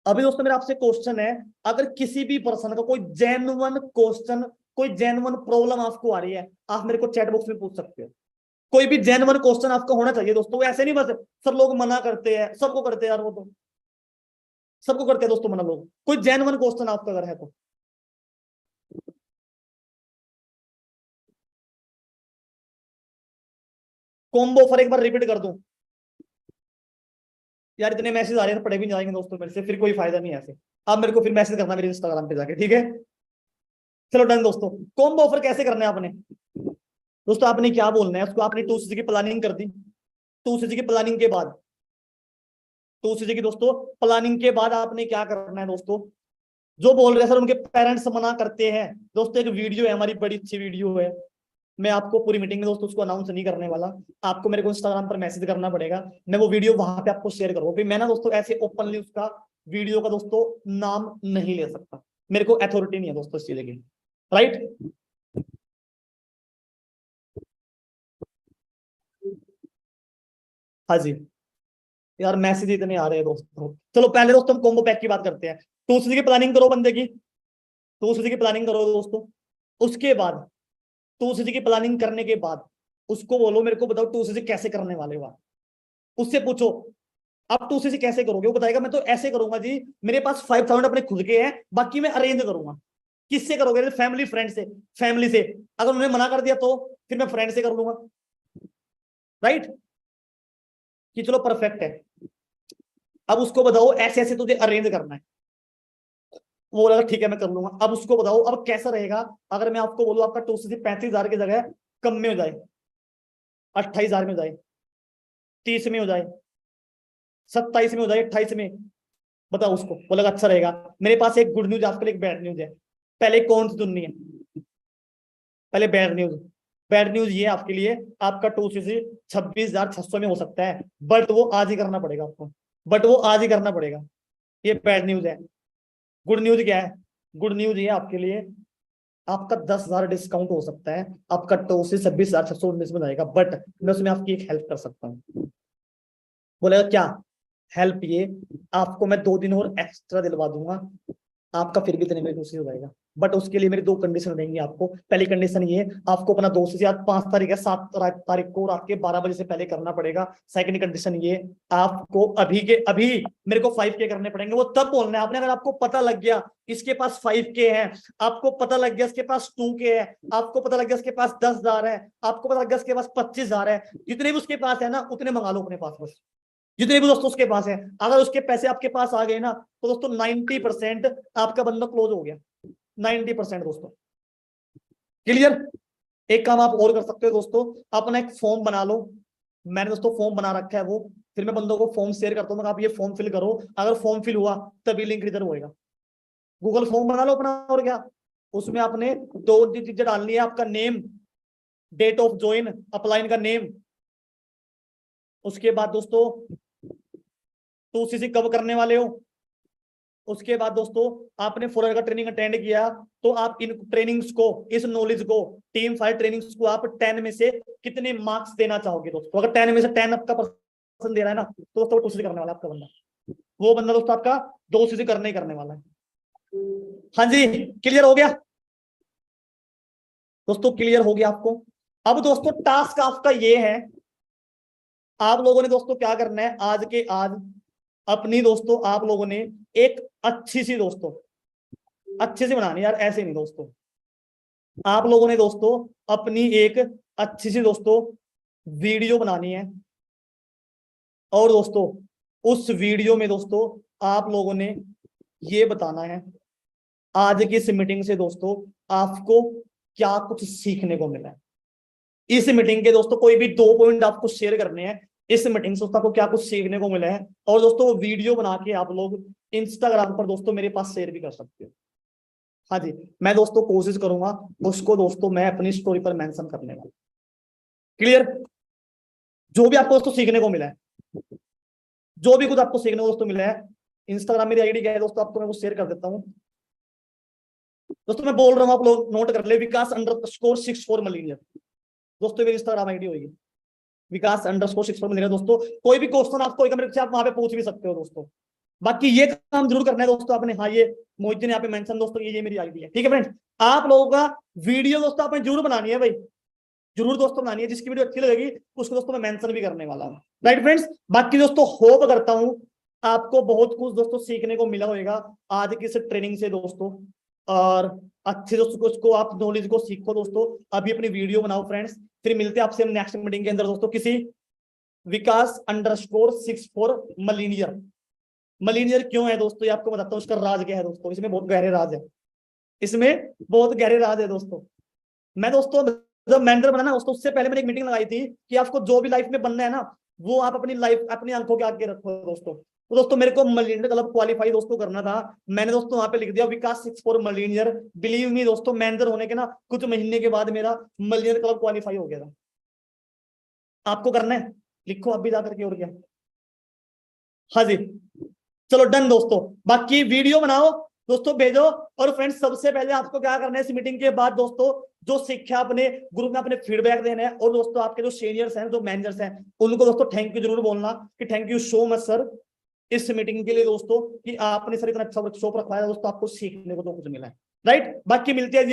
अभी दोस्तों मेरा आपसे क्वेश्चन है, अगर किसी भी पर्सन का कोई जेन्युइन क्वेश्चन, कोई जेन्युइन प्रॉब्लम आपको आ रही है, आप मेरे को चैट बॉक्स में पूछ सकते हो। कोई भी जेन्युइन क्वेश्चन आपका होना चाहिए दोस्तों, ऐसे नहीं बस सब लोग मना करते हैं, सबको करते हैं यार, वो तो सबको करते हैं दोस्तों मना लोग। कोई जेन्युइन क्वेश्चन आपका अगर है तो कॉम्बो ऑफर एक बार रिपीट कर दूं यार, इतने मैसेज आ रहे हैं पढ़े भी नहीं जाएंगे दोस्तों मेरे से, फिर कोई फायदा नहीं है ऐसे। आप मेरे को फिर मैसेज करना मेरे इंस्टाग्राम पे जाके, ठीक है? चलो डन दोस्तों। कॉम्बो ऑफर कैसे करना है आपने दोस्तों, आपने क्या बोलना है उसको, आपने 2cc की प्लानिंग कर दी, 2cc की प्लानिंग के बाद, 2cc की दोस्तों प्लानिंग के बाद आपने क्या करना है दोस्तों, जो बोल रहे हैं सर उनके पेरेंट्स मना करते हैं दोस्तों, एक वीडियो है हमारी, बड़ी अच्छी वीडियो है, मैं आपको पूरी मीटिंग में दोस्तों उसको अनाउंस नहीं करने वाला, आपको मेरे को इंस्टाग्राम पर मैसेज करना पड़ेगा, मैं वो वीडियो वहां पे आपको शेयर करूंगा। मैं ना दोस्तों ऐसे ओपनली उसका वीडियो का दोस्तों नाम नहीं ले सकता, मेरे को अथॉरिटी नहीं है दोस्तों इस चीज की, राइट? हाँ जी, यार मैसेज इतने आ रहे हैं दोस्तों। चलो पहले दोस्तों हम कॉम्बो पैक की बात करते हैं। 2cc की प्लानिंग करो बंदे की, 2cc की प्लानिंग करो दोस्तों, उसके बाद 2cc की प्लानिंग करने के बाद उसको बोलो मेरे को बताओ 2cc कैसे करने वाले हो आप, उससे पूछो आप 2cc कैसे करोगे, वो बताएगा मैं तो ऐसे करूंगा जी, मेरे पास 5,000 अपने खुद के हैं, बाकी मैं अरेंज करूंगा। किससे करोगे? फैमिली फ्रेंड से, फैमिली से। अगर उन्होंने मना कर दिया तो फिर मैं फ्रेंड से कर लूंगा, राइट? कि चलो परफेक्ट है। अब उसको बताओ ऐसे ऐसे तुझे अरेंज करना है, वो बोला ठीक है मैं कर लूंगा। अब उसको बताओ अब कैसा रहेगा, अगर मैं आपको बोलूं आपका 2cc 35,000 की जगह कम में हो जाए, 28,000 में हो जाए, 30 में हो जाए, 27 में हो जाए, 28 में, बताओ उसको, बोलेगा अच्छा रहेगा। मेरे पास एक गुड न्यूज आपके लिए, एक बैड न्यूज है। पहले कौन सी सुननी है? पहले बैड न्यूज। बैड न्यूज ये आपके लिए, आपका 2cc 26,600 में हो सकता है, बट वो आज ही करना पड़ेगा आपको, बट वो आज ही करना पड़ेगा, ये बैड न्यूज है। गुड न्यूज क्या है? गुड न्यूज ये आपके लिए आपका 10,000 डिस्काउंट हो सकता है, आपका टोटल 26,619 में जाएगा, बट मैं उसमें आपकी एक हेल्प कर सकता हूँ। बोलेगा क्या हेल्प? ये आपको मैं 2 दिन और एक्स्ट्रा दिलवा दूंगा, आपका फिर भी इतने में दूसरी हो जाएगा, बट उसके लिए मेरी 2 कंडीशन रहेंगी आपको। पहली कंडीशन ये, आपको अपना दोस्त से आज 5 तारीख है, 7 तारीख को रात के 12 बजे से पहले करना पड़ेगा। सेकंड कंडीशन ये, आपको अभी के अभी मेरे को 5K करने पड़ेंगे। वो तब बोलना है आपने, अगर आपको पता लग गया इसके पास 5K है, आपको पता लग गया इसके पास 2K है, आपको पता लग गया इसके पास 10,000 है, आपको पता लग गया इसके पास 25,000 है, जितने भी उसके पास है ना उतने मंगा लो अपने पास बस, जितने भी दोस्तों उसके पास है। अगर उसके पैसे आपके पास आ गए ना तो दोस्तों 90% आपका बंदा क्लोज हो गया, 90% दोस्तों। क्लियर? एक काम आप और कर सकते हो दोस्तों, अपना एक फॉर्म बना लो। मैंने दोस्तों फॉर्म बना रखा है, वो फिर मैं बंदों को फॉर्म शेयर करता हूँ, आप ये फॉर्म फिल करो, अगर फॉर्म फिल हुआ तभी लिंक इधर होएगा। गूगल फॉर्म बना लो अपना, और क्या, उसमें आपने 2 चीजें डालनी है, आपका नेम, डेट ऑफ ज्वाइन, अप्लाइन का नेम, उसके बाद दोस्तों तो सीसी कब करने वाले हो, उसके बाद दोस्तों आपने 4 का ट्रेनिंग अटेंड किया तो आप इन ट्रेनिंग्स को, इस नॉलेज को, टीम फायर ट्रेनिंग्स को आप 10 में से कितने मार्क्स देना चाहोगे दोस्तों? अगर 10 में से 10 आपका पर्सन दे रहा है ना तो दोस्तों 2 करने वाला आपका बंदा, वो बंदा दोस्तों आपका 2 करने ही करने वाला है। हाँ जी, क्लियर हो गया दोस्तों? क्लियर हो गया आपको? अब दोस्तों टास्क आपका ये है, आप लोगों ने दोस्तों क्या करना है, आज के आज अपनी दोस्तों आप लोगों ने एक अच्छी सी दोस्तों, अच्छे से बनानी यार, ऐसे नहीं दोस्तों, आप लोगों ने दोस्तों अपनी एक अच्छी सी दोस्तों वीडियो बनानी है, और दोस्तों उस वीडियो में दोस्तों आप लोगों ने ये बताना है आज की इस मीटिंग से दोस्तों आपको क्या कुछ सीखने को मिला है। इस मीटिंग के दोस्तों कोई भी 2 पॉइंट आपको शेयर करने हैं, इस मीटिंग से आपको क्या कुछ सीखने को मिला है, और दोस्तों वो वीडियो बना के आप लोग इंस्टाग्राम पर दोस्तों मेरे पास शेयर भी कर सकते हो। हाँ जी, मैं दोस्तों कोशिश करूंगा उसको दोस्तों मैं अपनी स्टोरी पर मेंशन करने का। क्लियर? जो भी आपको दोस्तों सीखने को मिला है, जो भी कुछ आपको सीखने को दोस्तों मिला है, इंस्टाग्राम मेरी आईडी क्या है दोस्तों, आपको मैं वो शेयर कर देता हूं दोस्तों। मैं बोल रहा हूं, आप लोग नोट कर ले, विकास_64 मलिनियर दोस्तों मेरी इंस्टाग्राम आईडी होगी, विकास_64 मलिनियर दोस्तों। कोई भी क्वेश्चन आपको होगा मेरे से आप वहां पे पूछ भी सकते हो दोस्तों। बाकी ये काम जरूर करना है दोस्तों आपने, हाँ ये मोहित जी ने यहाँ पे मेंशन दोस्तों, ये मेरी आईडी है, ठीक है फ्रेंड्स। आप लोगों का वीडियो दोस्तों आपने जरूर बनानी है भाई, जरूर दोस्तों बनानी है, जिसकी वीडियो अच्छी लगेगी उसको दोस्तों मैं मेंशन भी करने वाला हूँ, राइट फ्रेंड्स। बाकी दोस्तों होप करता हूँ आपको बहुत कुछ दोस्तों सीखने को मिला होगा आज की इस ट्रेनिंग से दोस्तों, और अच्छे दोस्तों कुछ को आप नॉलेज को सीखो दोस्तों। अभी अपनी वीडियो बनाओ फ्रेंड्स, फिर मिलते हैं आपसे हम नेक्स्ट मीटिंग के अंदर दोस्तों, किसी विकास_64 मलिनियर। मलिनियर क्यों है दोस्तों ये आपको बताता हूँ, उसका राज क्या है दोस्तों, इसमें बहुत गहरे राज है, इसमें बहुत गहरे राज है दोस्तों। मैं दोस्तों जब मेंटर बना ना दोस्तों, उससे पहले मैंने एक मीटिंग लगाई थी कि आपको जो भी लाइफ में बनना है ना वो आप अपनी लाइफ अपनी आंखों के आगे रखो दोस्तों। तो दोस्तों मेरे को मलिनियर क्लब क्वालिफाई दोस्तों करना था, मैंने दोस्तों वहां पे लिख दिया विकास_64 मलिनियर। बिलीव मी दोस्तों, मेंटर होने के ना कुछ महीने के बाद मेरा मलिनियर क्लब क्वालिफाई हो गया था। आपको करना है, लिखो अभी जाकर के, और क्या। हाँ जी, चलो डन दोस्तों, बाकी वीडियो बनाओ दोस्तों, भेजो। और फ्रेंड्स सबसे पहले आपको क्या करना है इस मीटिंग के बाद दोस्तों, जो सीखा अपने ग्रुप में अपने फीडबैक देना है, और दोस्तों आपके जो सीनियर्स हैं, जो मैनेजर्स हैं, उनको दोस्तों थैंक यू जरूर बोलना कि thank you so much sir इस मीटिंग के लिए दोस्तों, कि आपने सर इतना अच्छा वर्कशॉप रखवाया दोस्तों, आपको सीखने को तो कुछ मिला है, राइट। बाकी मिलते हैं जी हम